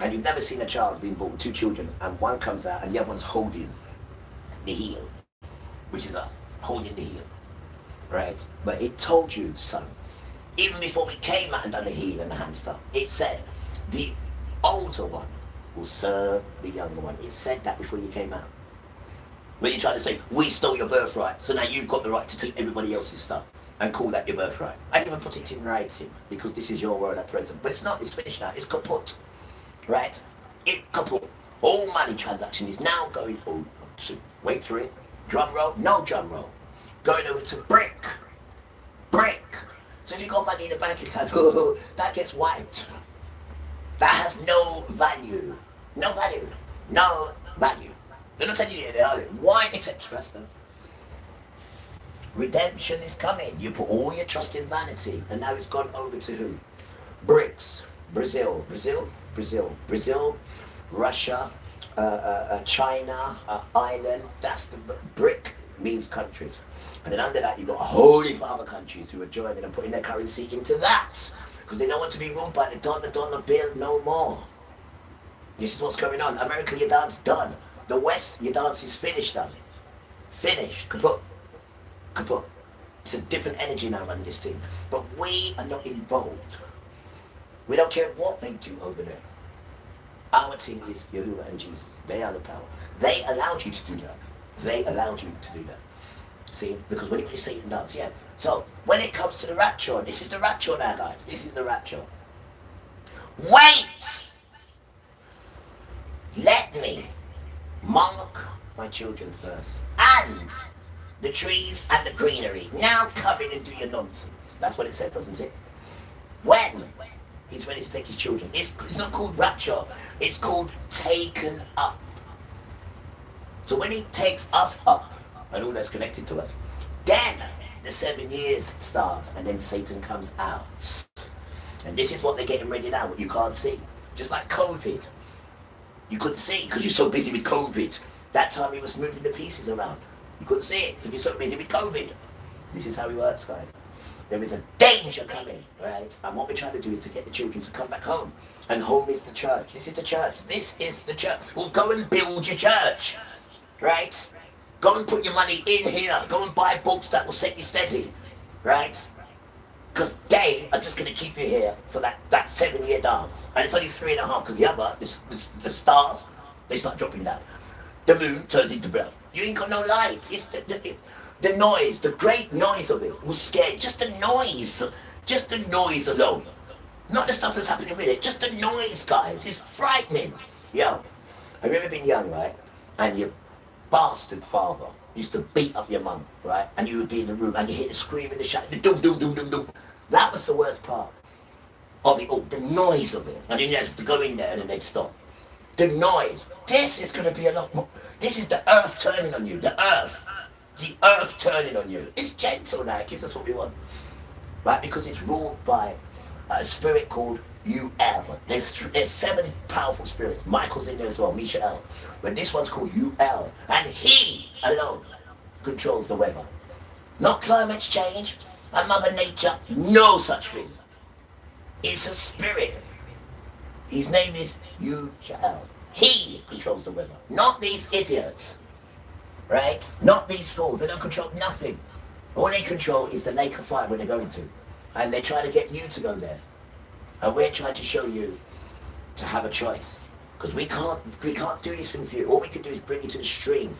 And you've never seen a child being born, 2 children, and one comes out and the other one's holding the heel, which is us, holding the heel. Right? But it told you, son, even before we came out and done the heel and the hand stuff, it said the older one will serve the younger one. It said that before you came out. But you're trying to say, we stole your birthright, so now you've got the right to take everybody else's stuff and call that your birthright. I even put it in writing, because this is your world at present. But it's not, it's finished now, it's kaput. Right? It kaput. All money transaction is now going over to, wait for it, drum roll, no drum roll. Going over to brick. So if you got money in the bank account, that gets wiped. That has no value. No value. No value. They're not telling you that, are they? Why etc. stuff? Redemption is coming. You put all your trust in vanity, and now it's gone over to who? BRICS. Brazil, Russia, China, Ireland. That's the BRIC means countries. And then under that, you've got a whole heap of other countries who are joining and putting their currency into that. Because they don't want to be ruled by the dollar bill no more. This is what's going on. America, your dance done. The West, your dance is finished done. Finished. Kaput. Kaput. It's a different energy now on this thing. But we are not involved. We don't care what they do over there. Our thing is Yahuwah and Jesus. They are the power. They allowed you to do that. They allowed you to do that. See? Because when you play Satan dance, yeah. So, when it comes to the rapture, this is the rapture now, guys. This is the rapture. Wait! Let me mark my children first. And the trees and the greenery. Now come in and do your nonsense. That's what it says, doesn't it? When he's ready to take his children. It's not called rapture. It's called taken up. So when he takes us up, and all that's connected to us, then the 7 years starts, and then Satan comes out. And this is what they're getting ready now, what you can't see. Just like COVID. You couldn't see because you're so busy with COVID. That time he was moving the pieces around. You couldn't see it because you're so busy with COVID. This is how he works, guys. There is a danger coming, right? And what we're trying to do is to get the children to come back home. And home is the church. This is the church. This is the church. Well, go and build your church, right? Go and put your money in here. Go and buy books that will set you steady, right? Because they are just going to keep you here for that 7-year dance. And it's only 3.5 because the other, the stars, they start dropping down. The moon turns into blood. You ain't got no light. It's the noise, the great noise of it was scary. Just the noise alone. Not the stuff that's happening with it. Just the noise, guys. It's frightening. Yo, have you ever been young, right? And your bastard father used to beat up your mum, right? And you would be in the room and you hear the scream in the shadow, the doom, doom, doom, doom, doom. That was the worst part of it all, the noise of it. And then you have to go in there and then they'd stop. The noise. This is going to be a lot more. This is the earth turning on you. The earth turning on you. It's gentle now. It gives us what we want, right? Because it's ruled by a spirit called UL. There's 7 powerful spirits. Michael's in there as well, Misha'el. But this one's called UL. And he alone controls the weather. Not climate change and Mother Nature. No such thing. It's a spirit. His name is UL. He controls the weather. Not these idiots. Right? Not these fools. They don't control nothing. All they control is the lake of fire where they're going to. And they're trying to get you to go there. And we're trying to show you to have a choice. Because we can't do this with you. All we can do is bring you to the stream.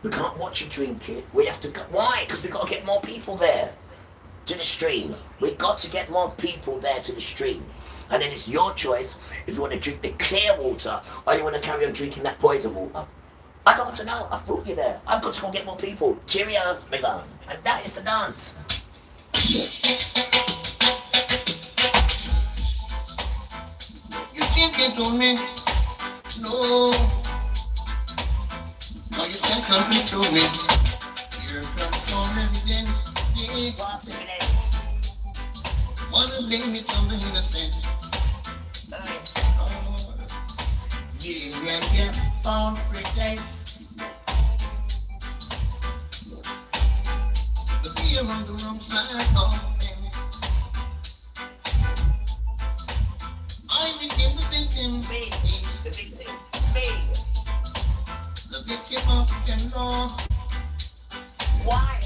We can't watch you drink it. We have to go. Why? Because we've got to get more people there to the stream. We've got to get more people there to the stream. And then it's your choice if you want to drink the clear water or you want to carry on drinking that poison water. I don't want to know. I've brought you there. I've got to go get more people. Cheerio, my man. And that is the dance. You can't get on me. No. No, you can't come to me. Here comes on evidence. Wanna blame it on the innocent. You can get false pretense. But we're on the wrong side of things. I became the victim. The victim. The victim of the law. Why?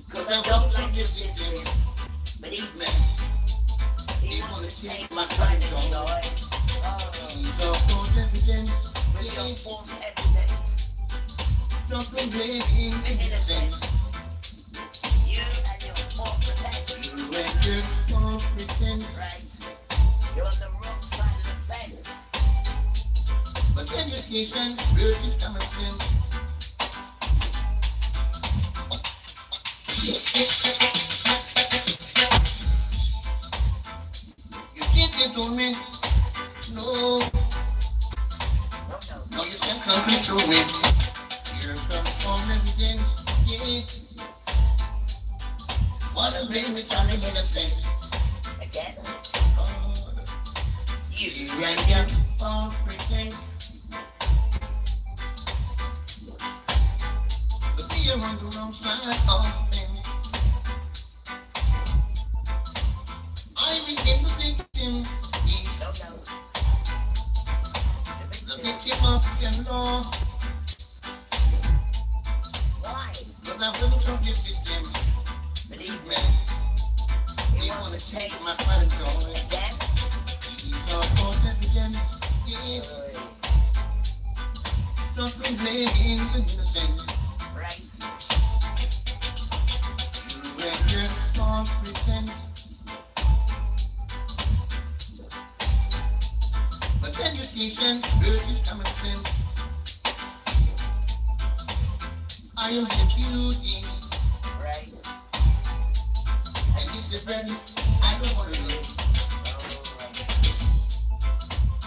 Because I don't like this victim. Believe me. He wanna take my control. He's a false evidence. With your false evidence. Don't blame him innocent. You and your false pretense. You and your false pretense. Right. You're on the wrong side of the fence. But education really is common sense. she told me, no, no, you can't control me. Here comes all evidence, yeah. Wanna blame me, trying to innocent. Again? You and your false pretense. But we are on the wrong side of things. I became the victim. The victim of your law. Why? But I will trust your system. Believe me. You wanna take my fun and joy. Again? Your false evidence. Yeah. Don't be blaming the innocent. Right. You and your false pretense. But education urges common sense. I am the beauty. Right. And this is very, I don't want to know.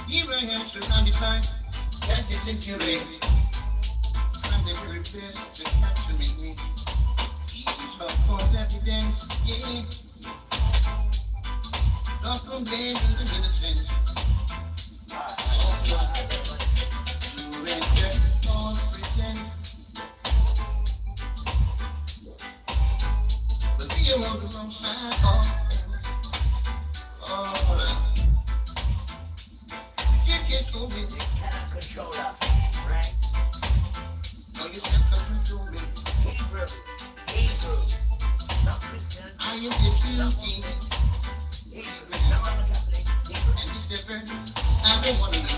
Here I am surrounded by gadgets and jewelry. I'm the very best that comes to me. But for evidence, yeah. Don't complain to the innocent. You and your false pretense. But we are on the wrong side of things. Oh, you can't go with it. Cannot control us. Right. No, you can't control me. Hebrew. Hebrew. Not Christian. I am the beauty. Hebrew. No, I'm a Catholic. Hebrew. And this is very, I don't want to know.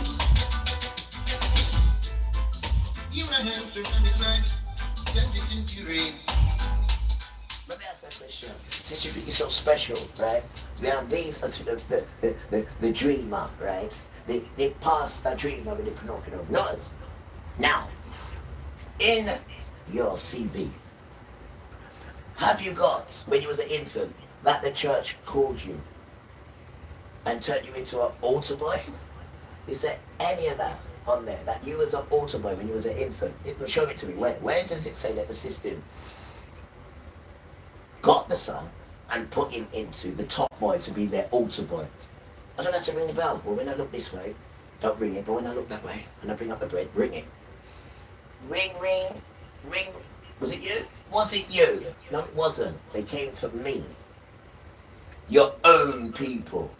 You and him surrounded by gadgets and jewelry. Let me ask that question. Since you think you're so special, right? Now these are to the dreamer, right? They passed that dreamer with the Pinocchio. Notice. Now, in your CV, have you got, when you was an infant, that the church called you and turned you into an altar boy? Is there any of that on there? That you was an altar boy when you was an infant? Show it to me. Where does it say that the system got the son and put him into the top boy to be their altar boy? I don't have to ring the bell. Well, when I look this way, don't ring it. But when I look that way and I bring up the bread, ring it. Ring, ring, ring. Was it you? Was it you? No, it wasn't. They came for me. Your own people.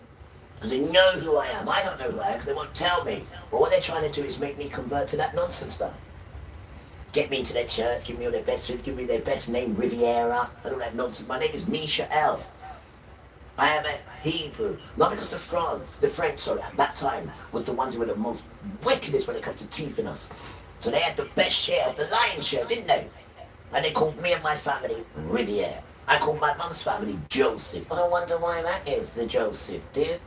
Because they know who I am. I don't know who I am because they won't tell me. But what they're trying to do is make me convert to that nonsense stuff. Get me into their church, give me all their best food, give me their best name, Riviere, and all that nonsense. My name is Misha'el. I am a Hebrew. Not because the French, sorry, at that time, was the ones who were the most wickedest when it comes to teething us. So they had the best share of the lion's share, didn't they? And they called me and my family Riviere. I called my mum's family Joseph. I wonder why that is, the Joseph. You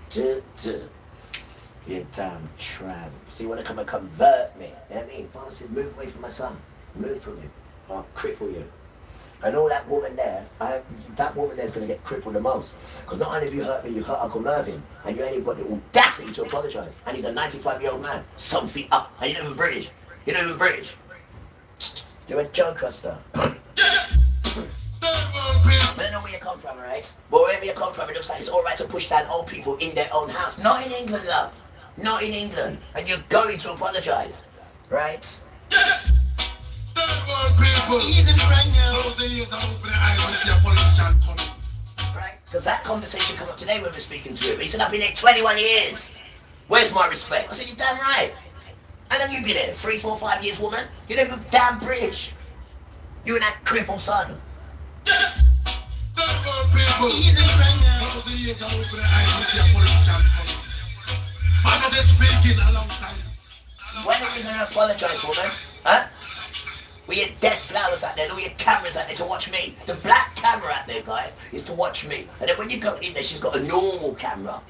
damn tramp. So you want to come and convert me? You know what I mean? Father said, move away from my son. Move from him. I'll cripple you. And all that woman there, that woman there is going to get crippled the most. Because not only have you hurt me, you hurt Uncle Mervyn. And you ain't got the audacity to apologise. And he's a 95-year-old man. Some feet up. And you're not even British. You're not even British. You're a joke, Custer. I don't know where you come from, right? But wherever you come from, it looks like it's alright to push down old people in their own house. Not in England, love. Not in England. And you're going to apologise. Right? Right? Because that conversation came up today when we were speaking to him. He said, I've been here 21 years. Where's my respect? I said, you're damn right. How long you been here? 3, 4, 5 years, woman? You're not even damn British. You and that crippled son. When are you going to apologise, woman? Huh? With your dead flowers out there and all your cameras out there to watch me. The black camera out there, guy, is to watch me. And then when you go in there, she's got a normal camera.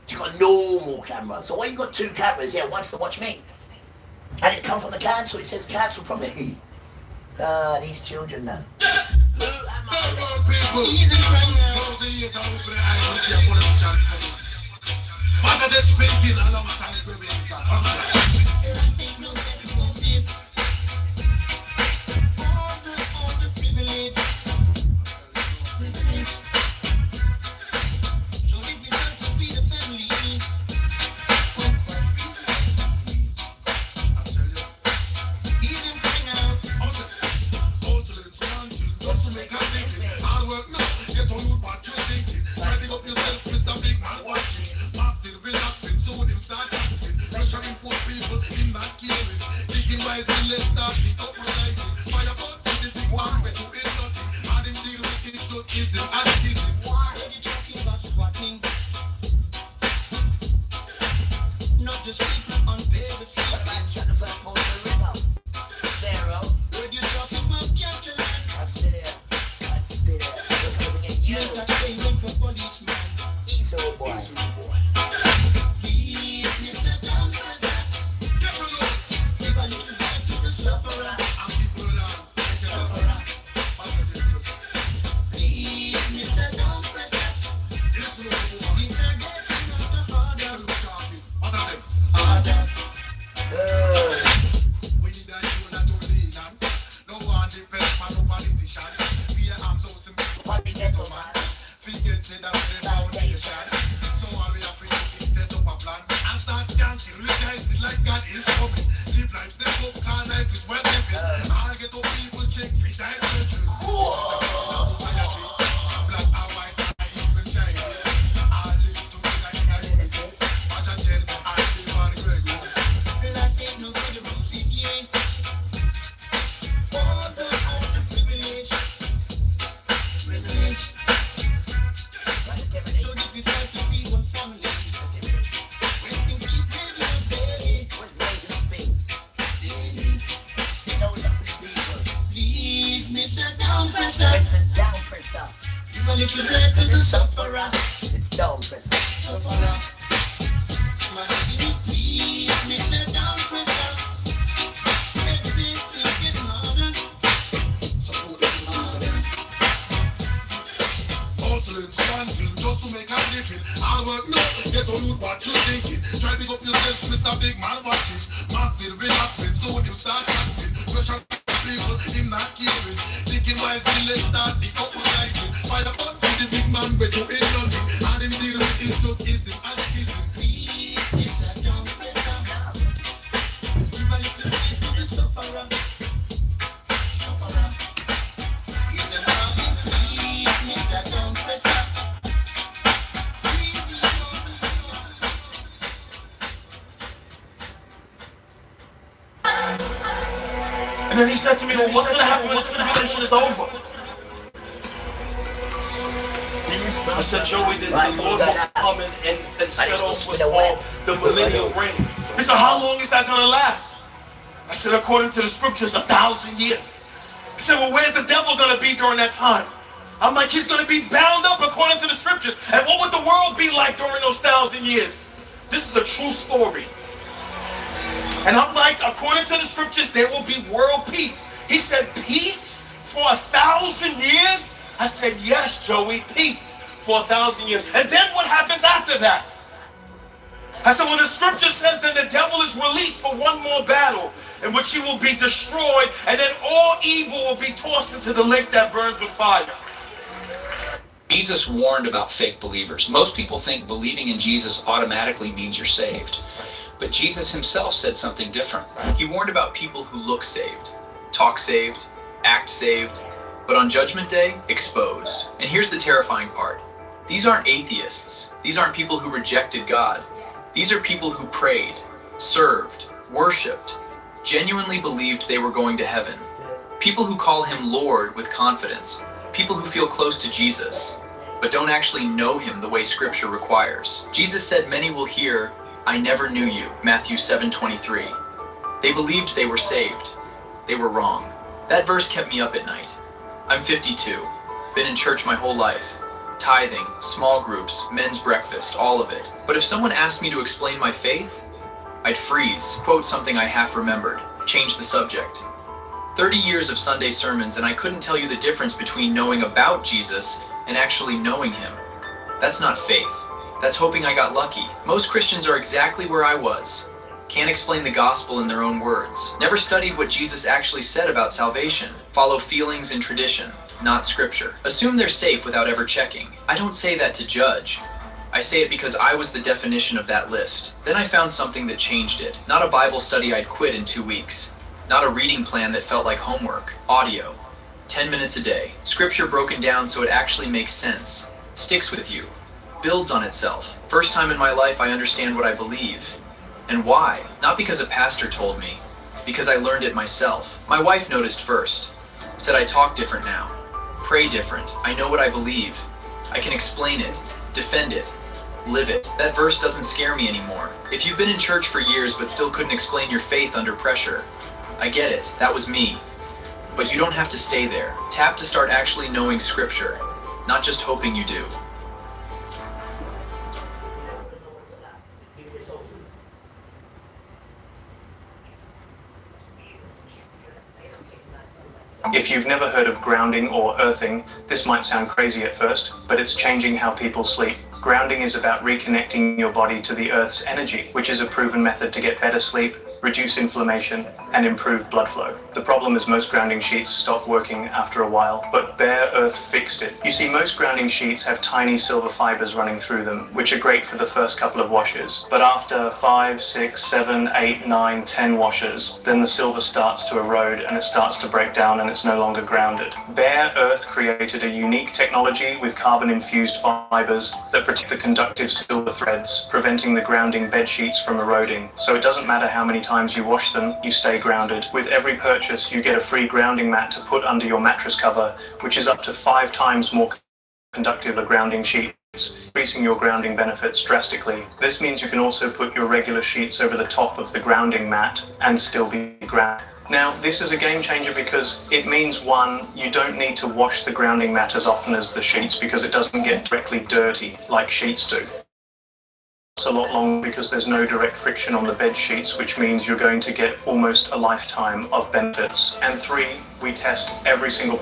She's got a normal camera. So why you got 2 cameras? Yeah, one's to watch me. And it come from the council. It says council from me. Ah, these children now. Who am I? And then he said to me, well, what's going to happen when this tribulation is over? I said, Joey, the Lord will come and settle what's called the millennial reign. He said, how long is that going to last? I said, according to the scriptures, 1,000 years. He said, well, where's the devil going to be during that time? I'm like, he's going to be bound up according to the scriptures. And what would the world be like during those 1,000 years? This is a true story. And I'm like, according to the scriptures, there will be world peace. He said, peace for 1,000 years? I said, yes, Joey, peace for 1,000 years. And then what happens after that? I said, well, the scripture says that the devil is released for one more battle in which he will be destroyed, and then all evil will be tossed into the lake that burns with fire. Jesus warned about fake believers. Most people think believing in Jesus automatically means you're saved. But Jesus himself said something different. He warned about people who look saved, talk saved, act saved, but on Judgment Day, exposed. And here's the terrifying part. These aren't atheists. These aren't people who rejected God. These are people who prayed, served, worshipped, genuinely believed they were going to heaven. People who call him Lord with confidence. People who feel close to Jesus, but don't actually know him the way Scripture requires. Jesus said many will hear, I never knew you, Matthew 7:23. They believed they were saved. They were wrong. That verse kept me up at night. I'm 52, been in church my whole life. Tithing, small groups, men's breakfast, all of it. But if someone asked me to explain my faith, I'd freeze, quote something I half remembered, change the subject. 30 years of Sunday sermons and I couldn't tell you the difference between knowing about Jesus and actually knowing him. That's not faith. That's hoping I got lucky. Most Christians are exactly where I was. Can't explain the gospel in their own words. Never studied what Jesus actually said about salvation. Follow feelings and tradition, not scripture. Assume they're safe without ever checking. I don't say that to judge. I say it because I was the definition of that list. Then I found something that changed it. Not a Bible study I'd quit in 2 weeks. Not a reading plan that felt like homework. Audio. 10 minutes a day. Scripture broken down so it actually makes sense. Sticks with you. Builds on itself. First time in my life I understand what I believe. And why? Not because a pastor told me. Because I learned it myself. My wife noticed first. Said I talk different now. Pray different. I know what I believe. I can explain it. Defend it. Live it. That verse doesn't scare me anymore. If you've been in church for years but still couldn't explain your faith under pressure, I get it. That was me. But you don't have to stay there. Tap to start actually knowing scripture, not just hoping you do. If you've never heard of grounding or earthing, this might sound crazy at first, but it's changing how people sleep. Grounding is about reconnecting your body to the Earth's energy, which is a proven method to get better sleep, reduce inflammation, and improve blood flow. The problem is most grounding sheets stop working after a while, but Bare Earth fixed it. You see, most grounding sheets have tiny silver fibers running through them, which are great for the first couple of washes. But after 5, 6, 7, 8, 9, 10 washes, then the silver starts to erode and it starts to break down and it's no longer grounded. Bare Earth created a unique technology with carbon-infused fibers that protect the conductive silver threads, preventing the grounding bed sheets from eroding. So it doesn't matter how many times you wash them, you stay grounded. With every purchase, you get a free grounding mat to put under your mattress cover, which is up to 5 times more conductive than grounding sheets, increasing your grounding benefits drastically. This means you can also put your regular sheets over the top of the grounding mat and still be grounded. Now, this is a game changer because it means, one, you don't need to wash the grounding mat as often as the sheets because it doesn't get directly dirty like sheets do. It's a lot longer because there's no direct friction on the bed sheets, which means you're going to get almost a lifetime of benefits. And 3, we test every single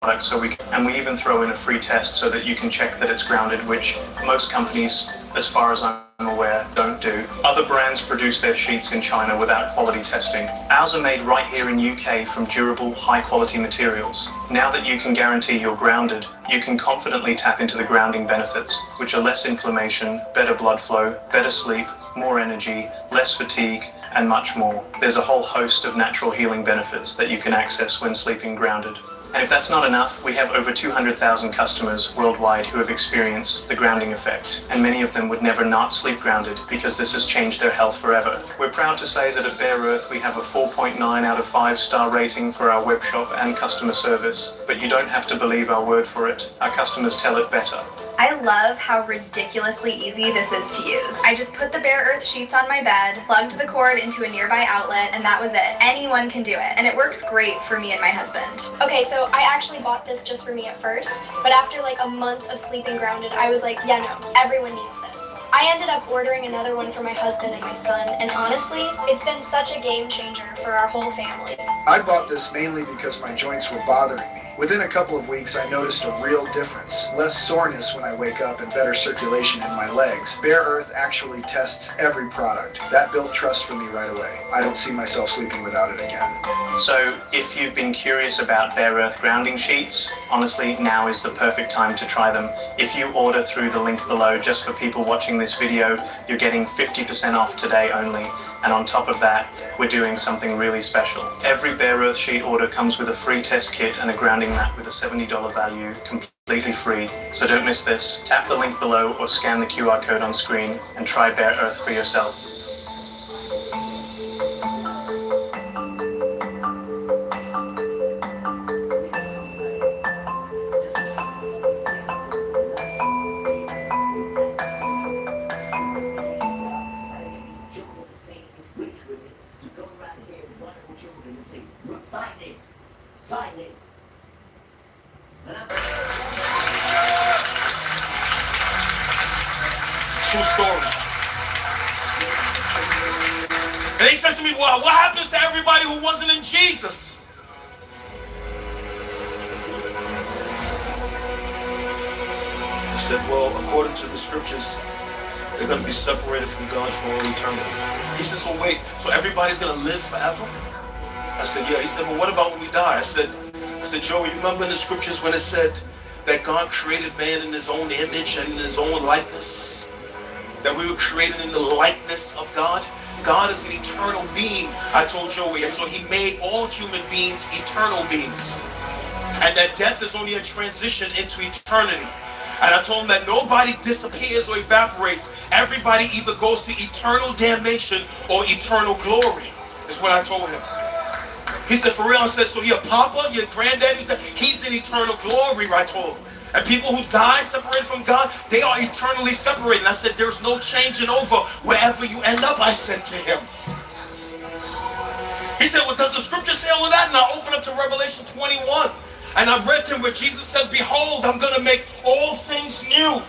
product, so we even throw in a free test so that you can check that it's grounded, which most companies, as far as I'm aware, don't do. Other brands produce their sheets in China without quality testing. Ours are made right here in UK from durable, high-quality materials. Now that you can guarantee you're grounded, you can confidently tap into the grounding benefits, which are less inflammation, better blood flow, better sleep, more energy, less fatigue, and much more. There's a whole host of natural healing benefits that you can access when sleeping grounded. And if that's not enough, we have over 200,000 customers worldwide who have experienced the grounding effect, and many of them would never not sleep grounded because this has changed their health forever. We're proud to say that at Bare Earth we have a 4.9 out of 5-star rating for our web shop and customer service, but you don't have to believe our word for it. Our customers tell it better. I love how ridiculously easy this is to use. I just put the Bare Earth sheets on my bed, plugged the cord into a nearby outlet, and that was it. Anyone can do it, and it works great for me and my husband. Okay, so I actually bought this just for me at first, but after like a month of sleeping grounded, I was like, yeah, no, everyone needs this. I ended up ordering another one for my husband and my son, and honestly, it's been such a game changer for our whole family. I bought this mainly because my joints were bothering me. Within a couple of weeks, I noticed a real difference. Less soreness when I wake up and better circulation in my legs. Bare Earth actually tests every product. That built trust for me right away. I don't see myself sleeping without it again. So if you've been curious about Bare Earth grounding sheets, honestly, now is the perfect time to try them. If you order through the link below, just for people watching this video, you're getting 50% off today only. And on top of that, we're doing something really special. Every Bare Earth sheet order comes with a free test kit and a grounding mat with a $70 value, completely free. So don't miss this. Tap the link below or scan the QR code on screen and try Bare Earth for yourself. True story. And he says to me, well, what happens to everybody who wasn't in Jesus? said, well, according to the scriptures, they're going to be separated from God for all eternity. He said, so wait, so everybody's going to live forever? I said, yeah. He said, well, what about when we die? I said, Joey, you remember in the scriptures when it said that God created man in his own image and in his own likeness? That we were created in the likeness of God? God is an eternal being, I told Joey, and so he made all human beings eternal beings. And that death is only a transition into eternity. And I told him that nobody disappears or evaporates. Everybody either goes to eternal damnation or eternal glory, is what I told him. He said, for real? I said, so your papa, your granddaddy, he's in eternal glory, I told him. And people who die separated from God, they are eternally separated. And I said, there's no changing over wherever you end up, I said to him. He said, well, does the scripture say all of that? And I opened up to Revelation 21. And I read to him where Jesus says, behold, I'm going to make all things new.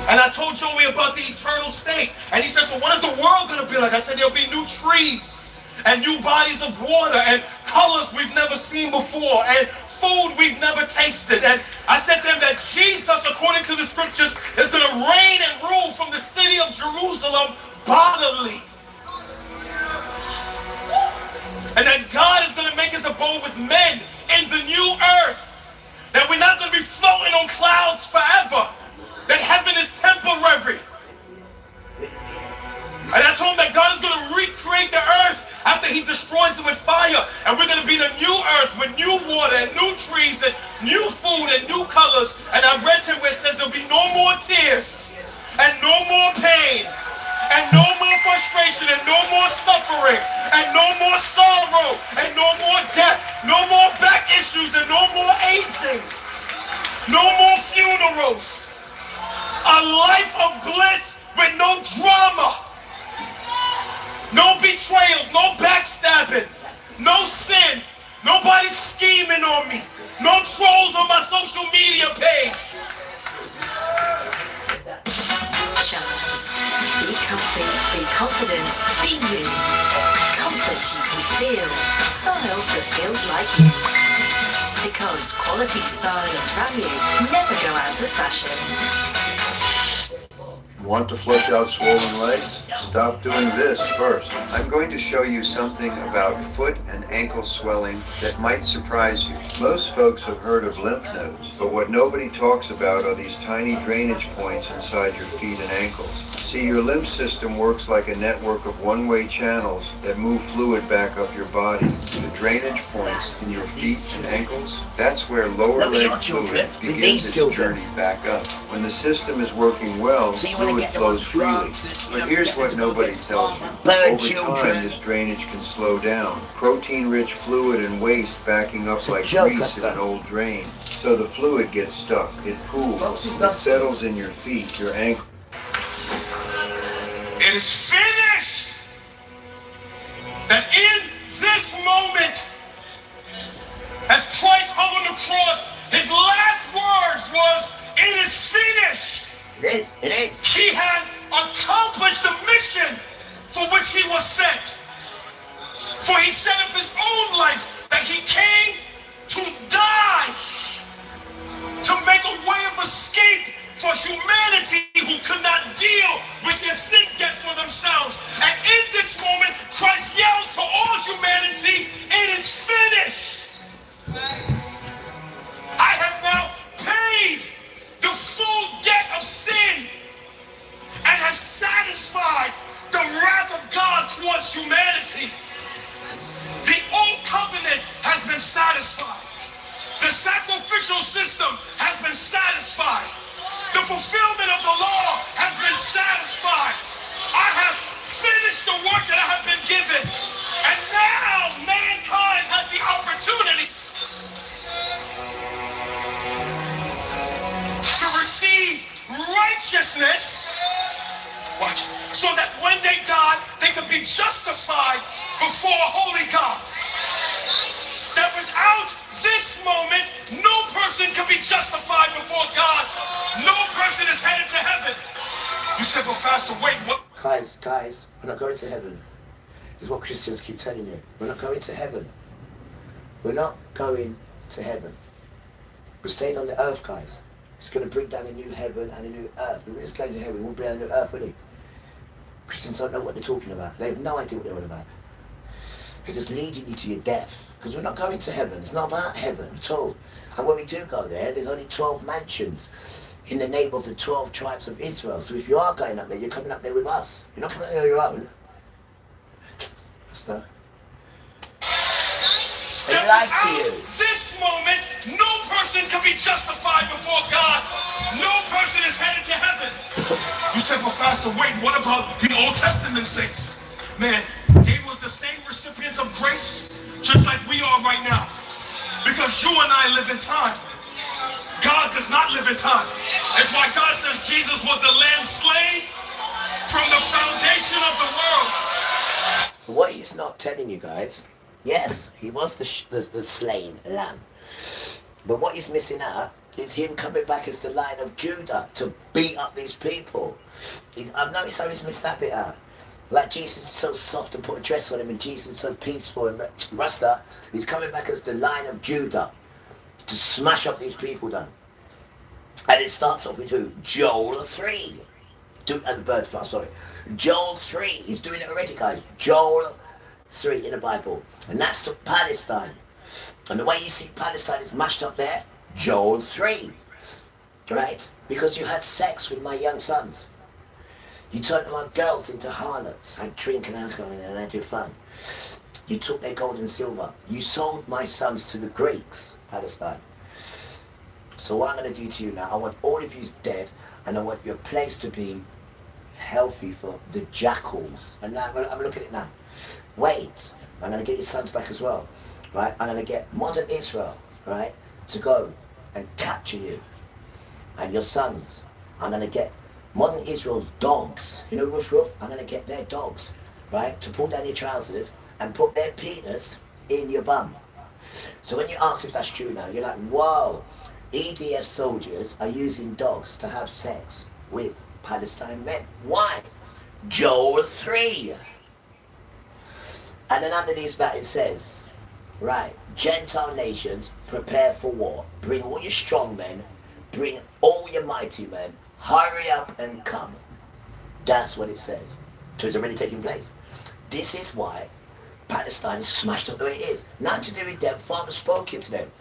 And I told Joey about the eternal state. And he said, so what is the world going to be like? I said, there'll be new trees and new bodies of water and colors we've never seen before and food we've never tasted. And I said to him that Jesus, according to the scriptures, is going to reign and rule from the city of Jerusalem bodily. And that God is going to make his abode with men in the new earth. That we're not going to be floating on clouds forever. That heaven is temporary. And I told him that God is going to recreate the earth after he destroys it with fire. And we're going to be the new earth with new water and new trees and new food and new colors. And I read to him where it says there'll be no more tears and no more pain and no more frustration and no more suffering and no more sorrow and no more death, no more back issues and no more aging, no more funerals. A life of bliss with no drama. No betrayals, no backstabbing, no sin, nobody scheming on me, no trolls on my social media page. Charles, be comfy, be confident, be you. Comfort you can feel, style that feels like you. Because quality, style and value never go out of fashion. Want to flush out swollen legs? Stop doing this first. I'm going to show you something about foot and ankle swelling that might surprise you. Most folks have heard of lymph nodes, but what nobody talks about are these tiny drainage points inside your feet and ankles. See, your lymph system works like a network of one-way channels that move fluid back up your body. The drainage points in your feet and ankles, that's where lower leg fluid begins its journey back up. When the system is working well, fluid flows freely. But here's what nobody tells you. Over time, this drainage can slow down. Protein-rich fluid and waste backing up like grease in an old drain. So the fluid gets stuck. It pools. It settles in your feet, your ankles. It is finished. That in this moment, as Christ hung on the cross, his last words was, it is finished. It is. He had accomplished the mission for which he was sent. For he said of his own life that he came to die, to make a way of escape for humanity who could not deal with their sin debt for themselves. And in this moment, Christ yells to all humanity, it is finished. I have now paid the full debt of sin and has satisfied the wrath of God towards humanity. The old covenant has been satisfied. The sacrificial system has been satisfied. The fulfillment of the law has been satisfied. I have finished the work that I have been given. And now mankind has the opportunity to receive righteousness, watch, so that when they die, they can be justified before a holy God. That without this moment, no person can be justified before God. No person is headed to heaven. You said, well, Pastor, wait, what? Guys, we're not going to heaven. Is what Christians keep telling you. We're not going to heaven. We're not going to heaven. We're staying on the earth, guys. He's going to bring down a new heaven and a new earth. If this goes to heaven, he won't bring down a new earth, will he? Christians don't know what they're talking about. They have no idea what they're on about. They're just leading you to your death. Because we're not going to heaven. It's not about heaven at all. And when we do go there, there's only 12 mansions in the name of the 12 tribes of Israel. So if you are going up there, you're coming up there with us. You're not coming up there on your own. That's that. They lied to you. This moment, no person can be justified before God. No person is headed to heaven. You said, well, Pastor, wait, what about the Old Testament saints? Man, they was the same recipients of grace, just like we are right now. Because you and I live in time. God does not live in time. That's why God says Jesus was the lamb slain from the foundation of the world. What he's not telling you guys, yes, he was the slain lamb. But what he's missing out is him coming back as the Lion of Judah to beat up these people. I've noticed how he's missed that bit out. Like Jesus is so soft and put a dress on him, and Jesus is so peaceful and Rasta, he's coming back as the Lion of Judah to smash up these people down. And it starts off with who? Joel 3. The birds part, sorry. Joel 3. He's doing it already, guys. Joel 3 in the Bible. And that's to Palestine. And the way you see Palestine is mashed up there, Joel 3. Right? Because you had sex with my young sons. You turned my girls into harlots, had drink and alcohol and had your fun. You took their gold and silver. You sold my sons to the Greeks, Palestine. So what I'm going to do to you now, I want all of you dead, and I want your place to be healthy for the jackals. And now I'm looking at it now. Wait, I'm going to get your sons back as well, right? I'm going to get modern Israel, right, to go and capture you and your sons. I'm going to get modern Israel's dogs, you know, roof, I'm going to get their dogs, right, to pull down your trousers and put their penis in your bum. So when you ask if that's true now, you're like, whoa, EDF soldiers are using dogs to have sex with Palestine men. Why? Joel 3. And then underneath that it says, right, Gentile nations, prepare for war. Bring all your strong men, bring all your mighty men, hurry up and come. That's what it says. So it's already taking place. This is why Palestine is smashed up the way it is. Nothing to do with them. Father spoke it to them.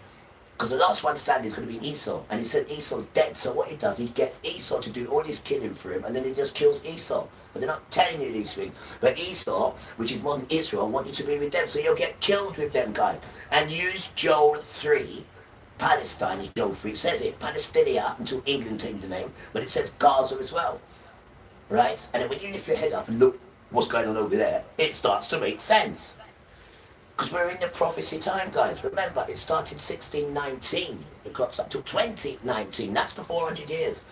Because the last one standing is going to be Esau. And he said Esau's dead. So what he does, he gets Esau to do all this killing for him. And then he just kills Esau. But they're not telling you these things. But Esau, which is modern Israel, want you to be with them. So you'll get killed with them, guys. And use Joel 3. Palestine is Joel 3. It says it. Palestinia, until England changed the name. But it says Gaza as well. Right? And then when you lift your head up and look what's going on over there, it starts to make sense. Because we're in the prophecy time, guys. Remember, it started 1619. The clock's up till 2019. That's the 400 years.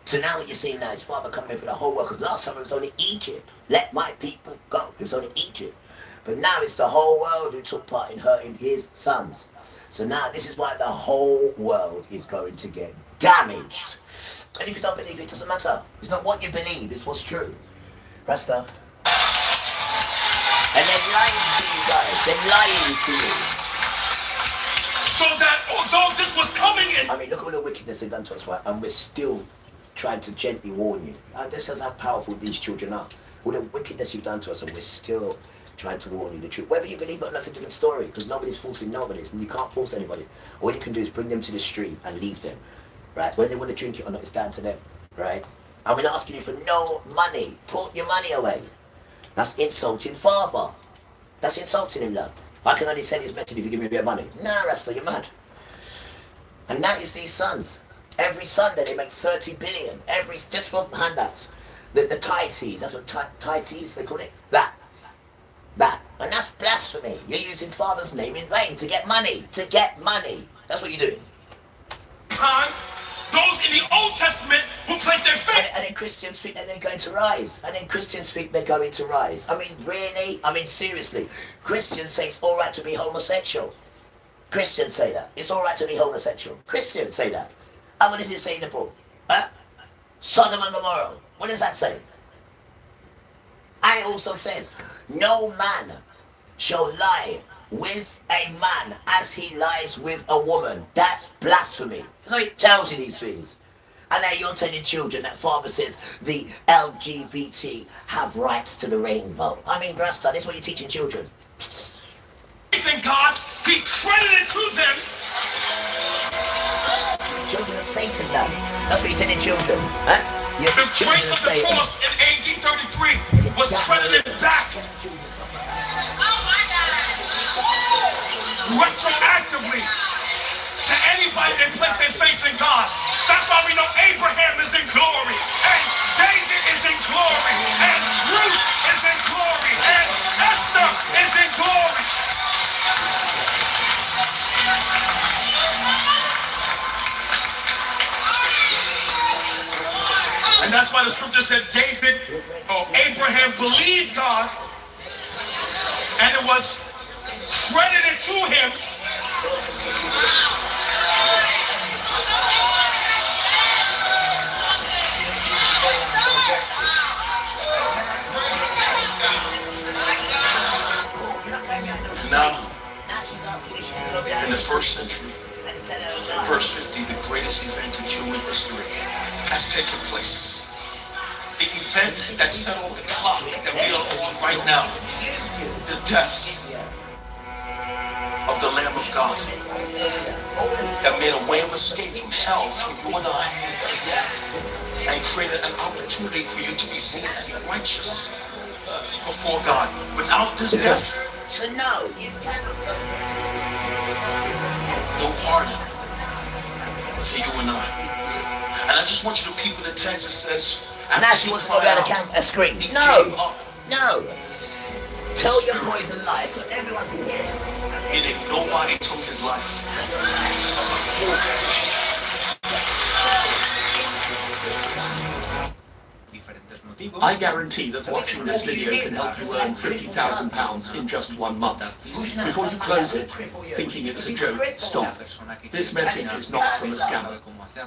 So now what you're seeing now is Father coming in for the whole world. Because last time it was only Egypt. Let my people go. It was only Egypt. But now it's the whole world who took part in hurting his sons. So now this is why the whole world is going to get damaged. And if you don't believe it, it doesn't matter. It's not what you believe, it's what's true. Rasta. And they're lying to you guys. They're lying to you. So that although this was coming in... I mean, look at all the wickedness they've done to us, right? And we're still trying to gently warn you. And this is how powerful these children are. All the wickedness you've done to us, and we're still trying to warn you the truth. Whether you believe it or not, that's a different story, because nobody's forcing nobody, and you can't force anybody. All you can do is bring them to the street and leave them, right? Whether they want to drink it or not, it's down to them, right? And we're not asking you for no money. Put your money away. That's insulting Father. That's insulting him, love. I can only send his message if you give me a bit of money. Nah, Rasta, you're mad. And that is these sons. Every Sunday they make 30 billion. Just from handouts. The tithe thieves, that's what tithe thieves they call it. That. And that's blasphemy. You're using Father's name in vain to get money. To get money. That's what you're doing. Time, those in the Old Testament who place their faith. And then Christians think that they're going to rise. I mean, really? I mean, seriously. Christians say it's alright to be homosexual. Christians say that. It's alright to be homosexual. Christians say that. And what does it say in the book? Huh? Sodom and Gomorrah. What does that say? And it also says, no man shall lie with a man as he lies with a woman. That's blasphemy. So it tells you these things. And now you're telling children that father says the LGBT have rights to the rainbow. I mean, Rasta, that's what you're teaching children. Faith in God, he credited to them. Children of Satan now. That's what you're telling children. Huh? The trace of the cross in AD 33 was credited back retroactively to anybody that placed their faith in God. That's why we know Abraham is in glory, and David is in glory, and Ruth is in glory, and Esther is in glory. And that's why the scripture said Abraham believed God, and it was credited to him. Now, in the first century, in verse 50, the greatest event in human history has taken place. The event that set off the clock that we are on right now, the death of the Lamb of God that made a way of escape from hell for you and I, and created an opportunity for you to be seen as righteous before God. Without this death, so no, you cannot. No pardon for you and I. And I just want you to peep in the text that says, now she wants to go down a screen. No, no. Tell your boys a lie so everyone can hear it. Meaning nobody took his life. I guarantee that watching this video can help you earn £50,000 in just 1 month. Before you close it, thinking it's a joke, stop. This message is not from a scammer.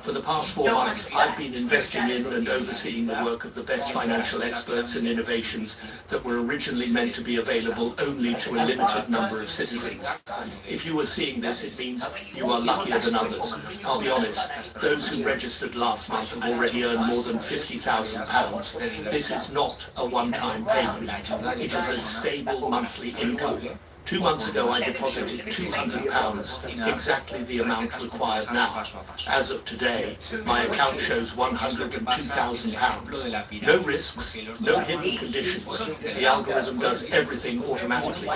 For the past 4 months, I've been investing in and overseeing the work of the best financial experts and innovations that were originally meant to be available only to a limited number of citizens. If you are seeing this, it means you are luckier than others. I'll be honest, those who registered last month have already earned more than £50,000. This is not a one-time payment. It is a stable monthly income. 2 months ago, I deposited £200, exactly the amount required now. As of today, my account shows £102,000. No risks, no hidden conditions. The algorithm does everything automatically.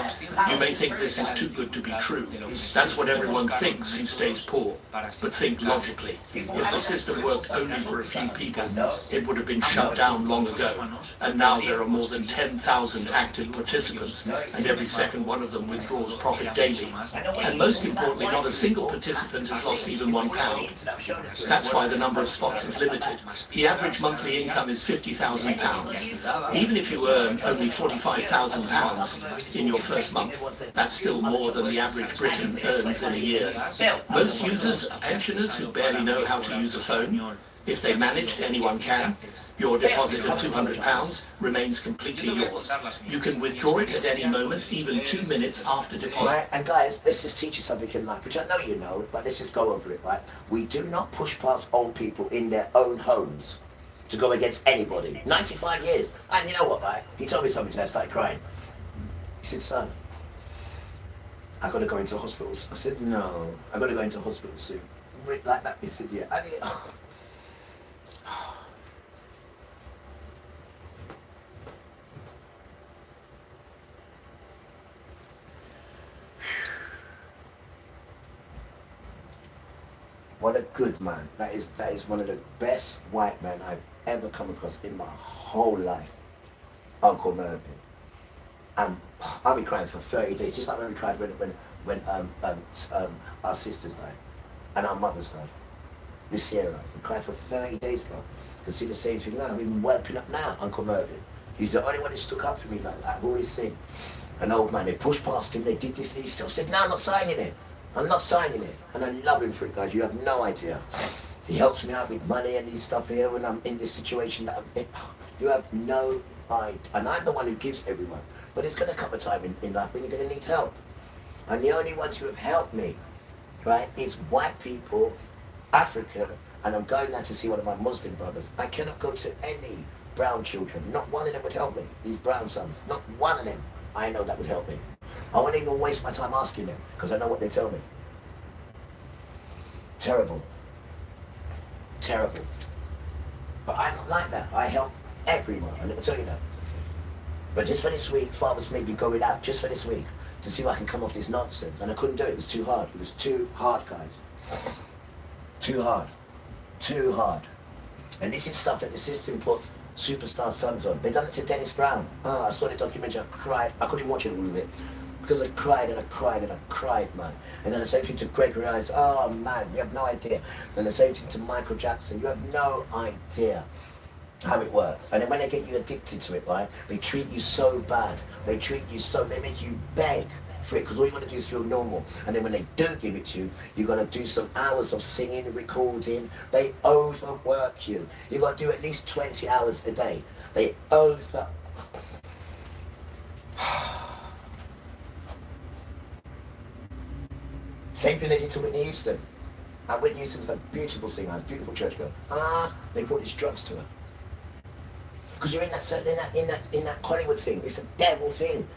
You may think this is too good to be true. That's what everyone thinks who stays poor. But think logically. If the system worked only for a few people, it would have been shut down long ago. And now there are more than 10,000 active participants, and every second one of them withdraws profit daily. And most importantly, not a single participant has lost even £1. That's why the number of spots is limited. The average monthly income is £50,000. Even if you earn only £45,000 in your first month, that's still more than the average Briton earns in a year. Most users are pensioners who barely know how to use a phone. If they managed, anyone can. Your deposit of £200 remains completely yours. You can withdraw it at any moment, even 2 minutes after deposit. Right, and guys, let's just teach you something in life, which I know you know, but let's just go over it, right? We do not push past old people in their own homes to go against anybody. 95 years. And you know what, right? He told me something today, I started crying. He said, son, I got to go into hospital. I said, no, I got to go into hospital soon. Like that, he said, yeah. I mean, what a good man. That is one of the best white men I've ever come across in my whole life. Uncle Mervyn. I'll be crying for 30 days, just like when we cried when our sisters died and our mothers died. This year, we cried for 30 days, bro. I can see the same thing now. I'm even whelping up now, Uncle Mervyn. He's the only one who stuck up for me like that, all this thing. An old man, they pushed past him, they did this, and he still said, no, I'm not signing it. I'm not signing it. And I love him for it, guys. You have no idea. He helps me out with money and these stuff here when I'm in this situation that I'm in. You have no idea. And I'm the one who gives everyone. But it's going to come a time in life when you're going to need help. And the only ones who have helped me, right, is white people, African, and I'm going now to see one of my Muslim brothers. I cannot go to any brown children. Not one of them would help me. These brown sons, not one of them I know that would help me. I won't even waste my time asking them because I know what they tell me. Terrible. Terrible. But I'm not like that. I help everyone. I never tell you that. But just for this week, Father's made me going out just for this week to see if I can come off this nonsense. And I couldn't do it. It was too hard. It was too hard, guys. Too hard. Too hard. And this is stuff that the system puts superstar sons on. They done it to Dennis Brown. I saw the documentary. I cried. I couldn't watch it all of it because I cried and I cried and I cried, man. And then the same thing to Gregory Eyes. Oh man, you have no idea. And the same thing to Michael Jackson. You have no idea how it works. And then when they get you addicted to it, right, they treat you so bad. They make you beg for it because all you want to do is feel normal. And then when they do give it to you, you got to do some hours of singing, recording. They overwork you. You got to do at least 20 hours a day. They over. Same thing they did to Whitney Houston. And Whitney Houston was a beautiful singer, a beautiful church girl. They brought these drugs to her. Because you're in that Hollywood thing. It's a devil thing.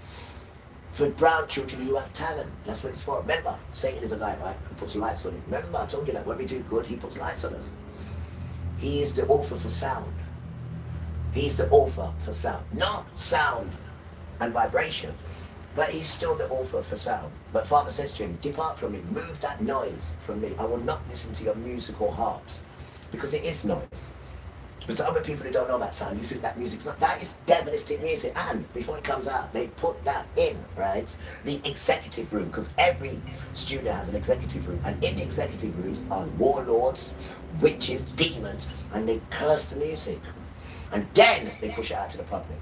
For brown children who have talent. That's what it's for. Remember, Satan is a guy, right? Who puts lights on it. Remember, I told you that when we do good, he puts lights on us. He is the author for sound. He's the author for sound. Not sound and vibration, but he's still the author for sound. But Father says to him, depart from me, move that noise from me. I will not listen to your musical harps, because it is noise. But to other people who don't know about sound, you think that music's not, that is demonistic music. And before it comes out, they put that in, right? The executive room, because every studio has an executive room. And in the executive rooms are warlords, witches, demons, and they curse the music. And then they push it out to the public.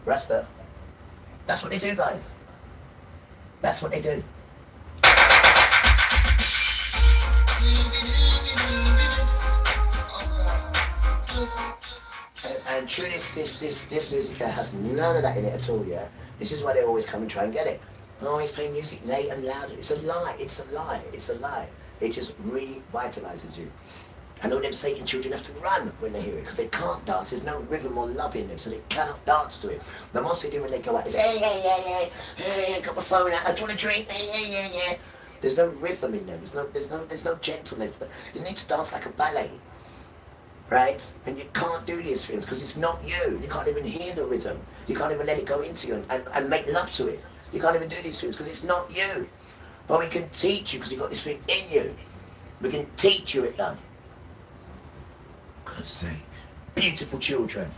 Rasta. That's what they do, guys. That's what they do. And true, this music has none of that in it at all, yeah? This is why they always come and try and get it. Oh, he's playing music late and loud. It's a lie, it's a lie, it's a lie. It just revitalizes you. And all them Satan children have to run when they hear it, because they can't dance. There's no rhythm or love in them, so they cannot dance to it. The most they do when they go out is, hey, hey, hey, hey, hey, got my phone out, I do want a drink, hey, hey, hey, hey. There's no rhythm in them, there's no gentleness. You need to dance like a ballet. Right? And you can't do these things because it's not you. You can't even hear the rhythm. You can't even let it go into you and make love to it. You can't even do these things because it's not you. But we can teach you because you've got this thing in you. We can teach you it, love. God's sake. Beautiful children.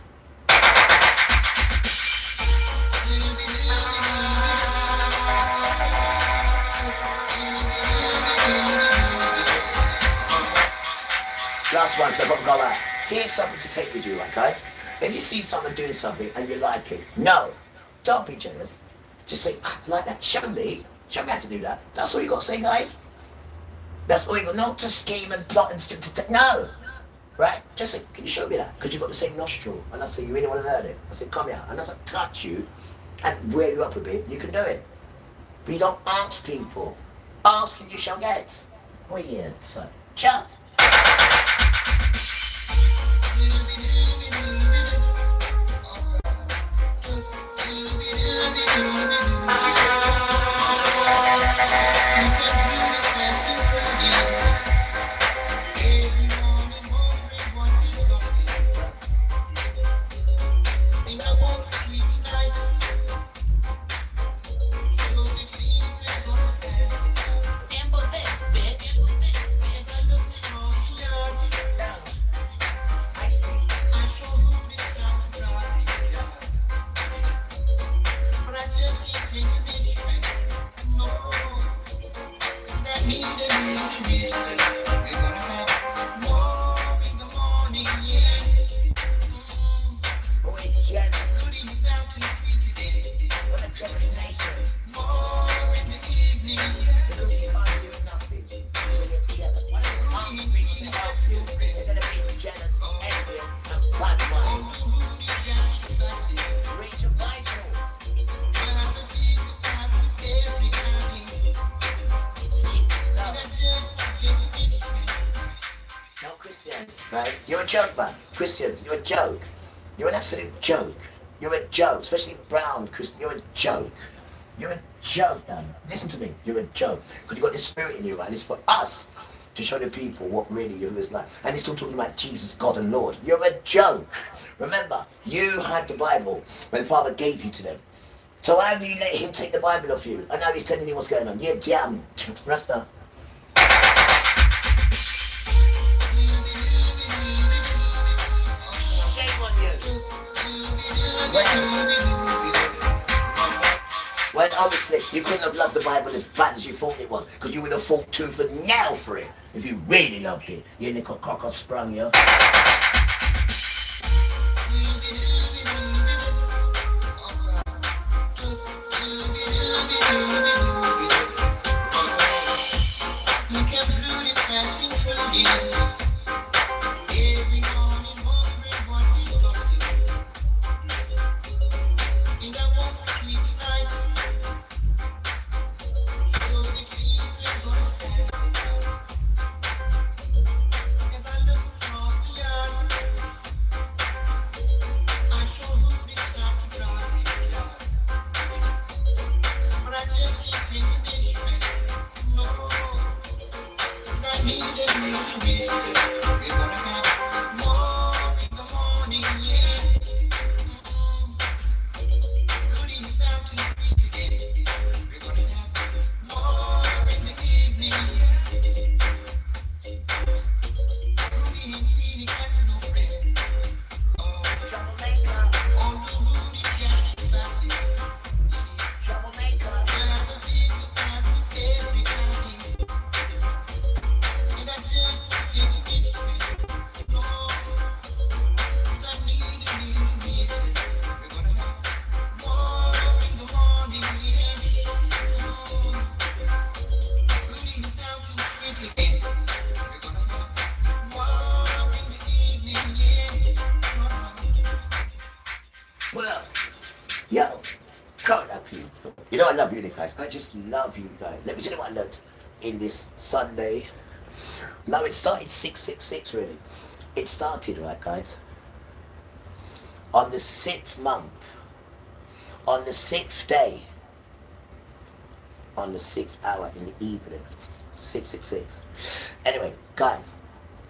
Last one, because I've got to go out. Here's something to take with you, right, guys? If you see someone doing something and you like it, no, don't be jealous. Just say, I like that. Show me how to do that. That's all you got to say, guys. That's all you got. Not to scheme and plot and no. Right? Just say, can you show me that? Because you've got the same nostril. And I say, you really want to learn it? I say, come here. And as I touch you and wear you up a bit, you can do it. But you don't ask people. Ask and you shall get. Weird, son. Ciao. right? You're a joke, man. Christians, you're a joke. You're an absolute joke. You're a joke, especially brown Christian. You're a joke. You're a joke, man. Listen to me. You're a joke. Because you've got this spirit in you, man. It's for us to show the people what really you is like. And he's still talking about Jesus, God and Lord. You're a joke. Remember, you had the Bible when the Father gave you to them. So why have you let him take the Bible off you? And now he's telling you what's going on. Yeah, damn, Rasta. Shame on you. When obviously you couldn't have loved the Bible as bad as you thought it was, because you would have fought tooth and nail for it if you really loved it. You little cocker sprung, you. Yo, God love you. You know I love you guys. I just love you guys. Let me tell you what I learned in this Sunday. No, it started 666 really. It started, right guys, on the 6th month, on the 6th day, on the 6th hour in the evening. 666. Anyway, guys,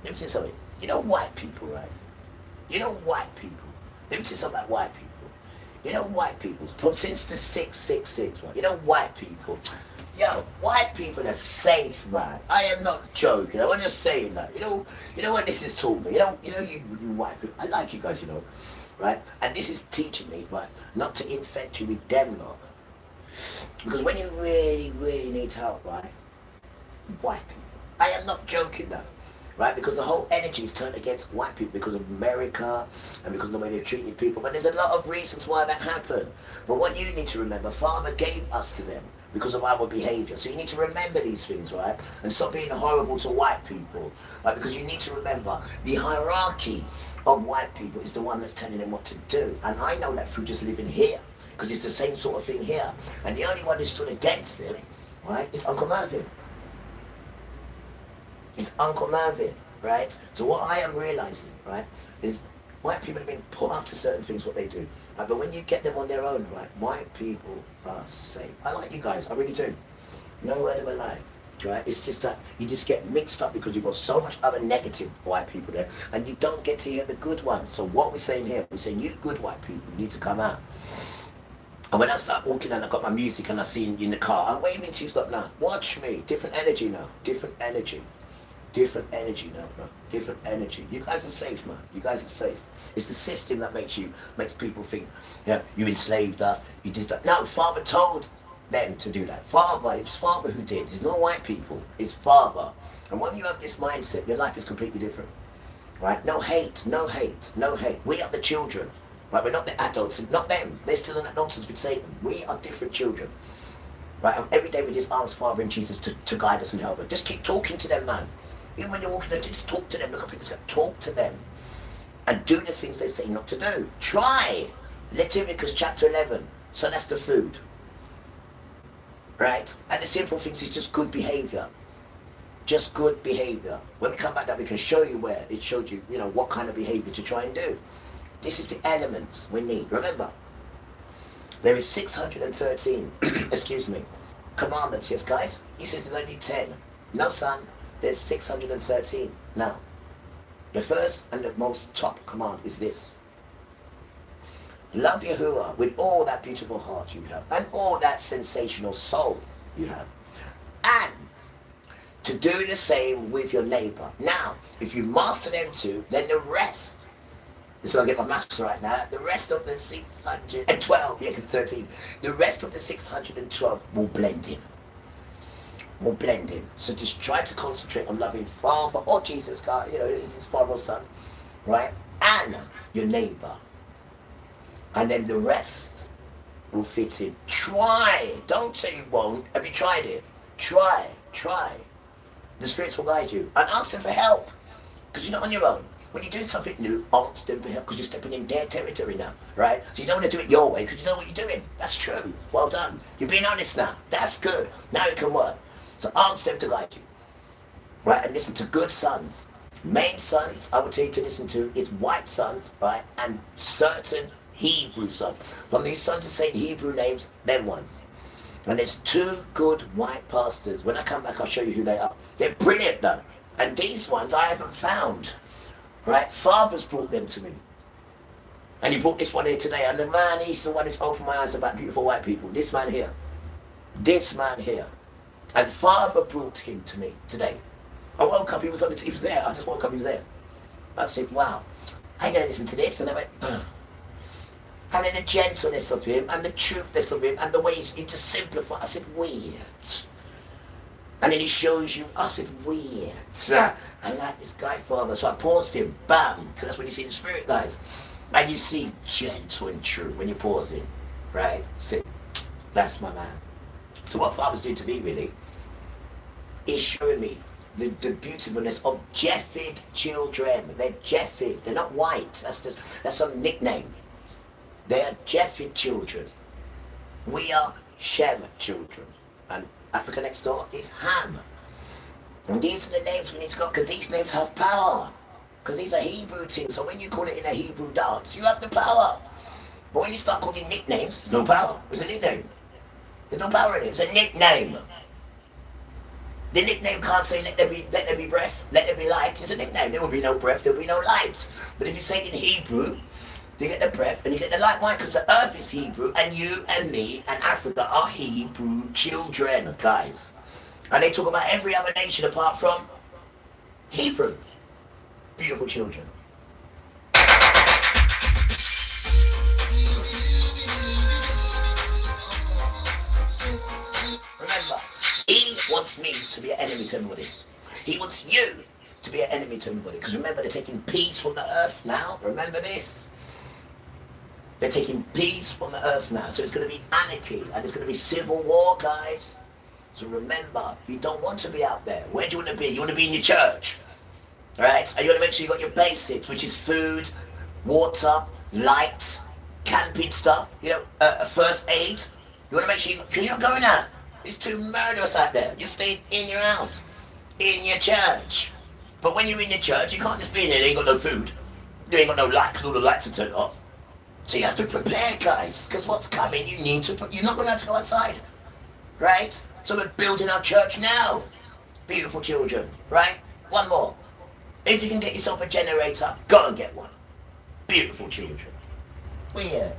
let me tell you something. You know white people, right? You know white people. Let me tell you something about white people. You know white people, since the 666, right? You know white people. Yo, white people are safe, man. I am not joking. I'm just saying that. You know what this has taught me. You know you white people. I like you guys, you know, right? And this is teaching me, right, not to infect you with them lot. Because when you really, really need help, right, white people. I am not joking though. Right, because the whole energy is turned against white people because of America and because of the way they treated people. But there's a lot of reasons why that happened. But what you need to remember, Father gave us to them because of our behavior. So you need to remember these things, right? And stop being horrible to white people, right? Because you need to remember the hierarchy of white people is the one that's telling them what to do. And I know that through just living here, because it's the same sort of thing here. And the only one who stood against it, right, is Uncle Mervyn. It's Uncle Mervyn, right? So what I am realizing, right, is white people have been put up to certain things, what they do. Right? But when you get them on their own, right, white people are safe. I like you guys, I really do. No word of a lie, right? It's just that you just get mixed up because you've got so much other negative white people there, and you don't get to hear the good ones. So what we're saying here, we're saying you good white people need to come out. And when I start walking and I got my music and I see in the car, I'm waving to you, stop now. Watch me, different energy now, different energy. Different energy now, bro. Different energy. You guys are safe, man. You guys are safe. It's the system that makes people think, yeah, you enslaved us, you did that. No, Father told them to do that. Father, it's Father who did. It's not white people. It's Father. And when you have this mindset, your life is completely different. Right? No hate, no hate, no hate. We are the children. Right? We're not the adults, not them. They're still in that nonsense with Satan. We are different children. Right? And every day we just ask Father and Jesus to guide us and help us. Just keep talking to them, man. Even when you're walking, just talk to them. Look up people, just talk to them. And do the things they say not to do. Try. Leviticus chapter 11. So that's the food. Right? And the simple things is just good behavior. just good behavior. When we come back that we can show you where it showed you, you know, what kind of behavior to try and do. This is the elements we need. Remember, there is 613, excuse me, commandments. Yes, guys? He says there's only 10. No, son, there's 613. Now, the first and the most top command is this. Love Yahuwah with all that beautiful heart you have and all that sensational soul you have. And to do the same with your neighbor. Now, if you master them two, then the rest, this is where I get my maths right now, the rest of the 612, yeah, 13, the rest of the 612 will blend in. Will blend in. So just try to concentrate on loving Father or Jesus, God, you know, is his Father or Son, right? And your neighbor. And then the rest will fit in. Try. Don't say you won't. Have you tried it? Try. The spirits will guide you. And ask them for help. Because you're not on your own. When you do something new, ask them for help. Because you're stepping in their territory now. Right? So you don't want to do it your way because you know what you're doing. That's true. Well done. You're being honest now. That's good. Now it can work. So ask them to guide you. Right? And listen to good sons. Main sons, I would tell you to listen to, is white sons, right? And certain Hebrew sons. When these sons are saying Hebrew names, them ones. And there's 2 good white pastors. When I come back, I'll show you who they are. They're brilliant though. And these ones I haven't found. Right? Father's brought them to me. And he brought this one here today. And the man, he's the one who's opened my eyes about beautiful white people. This man here. This man here. And Father brought him to me today. I woke up, he was there. I just woke up, he was there. I said, wow, I ain't gonna listen to this. And I went, And then the gentleness of him, and the truthness of him, and the way he just simplified. I said, weird. And then he shows you, I said, weird. I like this guy, Father. So I paused him, bam, because that's when you see the Spirit, guys. And you see gentle and true when you pause him, right? So that's my man. So what Father's doing to me, really, is showing me the beautifulness of Jephid children. They're Jephid. They're not white. That's some nickname. They are Jephid children. We are Shem children. And Africa next door is Ham. And these are the names we need to go, because these names have power. Because these are Hebrew things. So when you call it in a Hebrew dance, you have the power. But when you start calling nicknames, there's no power. It's a nickname. There's no power in it. It's a nickname. The nickname can't say let there be breath, let there be light. It's a nickname. There will be no breath, there will be no light. But if you say it in Hebrew, you get the breath and you get the light. Why? Because the earth is Hebrew, and you and me and Africa are Hebrew children, guys. And they talk about every other nation apart from Hebrew. Beautiful children. Remember, he wants me to be an enemy to everybody. He wants you to be an enemy to everybody. Because remember, they're taking peace from the earth now. Remember this. They're taking peace from the earth now. So it's going to be anarchy and it's going to be civil war, guys. So remember, you don't want to be out there. Where do you want to be? You want to be in your church. Right? And you want to make sure you got your basics, which is food, water, light, camping stuff, you know, first aid. You want to make sure because you're not going out. It's too murderous out there. You stay in your house, in your church. But when you're in your church, you can't just be in there. You ain't got no food. You ain't got no light because all the lights are turned off. So you have to prepare, guys, because what's coming, you need to. You're not going to have to go outside, right? So we're building our church now. Beautiful children, right? One more. If you can get yourself a generator, go and get one. Beautiful children. Weird.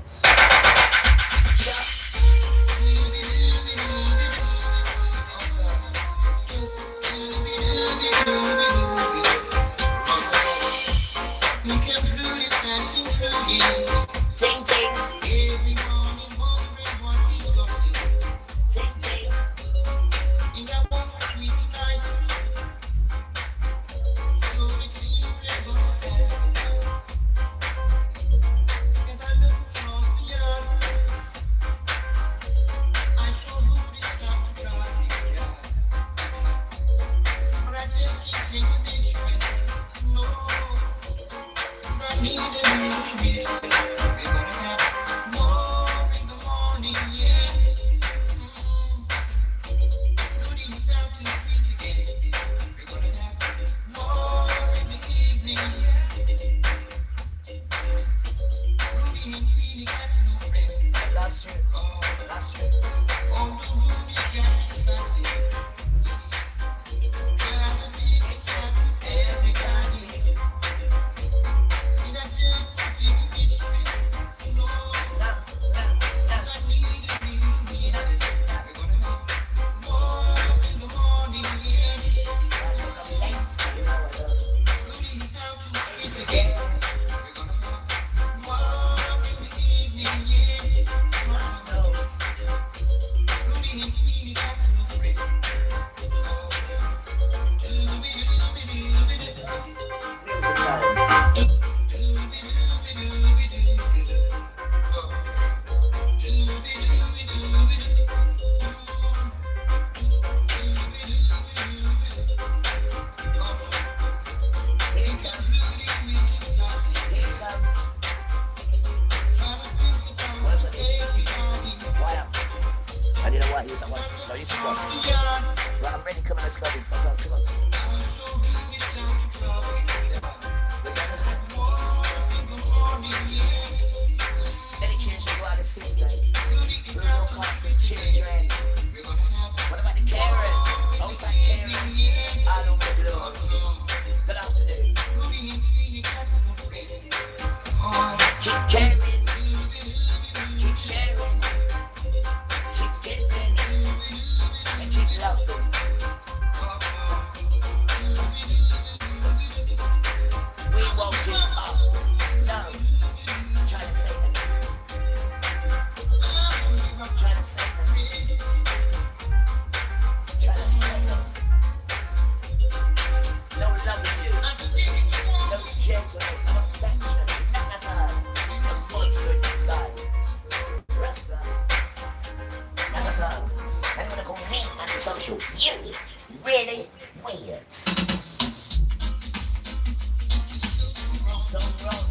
And you know what? He's like, what? No, you should go. Right, I'm ready. Come on, let's go. Come on, come on. Dedication to our sisters. We look after children. What about the carers? Outside carers. All over the globe. Good afternoon. Keep caring. Keep sharing. Keep giving. And keep loving. We won't give up. No. Try to say that. Try to say that. Try to say that. No loving you. No gentleness. No affection. None of that. No monster in disguise. Rasta. None of that. And I'm gonna call me antisocial. You really weird. So wrong.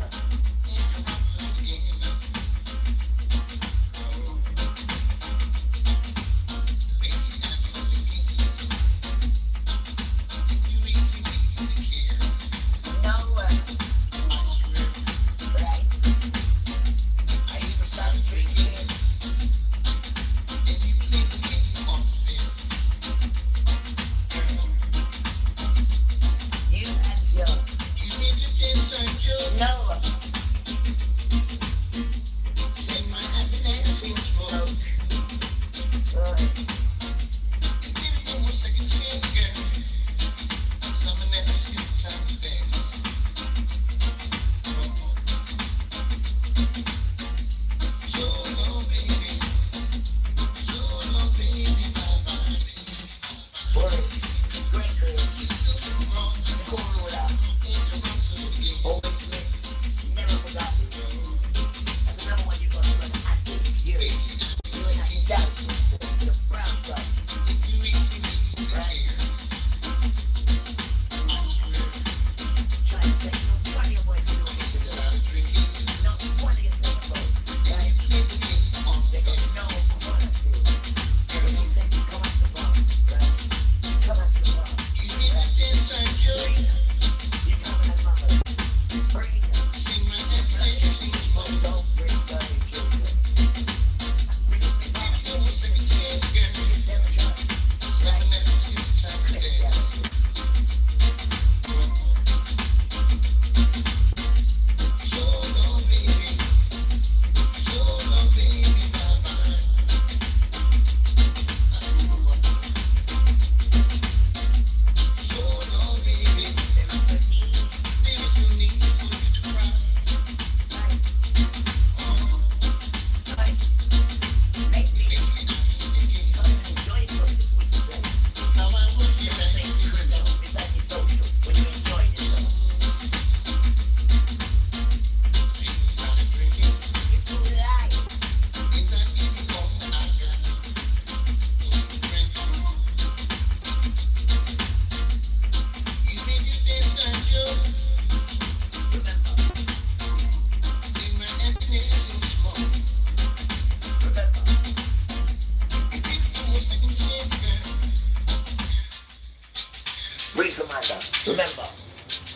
Brief reminder, remember,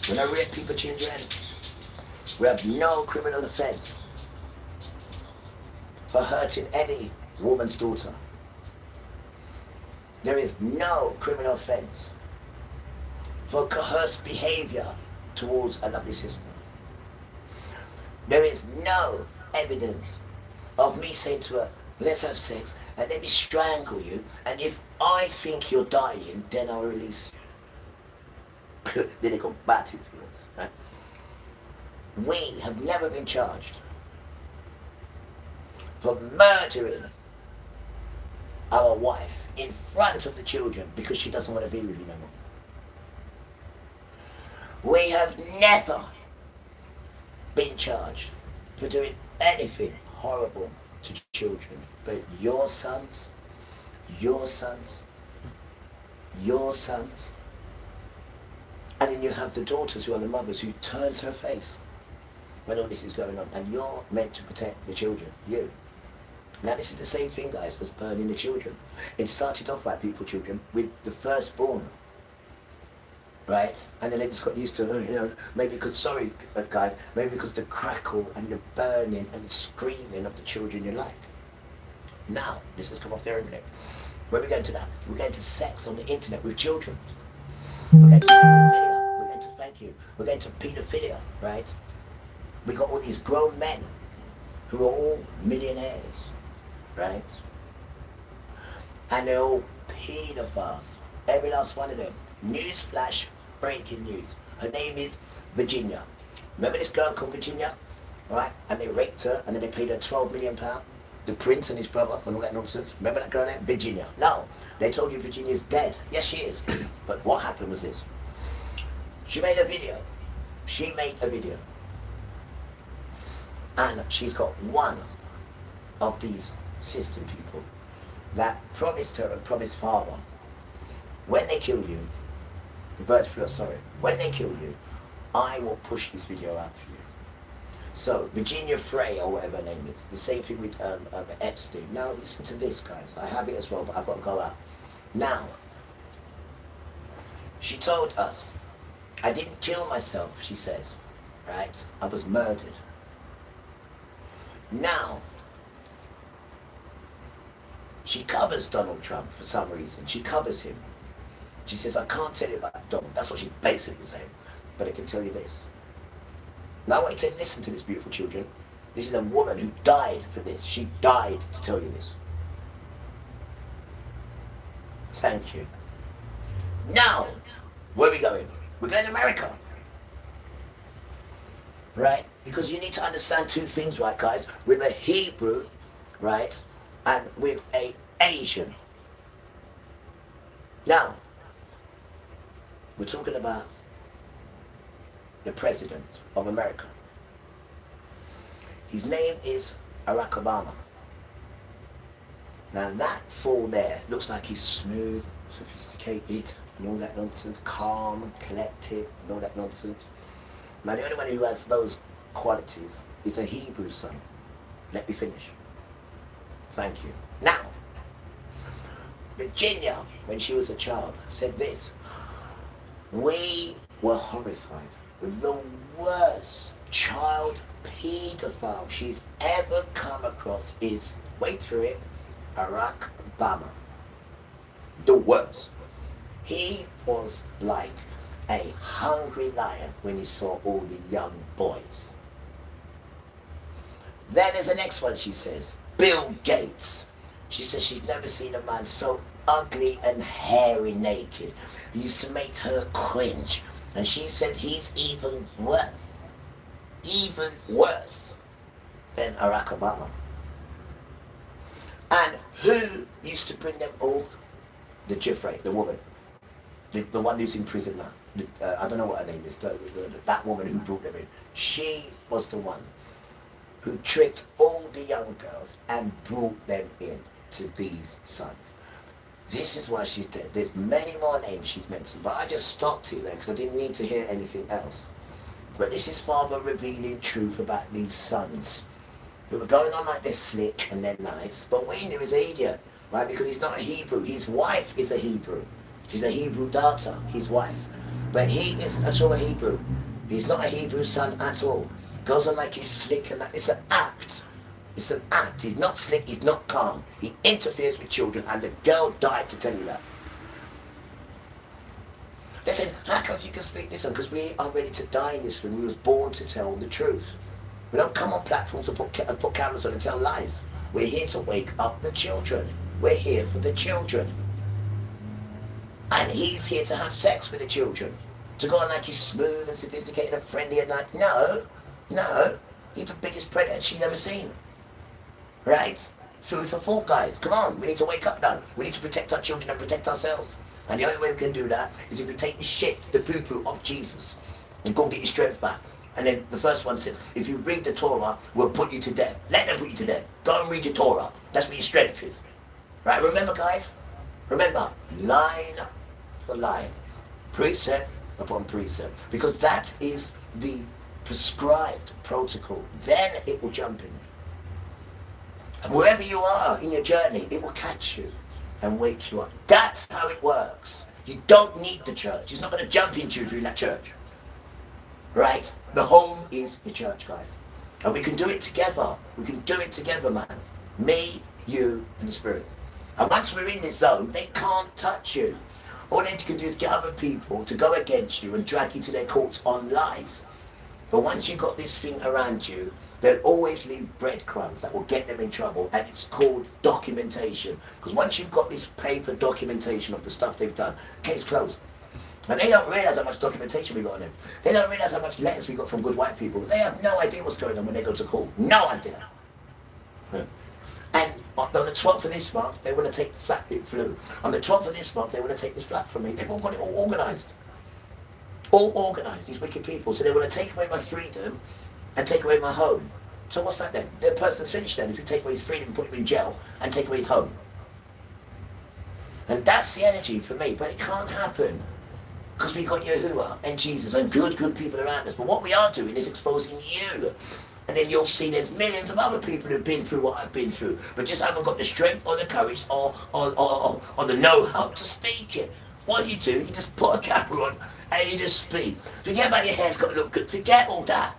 when I rape people, children, we have no criminal offense for hurting any woman's daughter. There is no criminal offense for coerced behavior towards a lovely sister. There is no evidence of me saying to her, let's have sex, and let me strangle you, and if I think you're dying, then I'll release you. Then they go battlefields, right? We have never been charged for murdering our wife in front of the children because she doesn't want to be with you no more. We have never been charged for doing anything horrible to children. But your sons, and then you have the daughters who are the mothers who turns her face when all this is going on, and you're meant to protect the children, you. Now this is the same thing, guys, as burning the children. It started off, white people children, with the firstborn, right? And then they just got used to, you know, maybe because, sorry guys, maybe because the crackle and the burning and the screaming of the children you like. Now, this has come off their internet. Where are we going to that? We're going to sex on the internet with children. We're going to pedophilia. We're going to, thank you, we're going to pedophilia, right? We got all these grown men who are all millionaires, right? And they're all pedophiles, every last one of them. Newsflash, breaking news. Her name is Virginia. Remember this girl called Virginia, right? And they raped her, and then they paid her £12 million. The prince and his brother and all that nonsense. Remember that girl there? Virginia. No, they told you Virginia's dead. Yes, she is. But what happened was this. She made a video. And she's got one of these system people that promised her and promised father, when they kill you, the bird flu, sorry, when they kill you, I will push this video out for you. So, Virginia Frey, or whatever her name is, the same thing with Epstein. Now, listen to this, guys. I have it as well, but I've got to go out. Now, she told us, I didn't kill myself, she says, right? I was murdered. Now, she covers Donald Trump for some reason. She covers him. She says, I can't tell you about Donald. That's what she's basically saying. But I can tell you this. Now I want you to listen to this, beautiful children. This is a woman who died for this. She died to tell you this. Thank you. Now, where are we going? We're going to America. Right? Because you need to understand two things, right, guys? With a Hebrew, right, and with a Asian. Now, we're talking about the President of America. His name is Barack Obama. Now that fool there looks like he's smooth, sophisticated, and all that nonsense, calm and collected, and all that nonsense. Now the only one who has those qualities is a Hebrew son. Let me finish. Thank you. Now, Virginia, when she was a child, said this. We were horrified. The worst child paedophile she's ever come across is, wait for it, Barack Obama. The worst. He was like a hungry lion when he saw all the young boys. Then there's the next one, she says, Bill Gates. She says she's never seen a man so ugly and hairy naked. He used to make her cringe. And she said he's even worse than Barack Obama. And who used to bring them all? The Jeffrey, the woman. The one who's in prison now. I don't know what her name is. That woman who brought them in. She was the one who tricked all the young girls and brought them in to these sons. This is why she's dead. There's many more names she's mentioned, but I just stopped it there because I didn't need to hear anything else. But this is Father revealing truth about these sons who were going on like they're slick and they're nice, but we knew he's an idiot, right? Because he's not a Hebrew. His wife is a Hebrew. She's a Hebrew daughter, his wife. But he isn't at all a Hebrew. He's not a Hebrew son at all. Goes on like he's slick and that. It's an act. It's an act. He's not slick, he's not calm. He interferes with children, and the girl died to tell you that. They said, how come you can speak this one? Because we are ready to die in this room. We was born to tell the truth. We don't come on platforms to put cameras on and tell lies. We're here to wake up the children. We're here for the children. And he's here to have sex with the children. To go on like he's smooth and sophisticated and friendly and like, no, he's the biggest predator she's ever seen. Right? Food for thought, guys. Come on, we need to wake up now. We need to protect our children and protect ourselves. And the only way we can do that is if we take the shit, the poo-poo of Jesus, and go get your strength back. And then the first one says, if you read the Torah, we'll put you to death. Let them put you to death. Go and read your Torah. That's where your strength is. Right, remember guys? Remember, line for line. Precept upon precept. Because that is the prescribed protocol. Then it will jump in. And wherever you are in your journey, it will catch you and wake you up. That's how it works. You don't need the church. It's not going to jump into you if you're in that church. Right? The home is your church, guys. And we can do it together. We can do it together, man. Me, you, and the Spirit. And once we're in this zone, they can't touch you. All they can do is get other people to go against you and drag you to their courts on lies. But once you've got this thing around you, they'll always leave breadcrumbs that will get them in trouble, and it's called documentation. Because once you've got this paper documentation of the stuff they've done, case closed. And they don't realise how much documentation we got on them. They don't realise how much letters we got from good white people. They have no idea what's going on when they go to court. No idea. And on the 12th of this month, they want to take the flat. It flew. On the 12th of this month, they want to take this flat from me. They've all got it all organised. All organised, these wicked people. So they want to take away my freedom and take away my home. So what's that then? The person's finished then if you take away his freedom and put him in jail and take away his home. And that's the energy for me. But it can't happen. Because we got Yahuwah and Jesus and good people around us. But what we are doing is exposing you. And then you'll see there's millions of other people who've been through what I've been through, but just haven't got the strength or the courage or the know-how to speak it. What you do, you just put a camera on and you just speak. Forget about your hair's got to look good. Forget all that.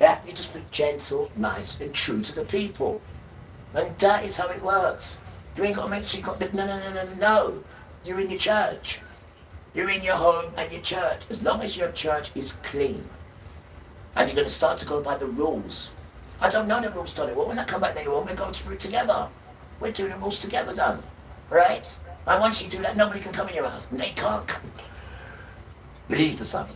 Yeah, you just be gentle, nice, and true to the people. And that is how it works. You ain't got to make sure you got the no. You're in your church. You're in your home and your church. As long as your church is clean. And you're going to start to go by the rules. I don't know the rules, Tony. Well, when I come back later on, we're going through it together. We're doing the rules together then. Right? And once you do that, nobody can come in your house. And they can't come. Believe the Son.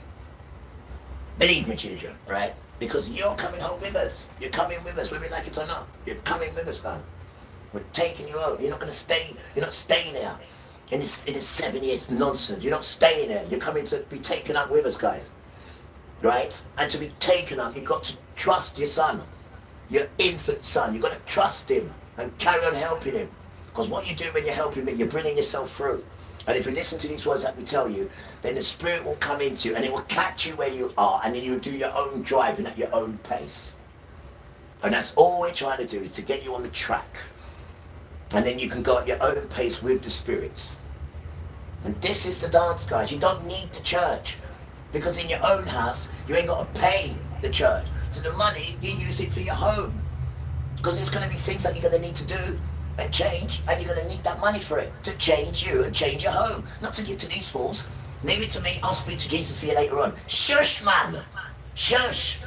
Believe me, children, right? Because you're coming home with us. You're coming with us, whether you like it or not. You're coming with us now. We're taking you home. You're not going to stay. You're not staying there in this 7 years nonsense. You're not staying there. You're coming to be taken up with us, guys. Right? And to be taken up, you've got to trust your son, your infant son. You've got to trust him and carry on helping him. Because what you do when you're helping him, you're bringing yourself through. And if you listen to these words that we tell you, then the Spirit will come into you and it will catch you where you are, and then you'll do your own driving at your own pace. And that's all we're trying to do, is to get you on the track. And then you can go at your own pace with the spirits. And this is the dance, guys. You don't need the church. Because in your own house, you ain't got to pay the church. So the money, you use it for your home. Because there's going to be things that you're going to need to do and change, and you're going to need that money for it, to change you and change your home. Not to give to these fools. Leave it to me, I'll speak to Jesus for you later on. Shush, man. Shush.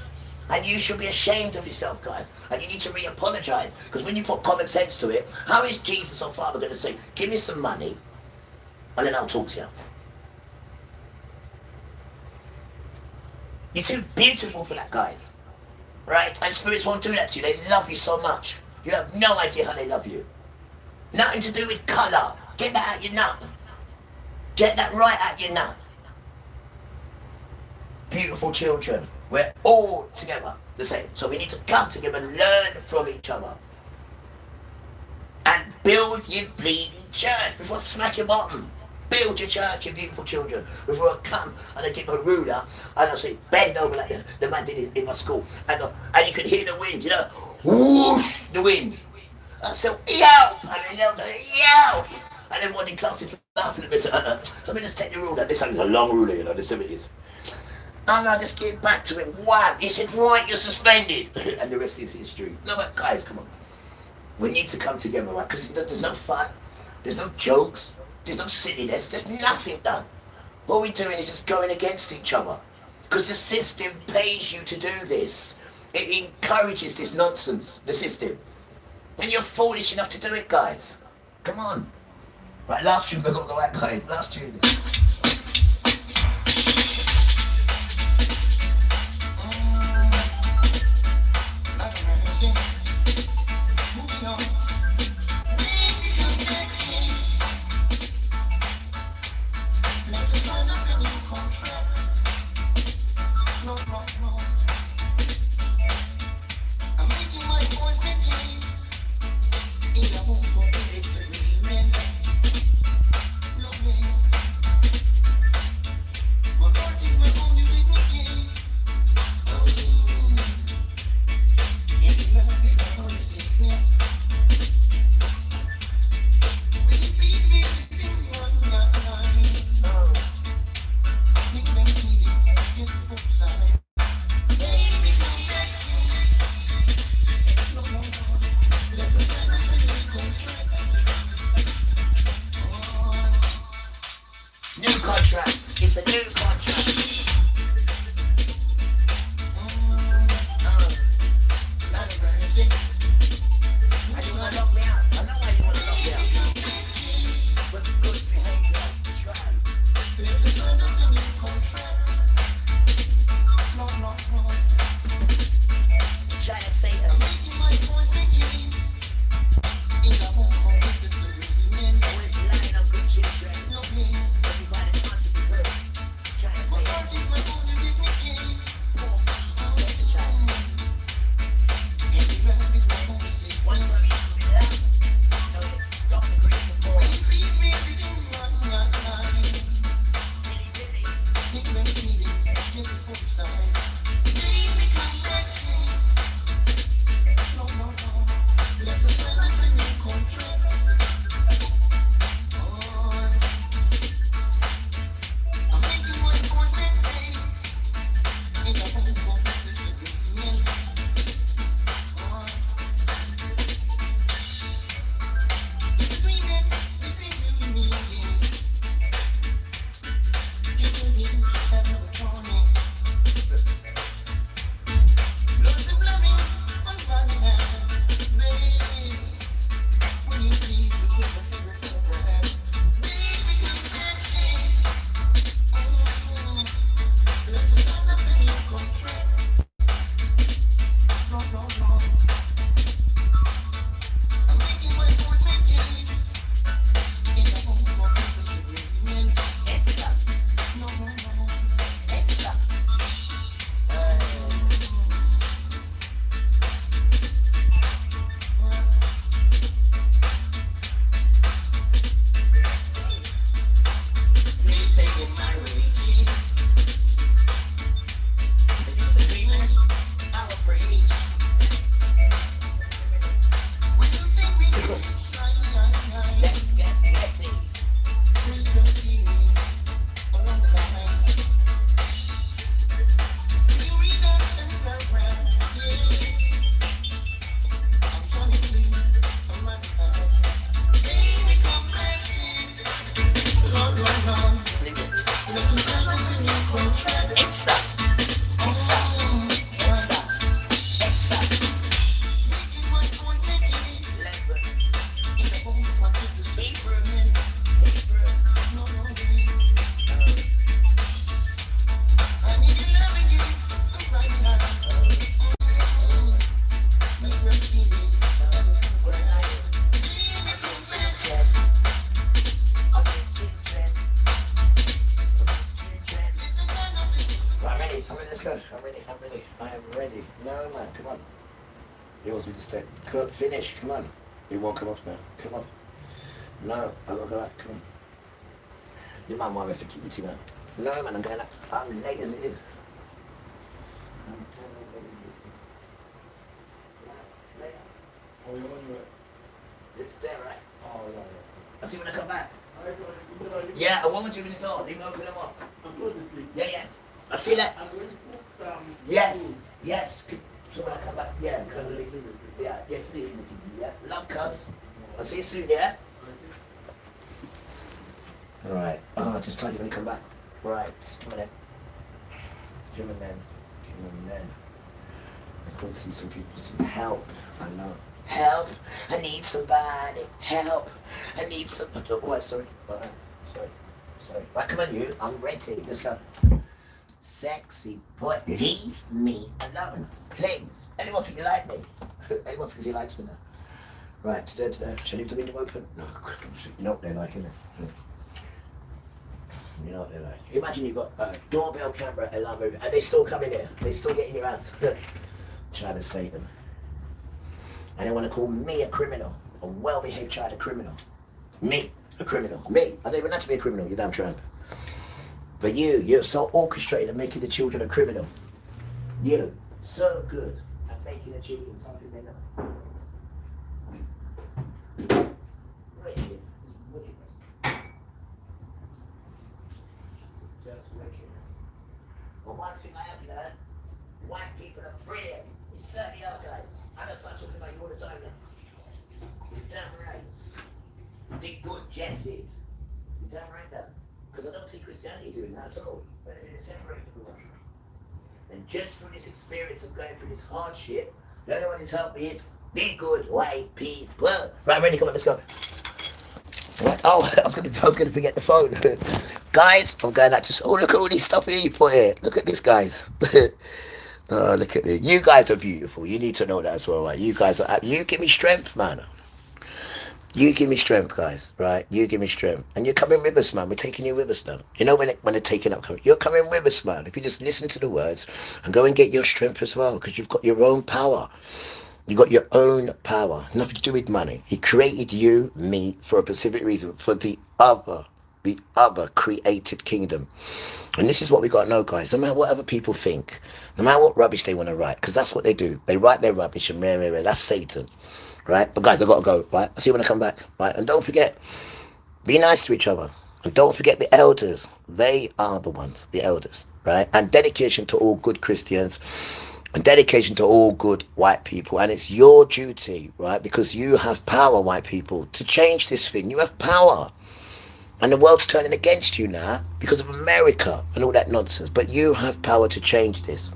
And you should be ashamed of yourself, guys. And you need to re-apologize. Because when you put common sense to it, how is Jesus or Father going to say, give me some money, and then I'll talk to you? You're too beautiful for that, guys. Right? And spirits won't do that to you. They love you so much. You have no idea how they love you. Nothing to do with colour. Get that out your nut. Get that right out your nut. Beautiful children. We're all together the same. So we need to come together and learn from each other. And build your bleeding church before smack your bottom. Build your church, you beautiful children. Before I come and I get my ruler and I say, bend over like the man did in my school. And you can hear the wind, you know, whoosh, the wind. I said, yelp, and they yelled, yelp. And everyone in class is laughing at me. So let me just take the ruler. This is a long ruler, you know, the 70s. And I just get back to him. Wow. He said, right, you're suspended. And the rest is history. No, but guys, come on. We need to come together, right? Because there's no fun. There's no jokes. There's no silliness, there's nothing done. What we're doing is just going against each other. Because the system pays you to do this. It encourages this nonsense, the system. And you're foolish enough to do it, guys. Come on. Right, last tune, I've got to go out, guys. Last tune. No. I am ready. No, man, come on. He wants me to stay. Finish, come on. He won't come off now. Come on. No, I gotta go out, come on. You might want me to keep it on. No, man, I'm going out. I'm late as it is. Oh, you want to? It's there, right? Oh, yeah. I'll see when I come back. Yeah, I want you in the door. Leave me open them up. Yeah, yeah. I'll see that. Yes, yes. So when I come back, yeah, yeah, yes, leave it. Yeah, love, cuz. I'll see you soon, yeah? Alright. Oh, just tell you when you come back. Right, come on in. Come on then. Come on then. Let's go and see some people, some help. I know. Help! I need somebody. Help! I need some. Oh, sorry. Alright. Sorry. Right, come on, you. I'm ready. Let's go. Sexy boy, leave me alone, please. Anyone think you like me? Anyone thinks he likes me now? Right, today. Should I leave the window open? No, you know what they're like, innit? You know what they're like. Imagine you've got a doorbell camera, alarm moving, and they still come in here. They still get in your house. Trying to save them. And they want to call me a criminal, a well-behaved child a criminal. Me, a criminal. Me. I don't even have to be a criminal, you damn tramp. But you're so orchestrated at making the children a criminal. You, so good at making the children something they're not. Wicked. Wickedness. Just wicked. But one thing I have learned, white people are brilliant. You certainly are, guys. I don't start talking about you all the time now. You're damn right. Did good, Jeff did. You're damn right now. Because I don't see Christianity doing that at all. But it separates everyone. And just through this experience of going through this hardship, the only one who's helped me is be good white people. Right, I'm ready, come on, let's go. Right. Oh, I was gonna forget the phone. Guys, I'm going out to look at all this stuff here you put here. Look at this, guys. Oh, look at this. You guys are beautiful. You need to know that as well, right? You guys are, you give me strength, man. You give me strength, guys, right? You give me strength. And you're coming with us, man. We're taking you with us now. You know when they're taking up, you're coming with us, man. If you just listen to the words and go and get your strength as well, because you've got your own power. You've got your own power. Nothing to do with money. He created you, me, for a specific reason, for the other created kingdom. And this is what we got to know, guys. No matter what other people think, no matter what rubbish they want to write, because that's what they do. They write their rubbish and that's Satan. Right? But guys, I've got to go, right? I'll see you when I come back, right? And don't forget, be nice to each other. And don't forget the elders. They are the ones, the elders, right? And dedication to all good Christians and dedication to all good white people. And it's your duty, right? Because you have power, white people, to change this thing. You have power. And the world's turning against you now because of America and all that nonsense. But you have power to change this.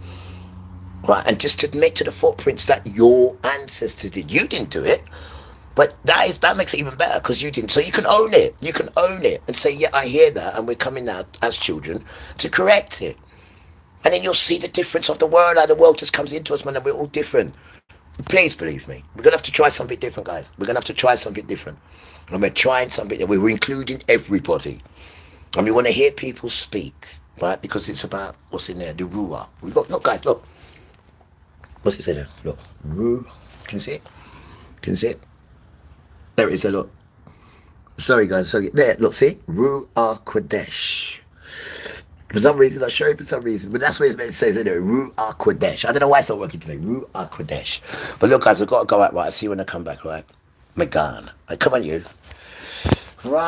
Right, and just admit to the footprints that your ancestors did. You didn't do it, but that makes it even better because you didn't. So you can own it. You can own it and say, yeah, I hear that, and we're coming now as children to correct it. And then you'll see the difference of the world, how the world just comes into us, man, and we're all different. Please believe me. We're going to have to try something different, guys. We're going to have to try something different. And we're trying something that we're including everybody. And we want to hear people speak, right? Because it's about what's in there, the ruah. We've got, look, guys, look. What's it say there? Look. Ru. Can you see it? Can you see it? There it is, look. Sorry, guys. Sorry. There, look, see? Ruah Kodesh. For some reason, I'll show you for some reason. But that's what it's meant to say, isn't it? Ruah Kodesh. I don't know why it's not working today. Ruah Kodesh. But look, guys, I've got to go out, right? I'll see you when I come back, right? I'm gone. Right, come on, you. Right.